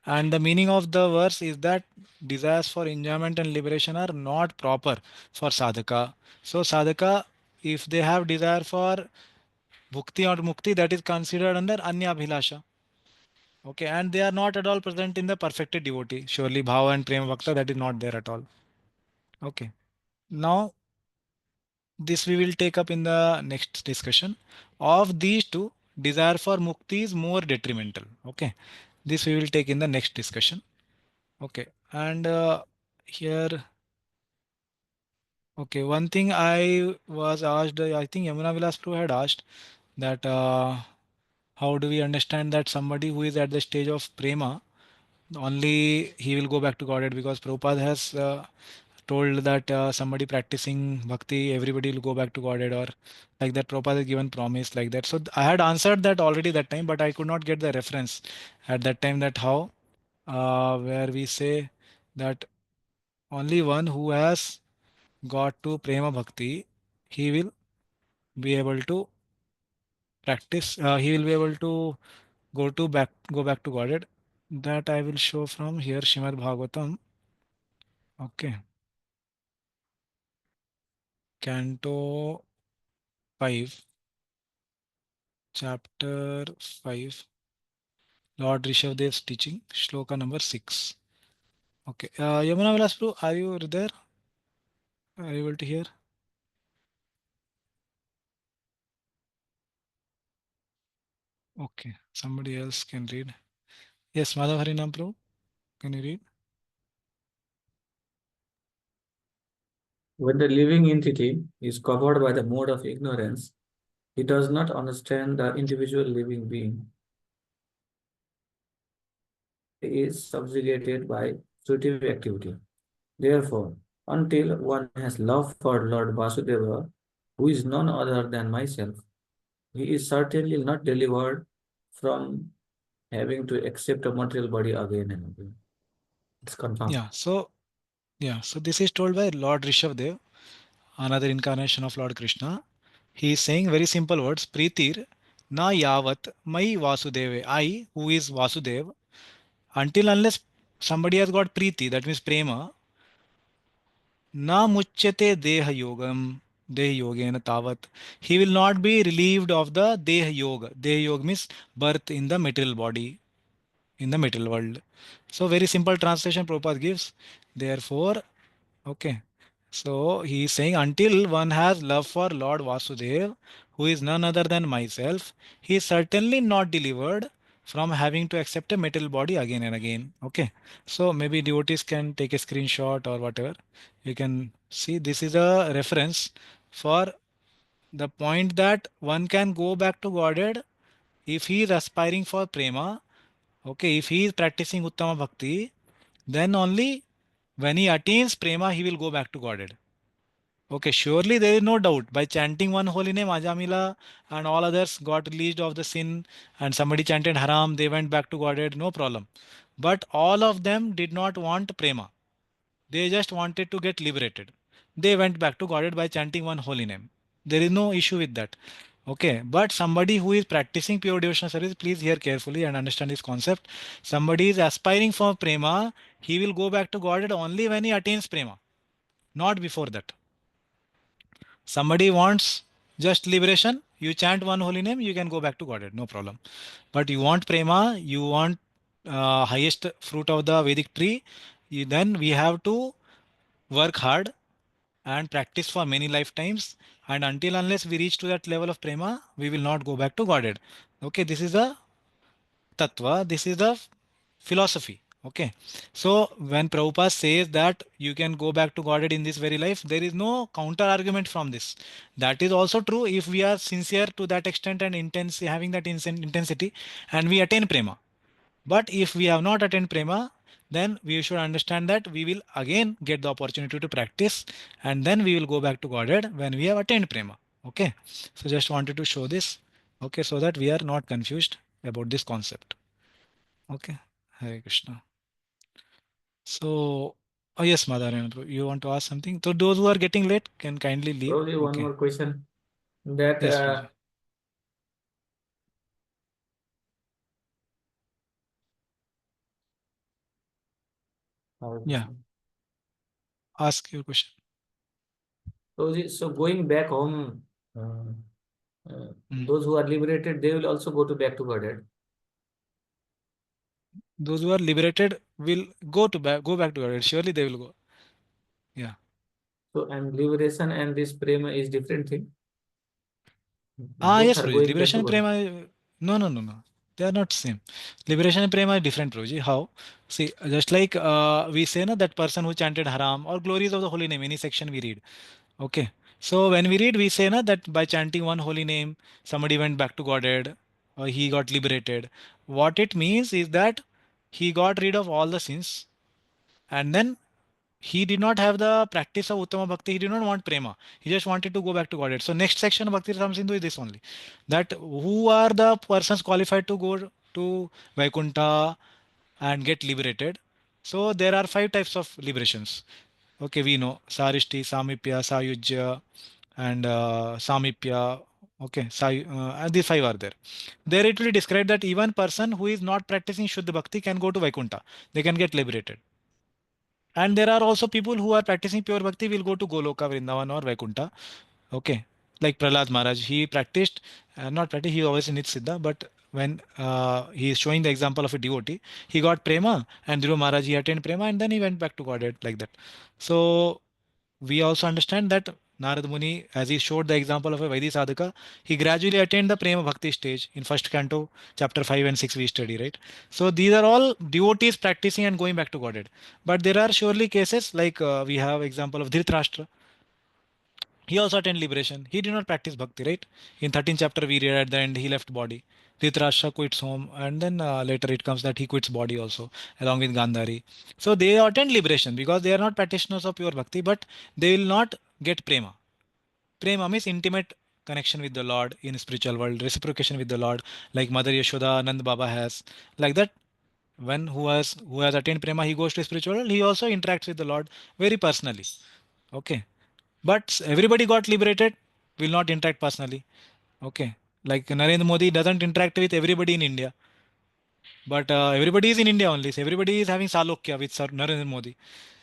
And the meaning of the verse is that desires for enjoyment and liberation are not proper for sadhaka. So sadhaka, if they have desire for bhukti or mukti, that is considered under anya abhilasha. Okay, and they are not at all present in the perfected devotee. Surely bhava and prema bhakta, that is not there at all. Okay. Now this we will take up in the next discussion. Of these two, desire for mukti is more detrimental. Okay. This we will take in the next discussion. Okay. And here, okay, one thing I was asked, I think Yamuna Vilas Prabhu had asked that how do we understand that somebody who is at the stage of prema, only he will go back to Godhead, because Prabhupada has told that somebody practicing bhakti, everybody will go back to Godhead, or like that. Prabhupada has given promise like that. So I had answered that already that time, but I could not get the reference at that time that how, where we say that only one who has got to prema bhakti, he will be able to practice, he will be able to go back to Godhead. That I will show from here, Shrimad Bhagavatam. Okay. Canto 5, chapter 5, Lord Rishabdev's teaching, shloka number 6. Okay. Yamuna Vilas Prabhu, are you there? Are you able to hear? Okay. Somebody else can read. Yes, Madhav Harinam Prabhu, can you read? When the living entity is covered by the mode of ignorance, he does not understand the individual living being. He is subjugated by fruitive activity. Therefore, until one has love for Lord Vasudeva, who is none other than myself, he is certainly not delivered from having to accept a material body again and again. It's confirmed. So this is told by Lord Rishabdev, another incarnation of Lord Krishna. He is saying very simple words, Pritir na yavat mai Vasudeva, I who is Vasudev, until unless somebody has got Priti, that means Prema, na muchyate deha yogam, deha yogena tavat, he will not be relieved of the deha yoga. Deha yoga means birth in the material body, in the material world. So very simple translation Prabhupada gives. Therefore, okay. So he is saying until one has love for Lord Vasudev, who is none other than myself, he is certainly not delivered from having to accept a material body again and again. Okay. So maybe devotees can take a screenshot or whatever. You can see this is a reference for the point that one can go back to Godhead if he is aspiring for prema. Okay, if he is practicing Uttama Bhakti, then only when he attains prema, he will go back to Godhead. Okay, surely there is no doubt. By chanting one holy name, Ajamila and all others got released of the sin, and somebody chanted Haram, they went back to Godhead, no problem. But all of them did not want prema. They just wanted to get liberated. They went back to Godhead by chanting one holy name. There is no issue with that. Okay, but somebody who is practicing pure devotional service, please hear carefully and understand this concept. Somebody is aspiring for prema, he will go back to Godhead only when he attains prema, not before that. Somebody wants just liberation, you chant one holy name, you can go back to Godhead, no problem. But you want prema, you want highest fruit of the Vedic tree, then we have to work hard and practice for many lifetimes, and until unless we reach to that level of prema, we will not go back to Godhead. Okay, this is the tattva, this is the philosophy. Okay, so when Prabhupada says that you can go back to Godhead in this very life, there is no counter argument from this. That is also true if we are sincere to that extent and intense, having that intensity, and we attain prema. But if we have not attained prema, then we should understand that we will again get the opportunity to practice, and then we will go back to Godhead when we have attained prema. Okay, so just wanted to show this. Okay, so that we are not confused about this concept. Okay, Hare Krishna. So, oh yes, Madharena, you want to ask something? So those who are getting late can kindly leave. Probably one Okay. more question. That Yes, Prabhuji. Yeah, ask your question. So going back home, those who are liberated, they will also go to back to Godhead. Those who are liberated will go back to Godhead. Surely they will go. Yeah. So and liberation and this prema is different thing. Yes, Both are Prabhuji. going back Liberation to and Godhead. prema. No. They are not same. Liberation and prema are different, Prabhuji. How? See, just like we say, na, that person who chanted haram or glories of the holy name, any section we read. Okay. So when we read, we say na, that by chanting one holy name, somebody went back to Godhead or he got liberated. What it means is that he got rid of all the sins, and then he did not have the practice of Uttama Bhakti. He did not want prema. He just wanted to go back to Godhead. So next section of Bhakti Rasamrita Sindhu is this only. That who are the persons qualified to go to Vaikuntha and get liberated. So there are 5 types of liberations. Okay, we know Sarishti, Samipya, Sayujya, and Samipya. Okay, and these 5 are there. There it will describe that even person who is not practicing Shuddha Bhakti can go to Vaikuntha. They can get liberated. And there are also people who are practicing pure bhakti will go to Goloka, Vrindavan or Vaikuntha. Okay. Like Prahlad Maharaj, he practiced, not practiced, he always in Siddha, but when he is showing the example of a devotee, he got prema, and Dhruva Maharaj, he attained prema, and then he went back to Godhead like that. So we also understand that Narad Muni, as he showed the example of a Vaidhi sadhaka, he gradually attained the Prema Bhakti stage in first canto, chapter 5 and 6 we study, right? So these are all devotees practicing and going back to Godhead. But there are surely cases like we have example of Dhritarashtra. He also attained liberation. He did not practice bhakti, right? In 13th chapter, we read at the end he left body. Dhritarashtra quits home, and then later it comes that he quits body also, along with Gandhari. So they attained liberation because they are not practitioners of pure bhakti, but they will not get prema. Prema means intimate connection with the Lord in spiritual world, reciprocation with the Lord, like Mother Yashoda, Nand Baba has. Like that, when who has attained prema, he goes to spiritual world. He also interacts with the Lord very personally. Okay, but everybody got liberated will not interact personally. Okay, like Narendra Modi doesn't interact with everybody in India, but everybody is in India only. So everybody is having Salokya with Sir Narendra Modi.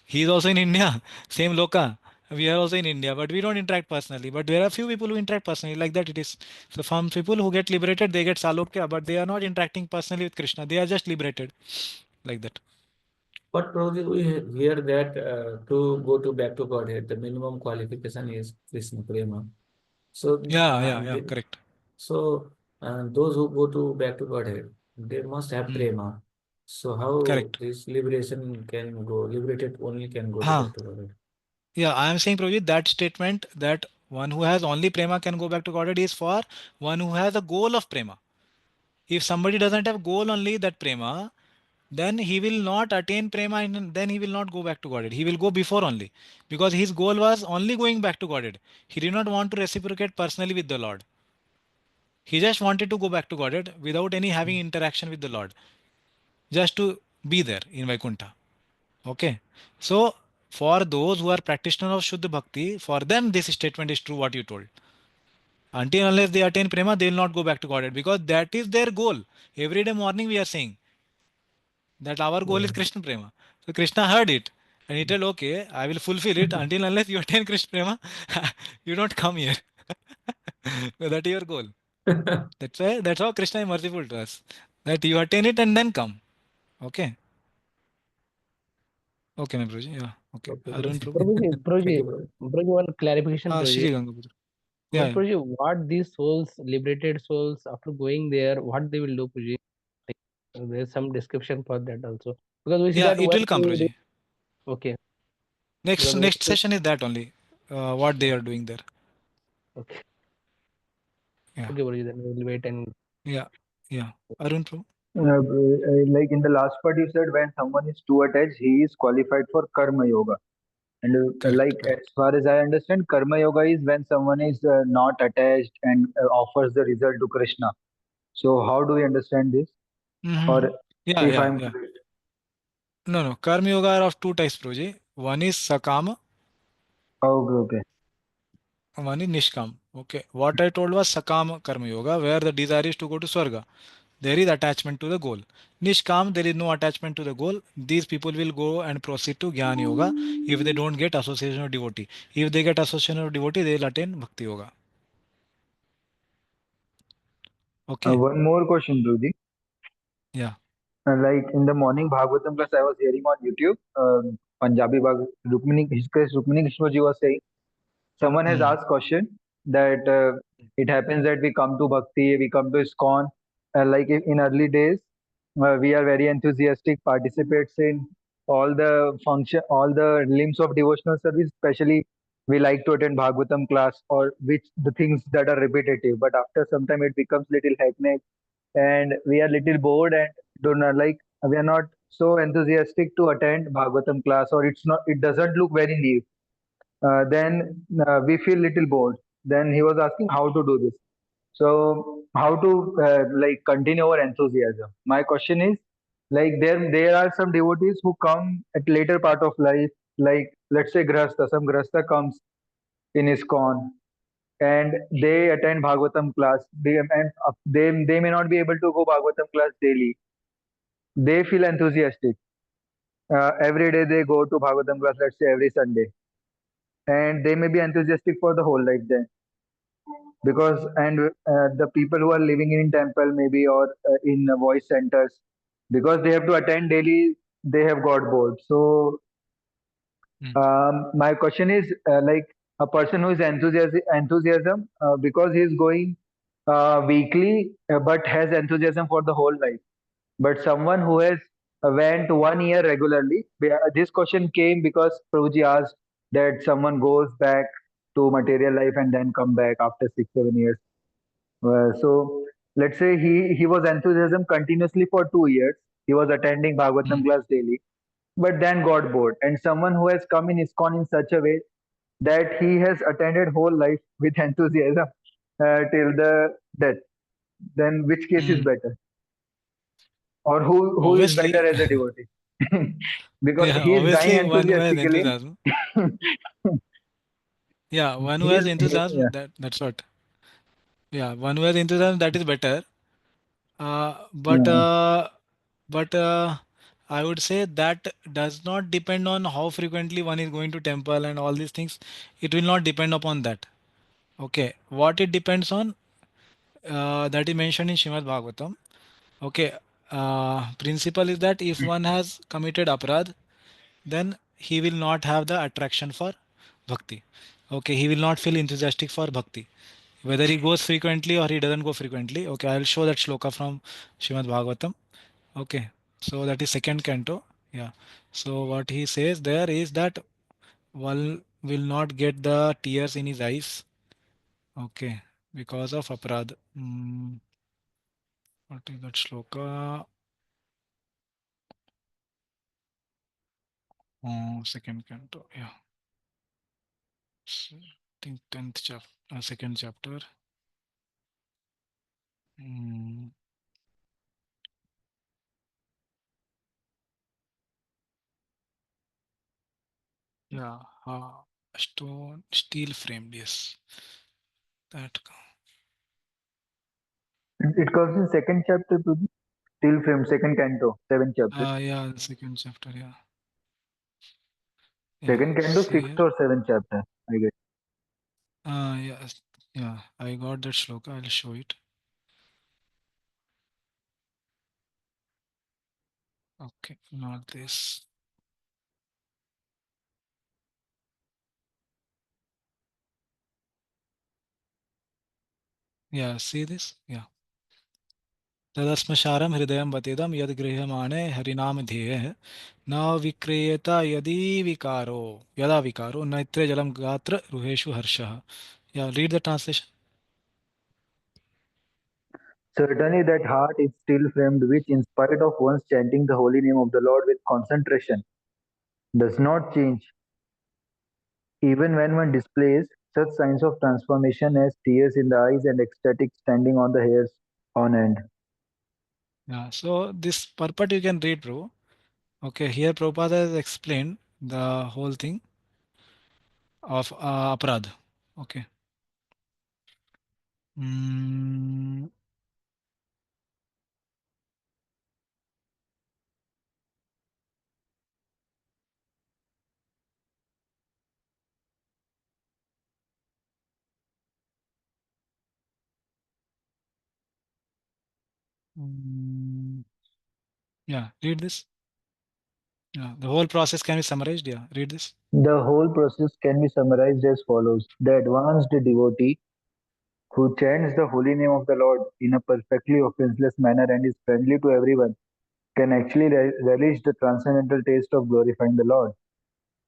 He is also in India, same Loka. We are also in India, but we don't interact personally. But there are few people who interact personally, like that it is. So from people who get liberated, they get Salokya, but they are not interacting personally with Krishna. They are just liberated, like that. But probably we hear that to go to back to Godhead, the minimum qualification is Krishna Prema. So, Yeah, correct. so those who go to back to Godhead, they must have Hmm. Prema. So how Correct. this liberation can go, liberated only can go to Huh. back to Godhead. Yeah, I am saying, Prabhuji, that statement that one who has only prema can go back to Godhead is for one who has a goal of prema. If somebody doesn't have goal only that prema, then he will not attain prema and then he will not go back to Godhead. He will go before only because his goal was only going back to Godhead. He did not want to reciprocate personally with the Lord. He just wanted to go back to Godhead without any having interaction with the Lord, just to be there in Vaikuntha. Okay. So for those who are practitioners of Shuddha Bhakti, for them this statement is true what you told. Until unless they attain prema, they will not go back to Godhead because that is their goal. Every day morning we are saying that our goal Yeah. is Krishna prema. So Krishna heard it and he told, okay, I will fulfill it until unless you attain Krishna prema, you don't come here. So that is your goal. That's how Krishna is merciful to us. That you attain it and then come. Okay. Okay, my Prabhuji. Yeah. Okay. Okay, Arun Prabhuji. Prabhu. Prabhuji, Thank Prabhuji, you, Prabhuji. Prabhuji, one clarification, Prabhuji. Shri Gangaputra. Yeah, But yeah. Prabhuji, what these souls, liberated souls, after going there, what they will do, Prabhuji? Like, there's some description for that also. Because we see Yeah, that it when will come, we Prabhuji. okay, Next because next what session is that only. What they are doing there. okay, Yeah. okay, Prabhuji, then we'll wait and Yeah. Yeah. Arun Prabhu. Like in the last part, you said when someone is too attached, he is qualified for karma yoga. And Correct. like as far as I understand, karma yoga is when someone is not attached and offers the result to Krishna. So how do we understand this? Mm-hmm. Or Yeah, if yeah, I'm yeah. No. Karma yoga are of two types, Prabhuji. One is sakama, okay, okay. one is nishkam. Okay. What I told was sakama karma yoga, where the desire is to go to swarga. There is attachment to the goal. Nishkam, there is no attachment to the goal. These people will go and proceed to Jnana Yoga if they don't get association of devotee. If they get association of devotee, they will attain Bhakti Yoga. Okay. One more question, Rudy. Yeah. Like in the morning Bhagavatam class, I was hearing on YouTube, Punjabi Rukmini, his case Rukmini Krishna ji was saying, someone has Hmm. asked question that it happens that we come to Bhakti, we come to ISKCON, like in early days, we are very enthusiastic, participates in all the function, all the limbs of devotional service, especially we like to attend Bhagavatam class or which the things that are repetitive, but after some time it becomes little hectic and we are little bored and do not like we are not so enthusiastic to attend Bhagavatam class or it doesn't look very new. Then we feel little bored. Then he was asking how to do this. So how to like continue our enthusiasm. My question is like there are some devotees who come at later part of life, like let's say Grahastha. Some Grahastha comes in ISKCON and they attend Bhagavatam class. They may not be able to go Bhagavatam class daily. They feel enthusiastic. Every day they go to Bhagavatam class, let's say every Sunday, and they may be enthusiastic for the whole life then. Because the people who are living in temple maybe or in voice centers, because they have to attend daily, they have got bored. So Hmm. my question is like a person who is enthusiasm because he is going weekly but has enthusiasm for the whole life. But someone who has went 1 year regularly, this question came because Prabhuji asked that someone goes back. to material life and then come back after 6 7 years. So let's say he was enthusiasm continuously for 2 years. He was attending Bhagavatam Mm. class daily, but then got bored. And someone who has come in ISKCON in such a way that he has attended whole life with enthusiasm till the death, then which case is Mm. better? Or who is Obviously, better as a devotee? Because yeah, he is dying obviously one who has enthusiastically. enthusiasm. Yeah, one who he has is enthusiasm, yeah. that's what. Yeah, one who has enthusiasm, that is better. Uh, but Uh, uh, but I would say that does not depend on how frequently one is going to temple and all these things. It will not depend upon that. Okay, what it depends on, that is mentioned in Shrimad Bhagavatam. Okay, principle is that if one has committed aparadh, then he will not have the attraction for bhakti. Okay, he will not feel enthusiastic for bhakti. Whether he goes frequently or he doesn't go frequently. Okay, I'll show that shloka from Shrimad Bhagavatam. Okay, so that is second canto. Yeah. So what he says there is that one will not get the tears in his eyes. Okay, because of aparadh. What is that shloka? Oh, second canto. Yeah. I think 10th chapter, second chapter. Mm, yeah. Stone, steel framed. Yes. That. it comes in second chapter to the still frame, second canto, seventh chapter. Yeah, the second chapter. Yeah. Yeah. Second canto, See sixth here. or seventh chapter, I guess. Yes. Yeah. I got that shloka. I'll show it. Okay. Not this. Yeah. See this? Yeah. तदस्मशारं हृदयं वतिदं यद् गृह्यमाणे हरिनाम ध्येयः न विक्रियेत यदा विकारो नेत्रे जलं गात्र रुहेषु हर्षः. Yeah, read the translation. Certainly, that heart is still framed, which, in spite of one's chanting the holy name of the Lord with concentration, does not change, even when one displays such signs of transformation as tears in the eyes and ecstatic standing on the hairs on end. Yeah, so this purport you can read, bro. Okay, here Prabhupada has explained the whole thing of aparadh. Okay. Mm, mm, yeah, read this. Yeah, the whole process can be summarized. Yeah, read this. The whole process can be summarized as follows: the advanced devotee who chants the holy name of the Lord in a perfectly offenseless manner and is friendly to everyone can actually relish the transcendental taste of glorifying the Lord.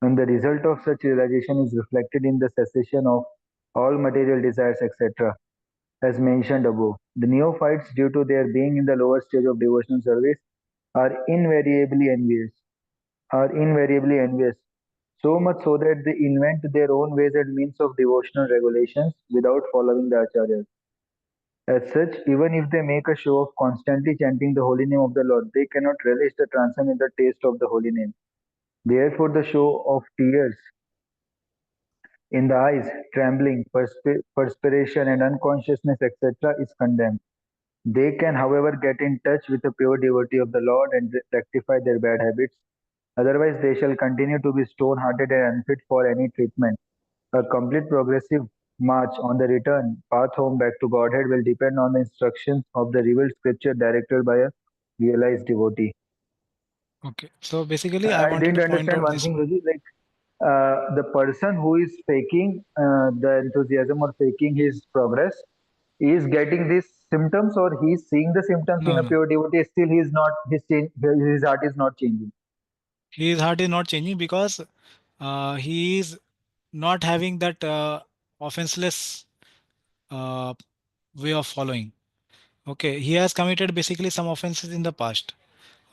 And the result of such realization is reflected in the cessation of all material desires, etc. As mentioned above, the neophytes, due to their being in the lower stage of devotional service, are invariably envious. So much so that they invent their own ways and means of devotional regulations without following the acharyas. As such, even if they make a show of constantly chanting the holy name of the Lord, they cannot relish the transcendental taste of the holy name. Therefore, the show of tears in the eyes, trembling, perspiration, and unconsciousness, etc., is condemned. They can, however, get in touch with the pure devotee of the Lord and rectify their bad habits. Otherwise, they shall continue to be stone hearted and unfit for any treatment. A complete progressive march on the return path home back to Godhead will depend on the instructions of the revealed scripture directed by a realized devotee. Okay, so basically, I I wanted didn't to point understand out one this. thing, Ruji. Like the person who is faking the enthusiasm or faking his progress is getting these symptoms, or he's seeing the symptoms in No, a no, pure devotee. Still, he is not. His heart is not changing. his heart is not changing because he is not having that offenseless way of following. Okay, he has committed basically some offenses in the past.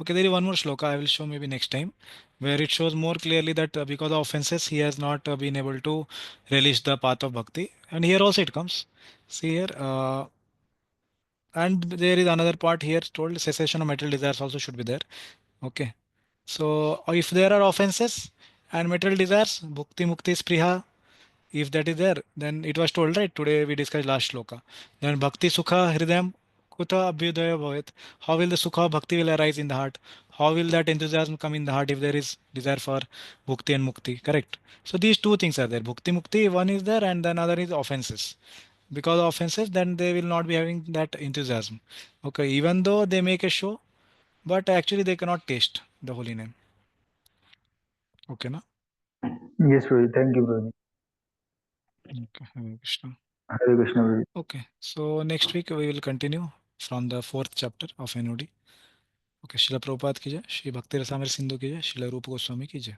Okay, there is one more shloka I will show maybe next time, where it shows more clearly that because of offenses he has not been able to relish the path of bhakti. And here also it comes. See here, and there is another part here told cessation of material desires also should be there. Okay, so if there are offenses and material desires, bhukti mukti spriha, if that is there, then it was told right today we discussed last shloka. Then bhakti sukha hridayam kuta abhyudaya bhavet. How will the sukha of bhakti will arise in the heart? How will that enthusiasm come in the heart if there is desire for bhukti and mukti? Correct. So these two things are there. Bhukti mukti one is there and then other is offenses. Because of offenses, then they will not be having that enthusiasm. Okay, even though they make a show, but actually they cannot taste the holy name. Okay, na? Yes, Prabhuji. Thank you, Prabhuji. Okay, Hare Krishna. Hare Krishna, Prabhuji. Okay, so next week we will continue from the 4th chapter of NOD. Okay, Srila Prabhupada ki jai, Shri Bhakti Rasamrita Sindhu ki jai, Srila Rupa Goswami ki jai.